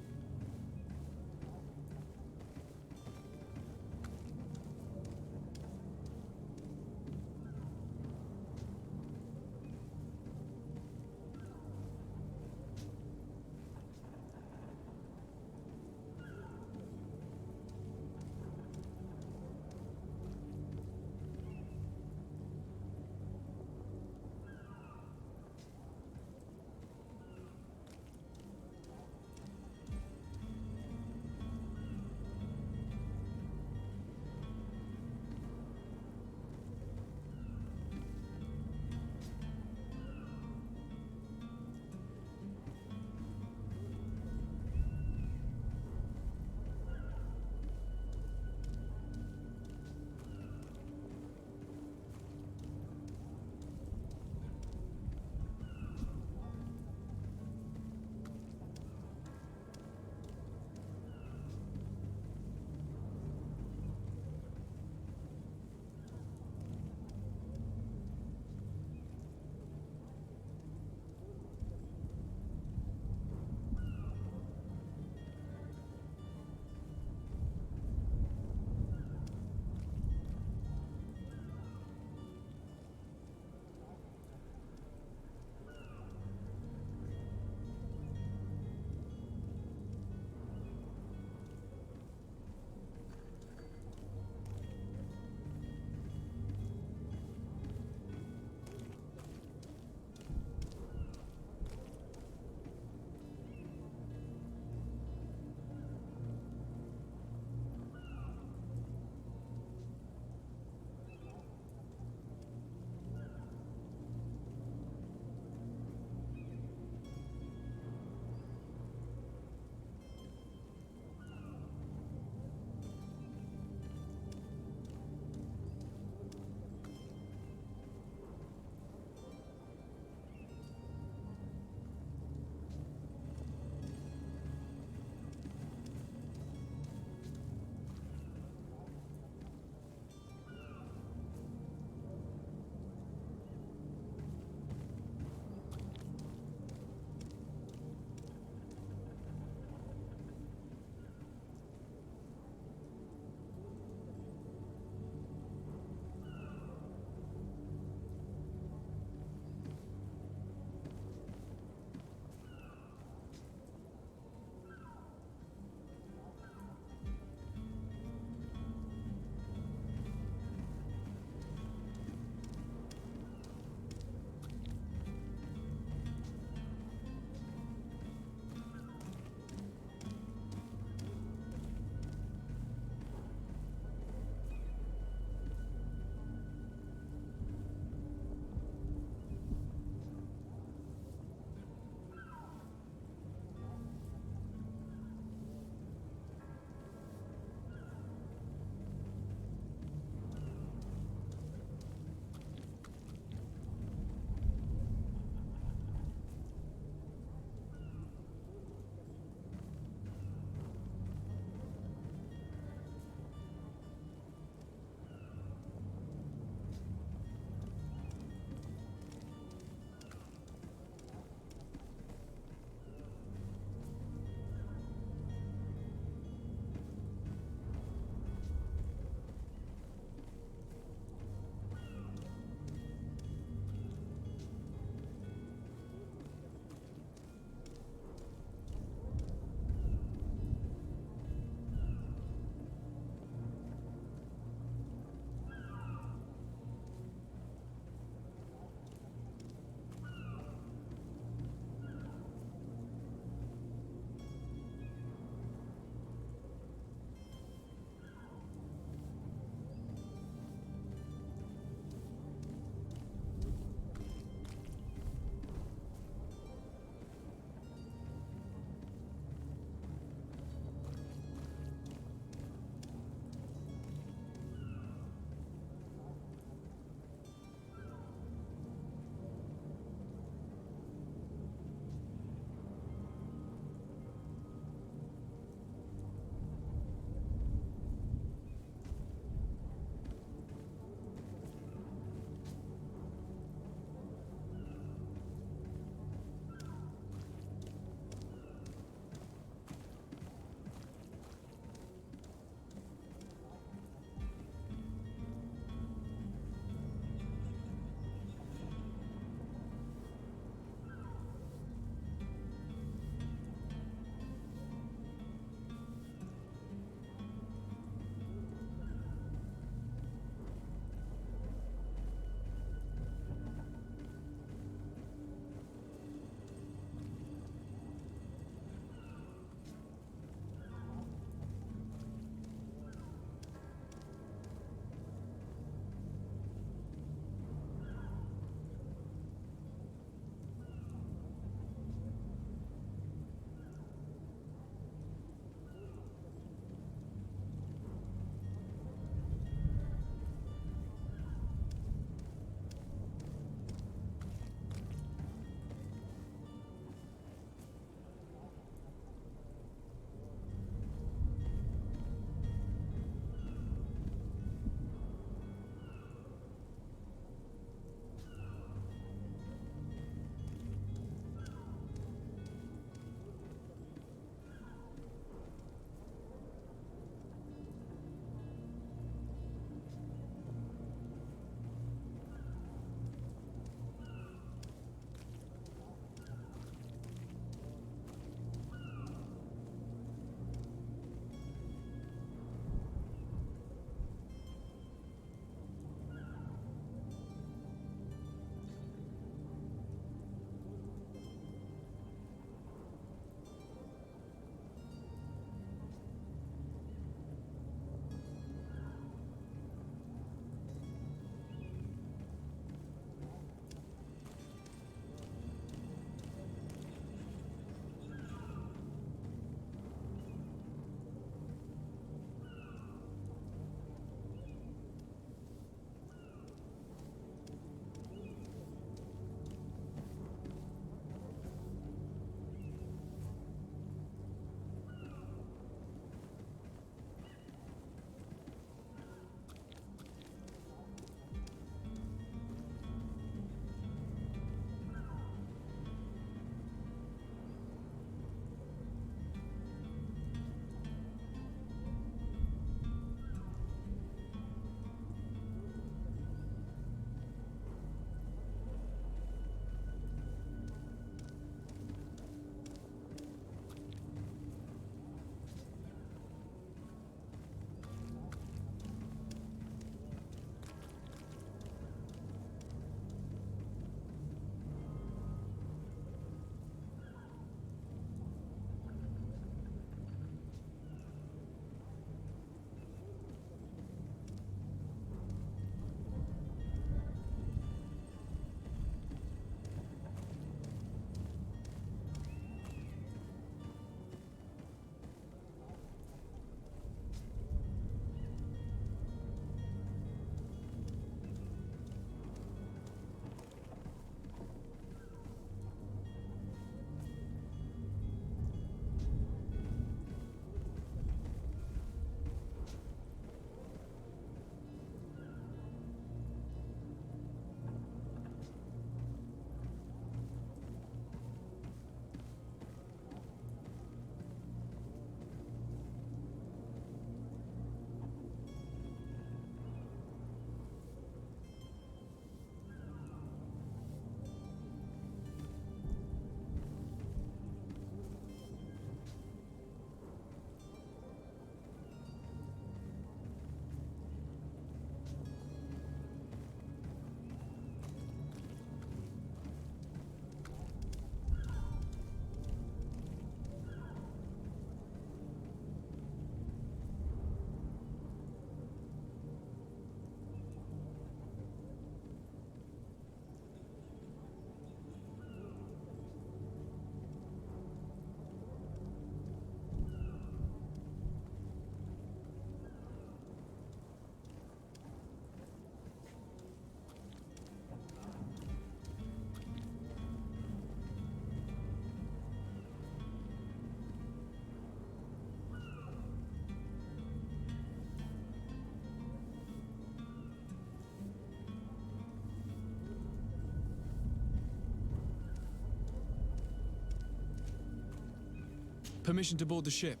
Permission to board the ship.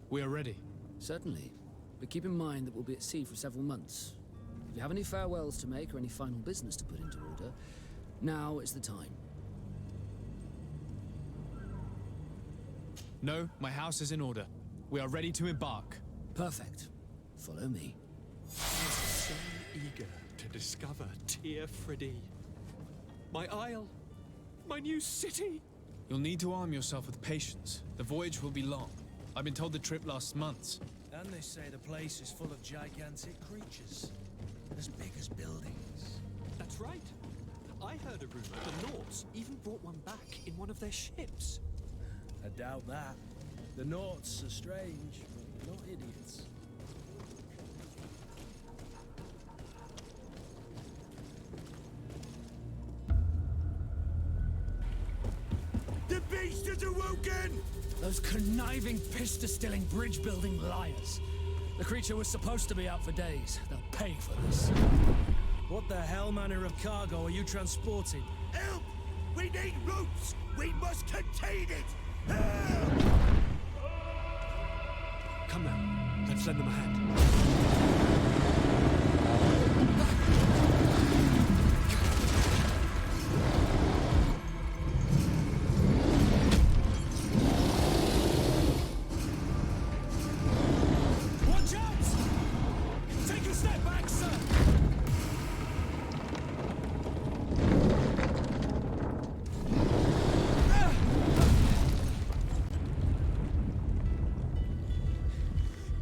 We are ready. Certainly. But keep in mind that we'll be at sea for several months. If you have any farewells to make or any final business to put into order, now is the time. No, my house is in order. We are ready to embark. Perfect. Follow me. So eager to discover Teil. My isle. My new city. You'll need to arm yourself with patience. The voyage will be long. I've been told the trip lasts months. And they say the place is full of gigantic creatures, as big as buildings. That's right. I heard a rumor the Nords even brought one back in one of their ships. I doubt that. The Nords are strange, but they're not idiots. The beast is awoken! Those conniving, piss-distilling, bridge-building liars. The creature was supposed to be out for days. They'll pay for this. What the hell manner of cargo are you transporting? Help! We need ropes! We must contain it! Help! Come now, let's lend them a hand. Watch out! Take a step back, sir!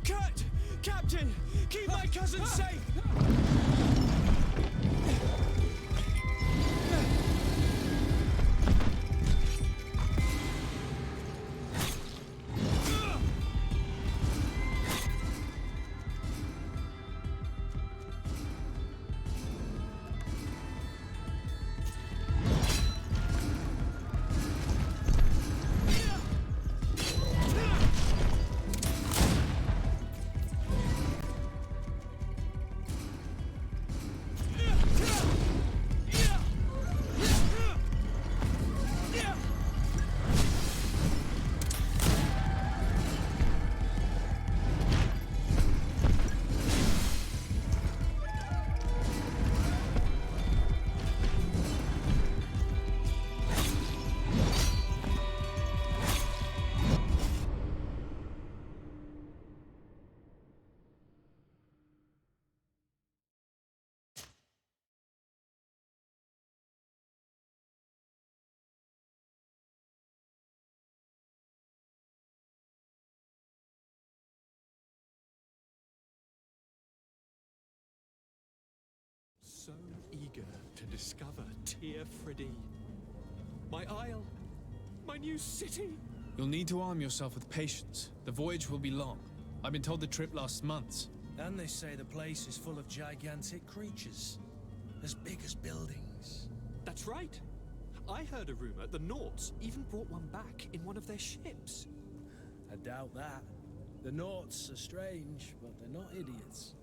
Cut! Captain! Keep my cousin safe! So eager to discover Teil. My isle. My new city. You'll need to arm yourself with patience. The voyage will be long. I've been told the trip lasts months. And they say the place is full of gigantic creatures, as big as buildings. That's right. I heard a rumor the Nords even brought one back in one of their ships. I doubt that. The Nords are strange, but they're not idiots.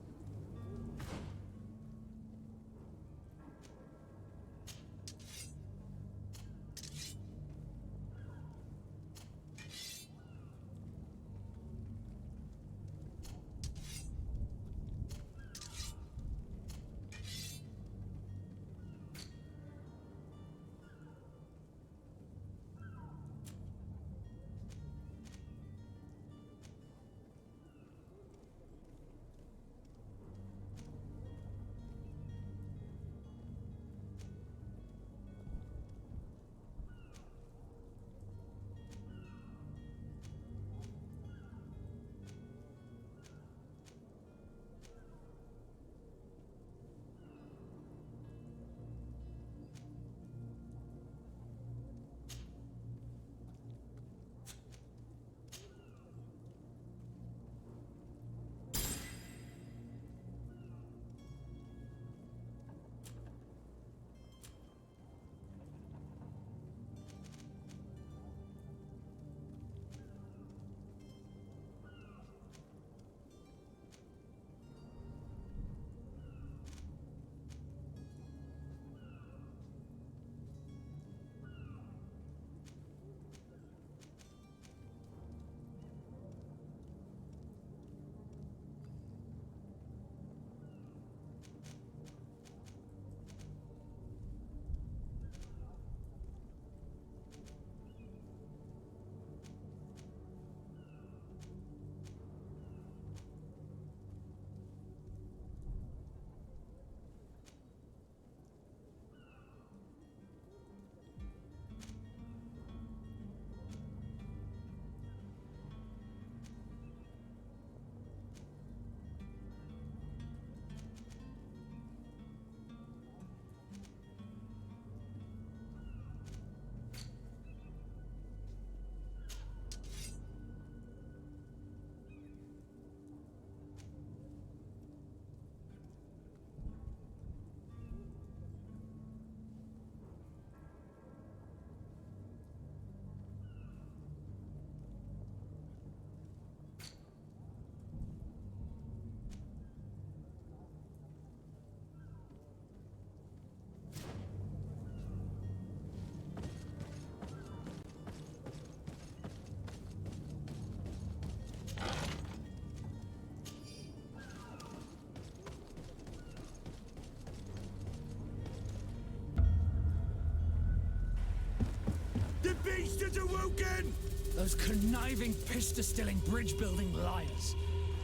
bastards awoken! Those conniving, piss-distilling, bridge-building liars.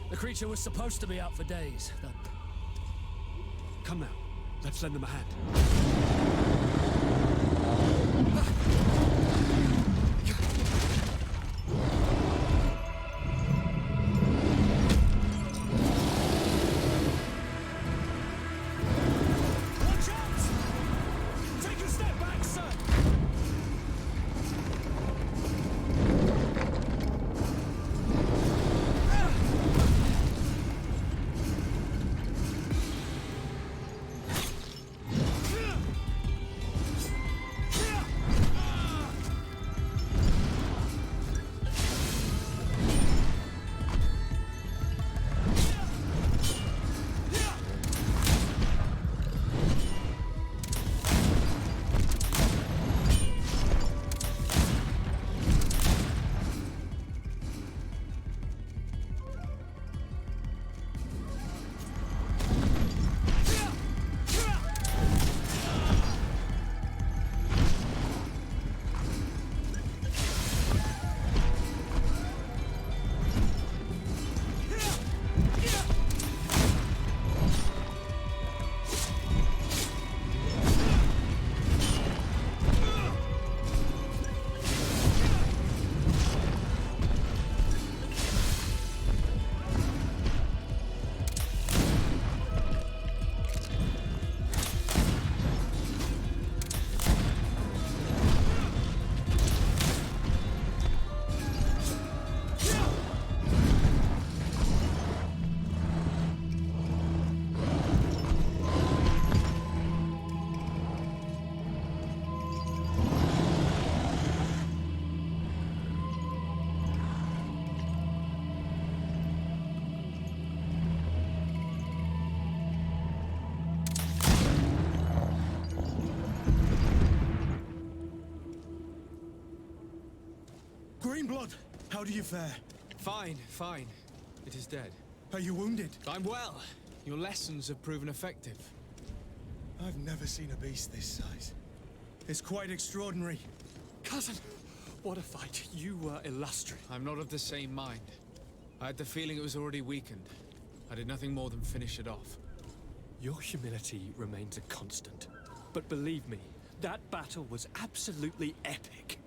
The creature was supposed to be out for days. Come now, let's lend them a hand. Watch out! Take a step back, sir! Greenblood, how do you fare? Fine, fine. It is dead. Are you wounded? I'm well. Your lessons have proven effective. I've never seen a beast this size. It's quite extraordinary. Cousin, what a fight. You were illustrious. I'm not of the same mind. I had the feeling it was already weakened. I did nothing more than finish it off. Your humility remains a constant. But believe me, that battle was absolutely epic.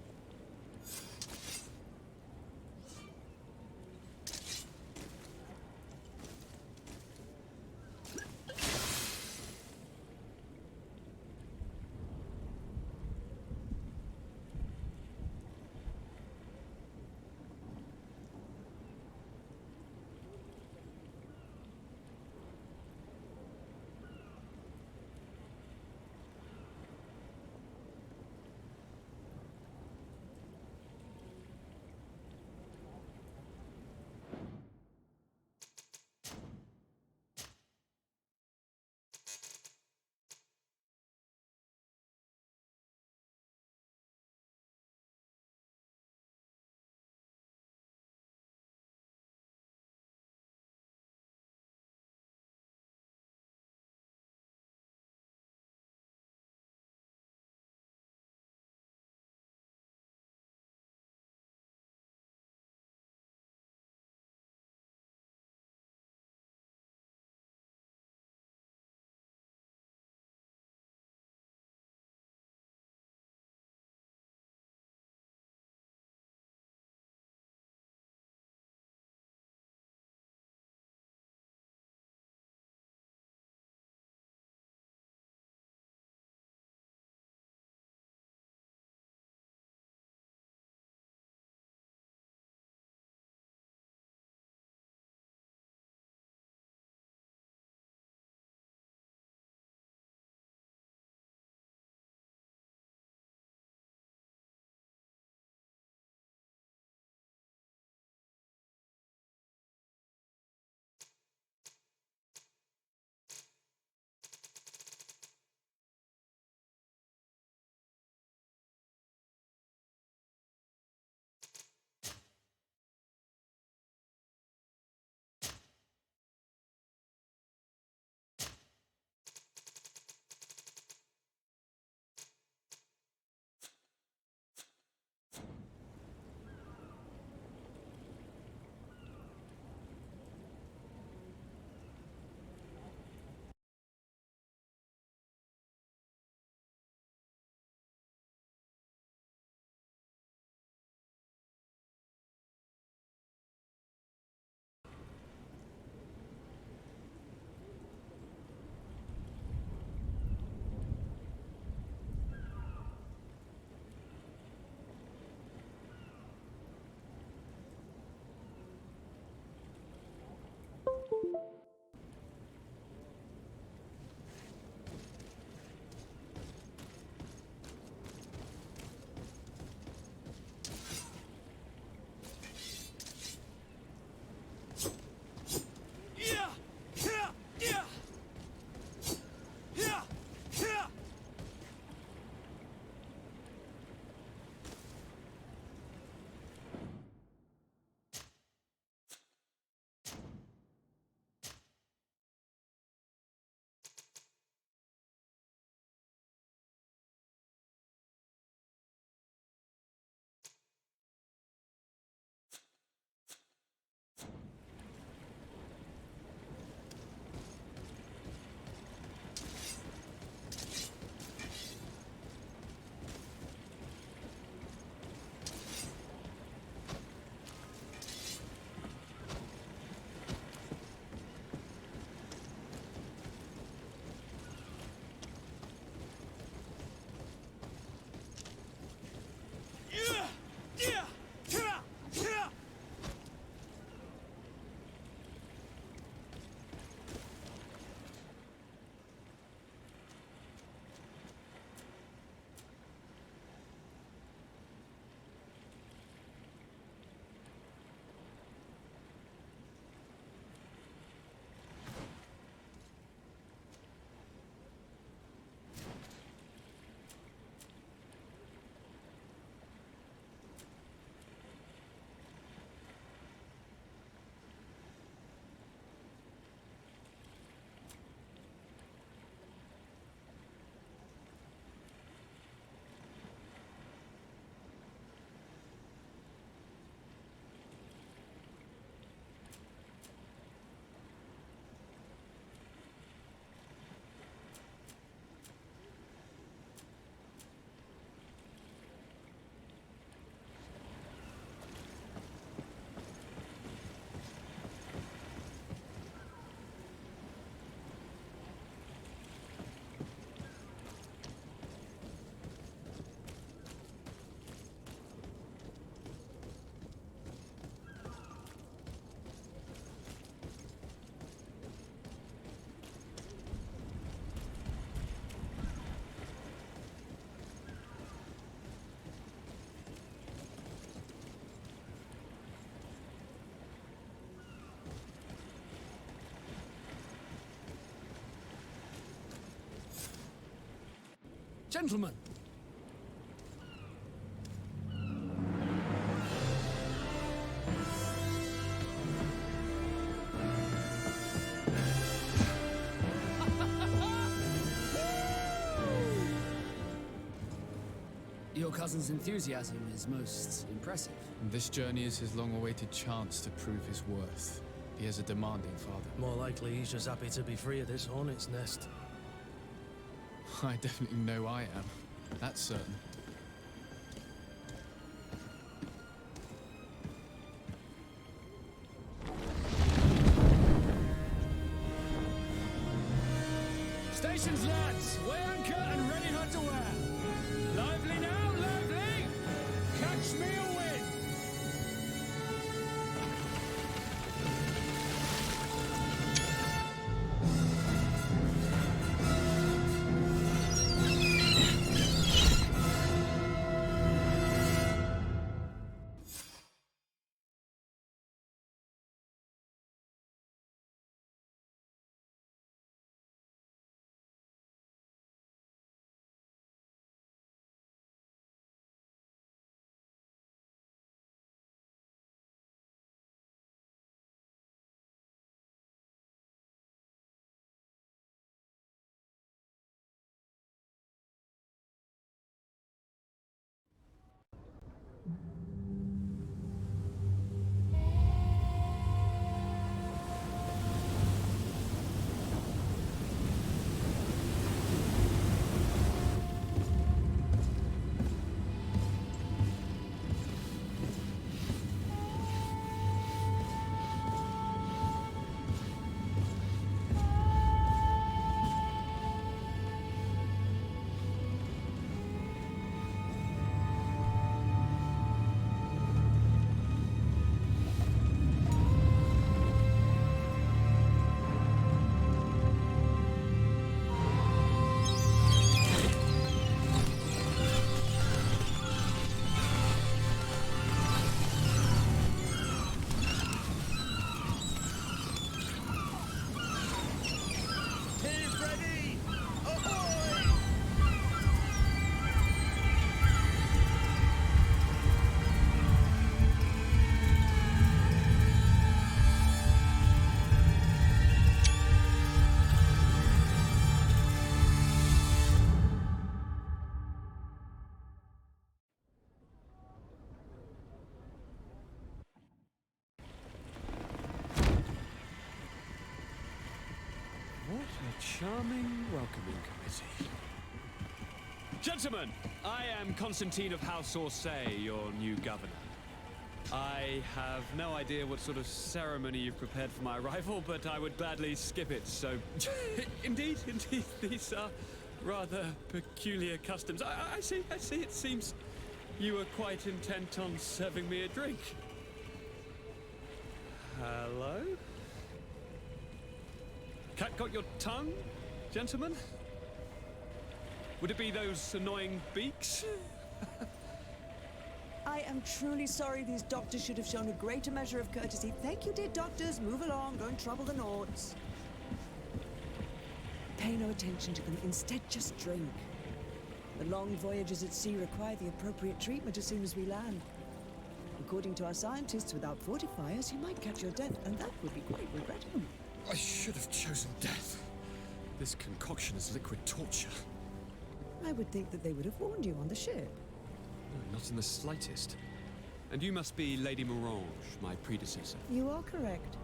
Gentlemen! Your cousin's enthusiasm is most impressive. This journey is his long-awaited chance to prove his worth. He has a demanding father. More likely he's just happy to be free of this hornet's nest. I definitely know I am. That's certain. Stations, lads! Weigh anchor and ready her to wear! Lively now, lively! Catch me a wind! What a charming welcoming committee. Gentlemen, I am Constantine of House Orsay, your new governor. I have no idea what sort of ceremony you've prepared for my arrival, but I would gladly skip it, so... Indeed, these are rather peculiar customs. I see, it seems you were quite intent on serving me a drink. Hello? Cat got your tongue, gentlemen? Would it be those annoying beaks? I am truly sorry. These doctors should have shown a greater measure of courtesy. Thank you, dear doctors. Move along. Don't trouble the Nords. Pay no attention to them. Instead, just drink. The long voyages at sea require the appropriate treatment as soon as we land. According to our scientists, without fortifiers, you might catch your death, and that would be quite regrettable. I should have chosen death. This concoction is liquid torture. I would think that they would have warned you on the ship. No, not in the slightest. And you must be Lady Morange, my predecessor. You are correct.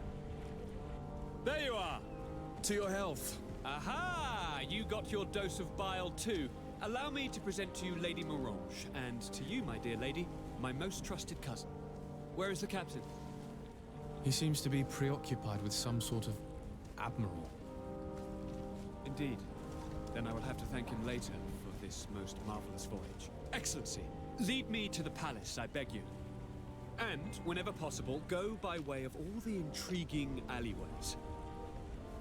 There you are! To your health. Aha! You got your dose of bile too. Allow me to present to you Lady Morange, and to you, my dear lady, my most trusted cousin. Where is the captain? He seems to be preoccupied with some sort of admiral. Indeed. Then I will have to thank him later for this most marvelous voyage. Excellency, lead me to the palace, I beg you. And, whenever possible, go by way of all the intriguing alleyways.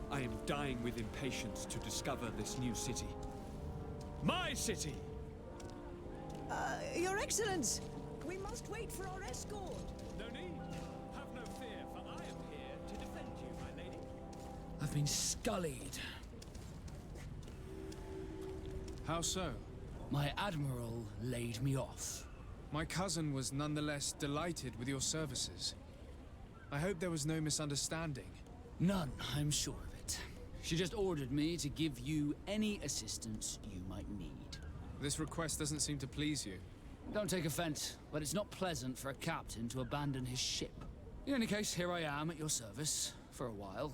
I am dying with impatience to discover this new city. My city! Your Excellence! We must wait for our escort! No need. Have no fear, for I am here to defend you, my lady. I've been scullied. How so? My admiral laid me off. My cousin was nonetheless delighted with your services. I hope there was no misunderstanding. None, I'm sure of it. She just ordered me to give you any assistance you might need. This request doesn't seem to please you. Don't take offense, but it's not pleasant for a captain to abandon his ship. In any case, here I am at your service, for a while.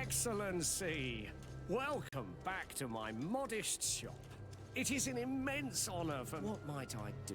Excellency! Welcome back to my modest shop. It is an immense honor for... What might I do?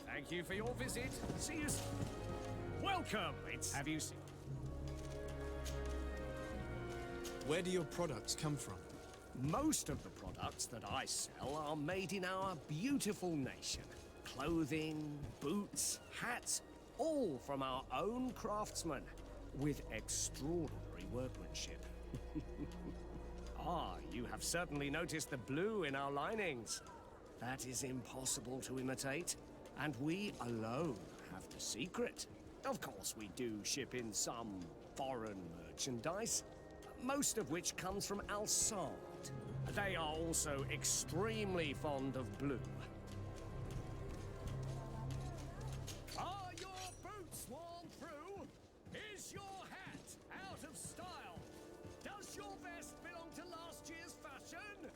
Thank you for your visit. See you soon. Welcome! Have you seen... Where do your products come from? Most of the products that I sell are made in our beautiful nation. Clothing, boots, hats, all from our own craftsmen, with extraordinary workmanship. Ah, you have certainly noticed the blue in our linings. That is impossible to imitate, and we alone have the secret. Of course, we do ship in some foreign merchandise, most of which comes from Alsard. They are also extremely fond of blue. Are your boots worn through? Is your hat out of style? Does your vest belong to last year's fashion?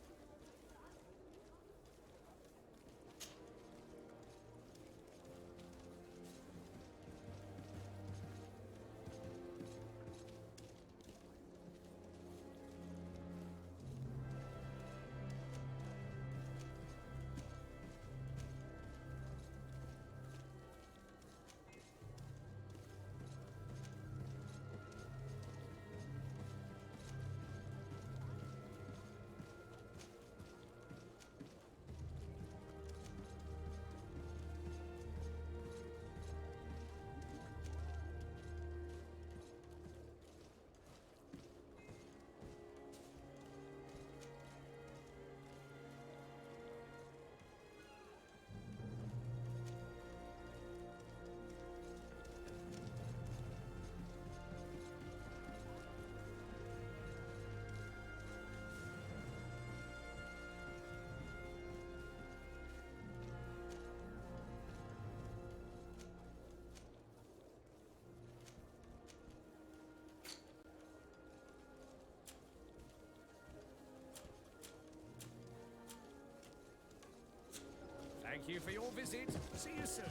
Thank you for your visit. See you soon.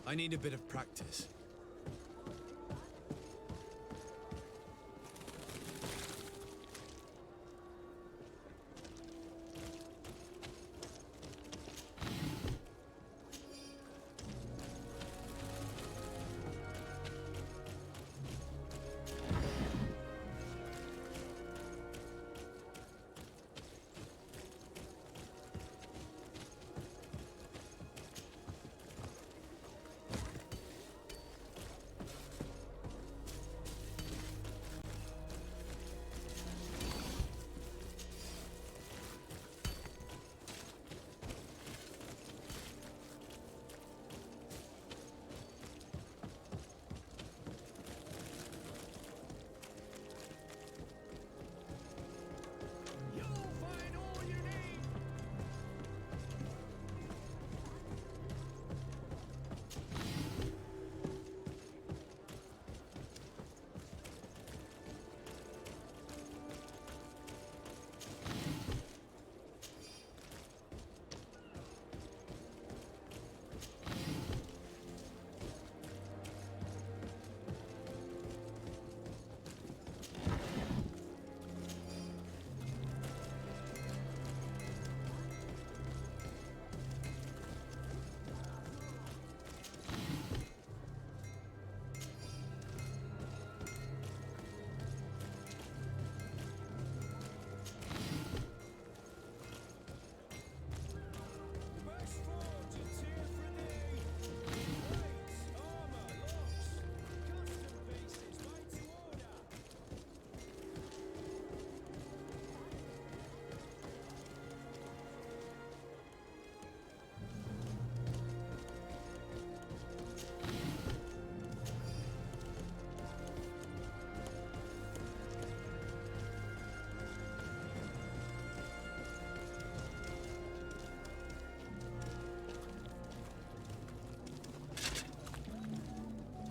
I need a bit of practice.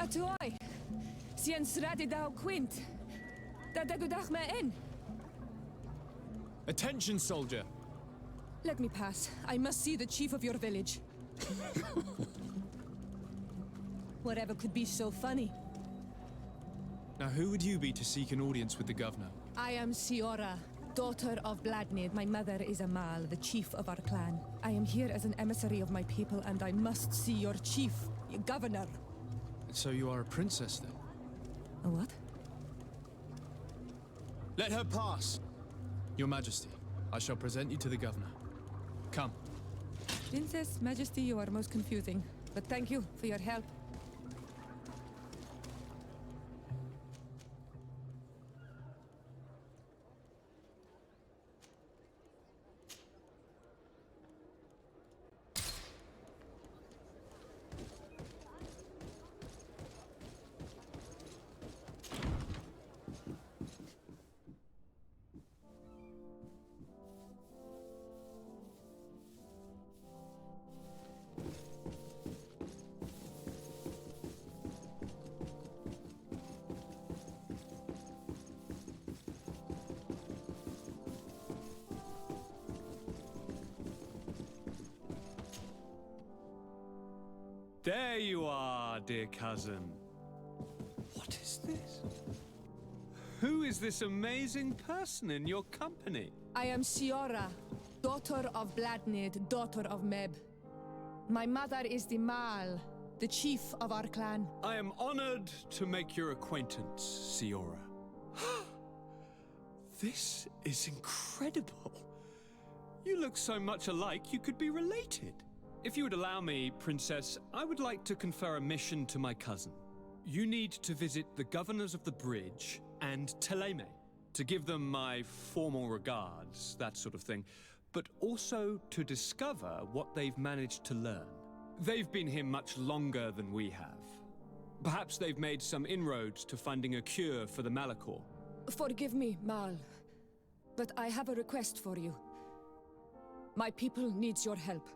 Atuai. Siens radi dau quint. Da dagudach me in. Attention, soldier! Let me pass. I must see the chief of your village. Whatever could be so funny? Now, who would you be to seek an audience with the governor? I am Siora, daughter of Bladnid. My mother is Amal, the chief of our clan. I am here as an emissary of my people, and I must see your chief, your governor. So you are a princess, then? A what? Let her pass! Your Majesty, I shall present you to the governor. Come. Princess, Majesty, you are most confusing. But thank you for your help. There you are, dear cousin. What is this? Who is this amazing person in your company? I am Siora, daughter of Bladnid, daughter of Meb. My mother is the Mal, the chief of our clan. I am honored to make your acquaintance, Siora. This is incredible. You look so much alike you could be related. If you would allow me, Princess, I would like to confer a mission to my cousin. You need to visit the governors of the bridge and Teleme, to give them my formal regards, that sort of thing, but also to discover what they've managed to learn. They've been here much longer than we have. Perhaps they've made some inroads to finding a cure for the Malachor. Forgive me, Mal, but I have a request for you. My people needs your help.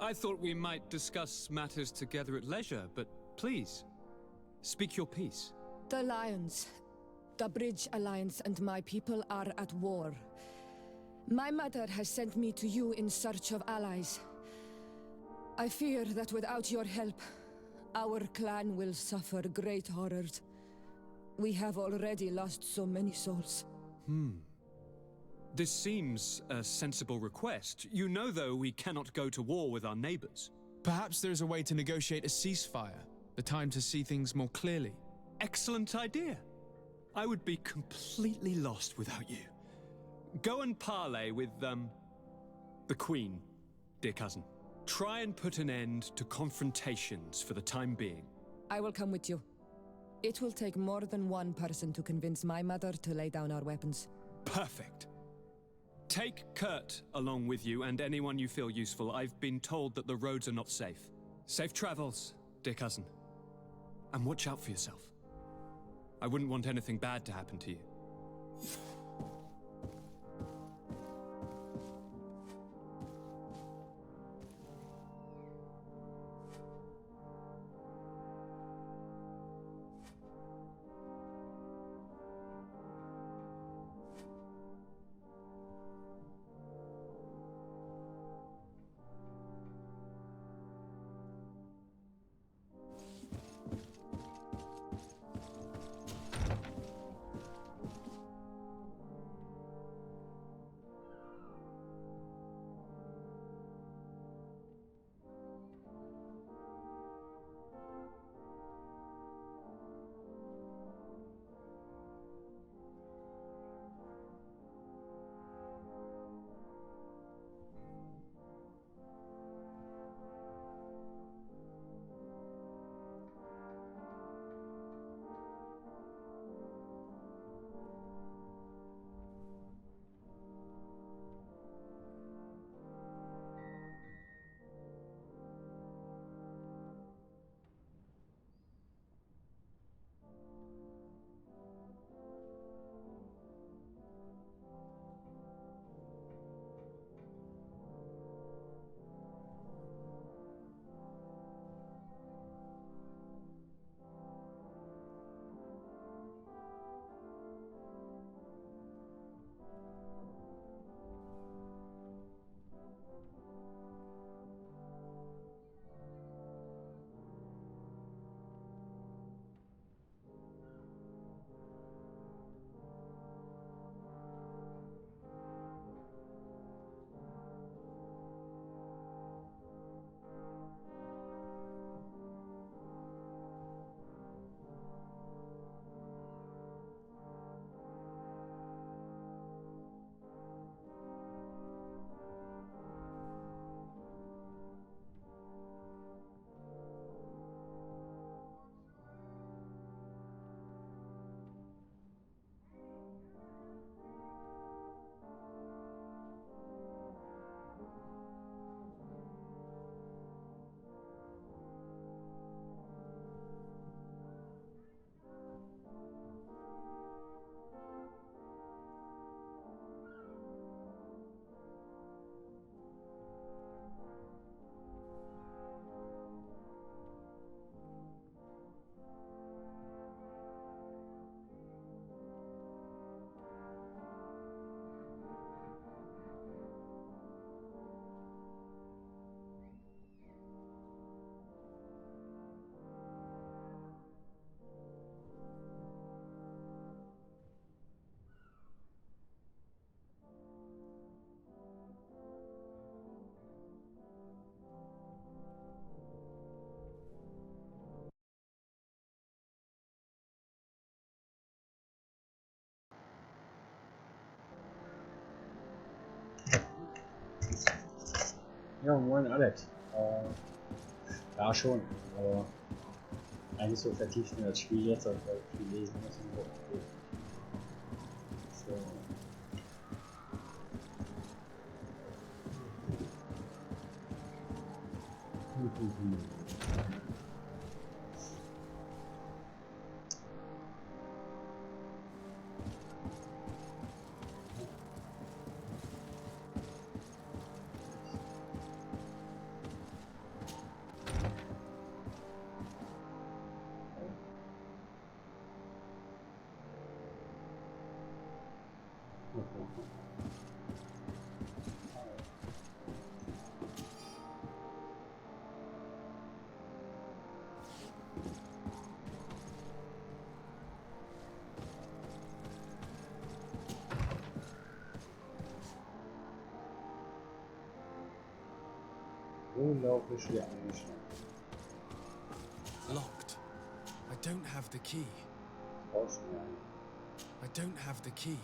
I thought we might discuss matters together at leisure, but please, speak your piece. The Lions, the Bridge Alliance and my people are at war. My mother has sent me to you in search of allies. I fear that without your help, our clan will suffer great horrors. We have already lost so many souls. This seems a sensible request. You know, though, we cannot go to war with our neighbors. Perhaps there is a way to negotiate a ceasefire, the time to see things more clearly. Excellent idea. I would be completely lost without you. Go and parley with, the Queen, dear cousin. Try and put an end to confrontations for the time being. I will come with you. It will take more than one person to convince my mother to lay down our weapons. Perfect. Take Kurt along with you and anyone you feel useful. I've been told that the roads are not safe. Safe travels, dear cousin. And watch out for yourself. I wouldn't want anything bad to happen to you. Ja, moin Alex. Ja schon, aber eigentlich so vertieft in das Spiel jetzt, weil ich viel lesen muss und so. So. Unglaublich schwer eingeschnappt. Locked. I don't have the key. Brauchst du einen? I don't have the key.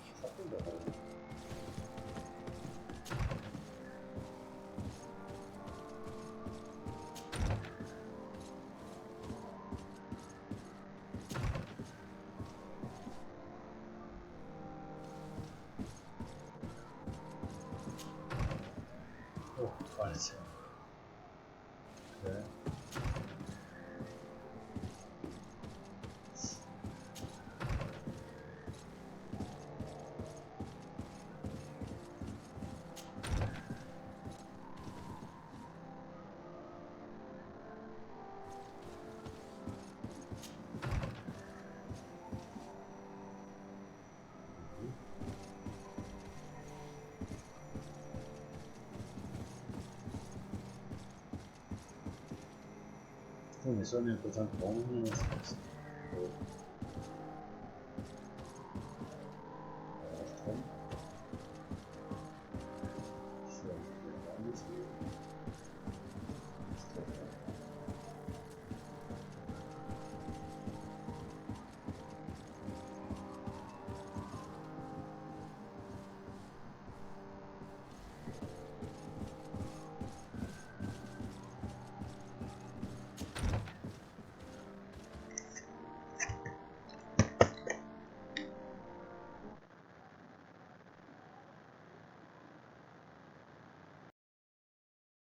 Oh, Alter. Okay. Oh, wir sollen ja interessant bauen.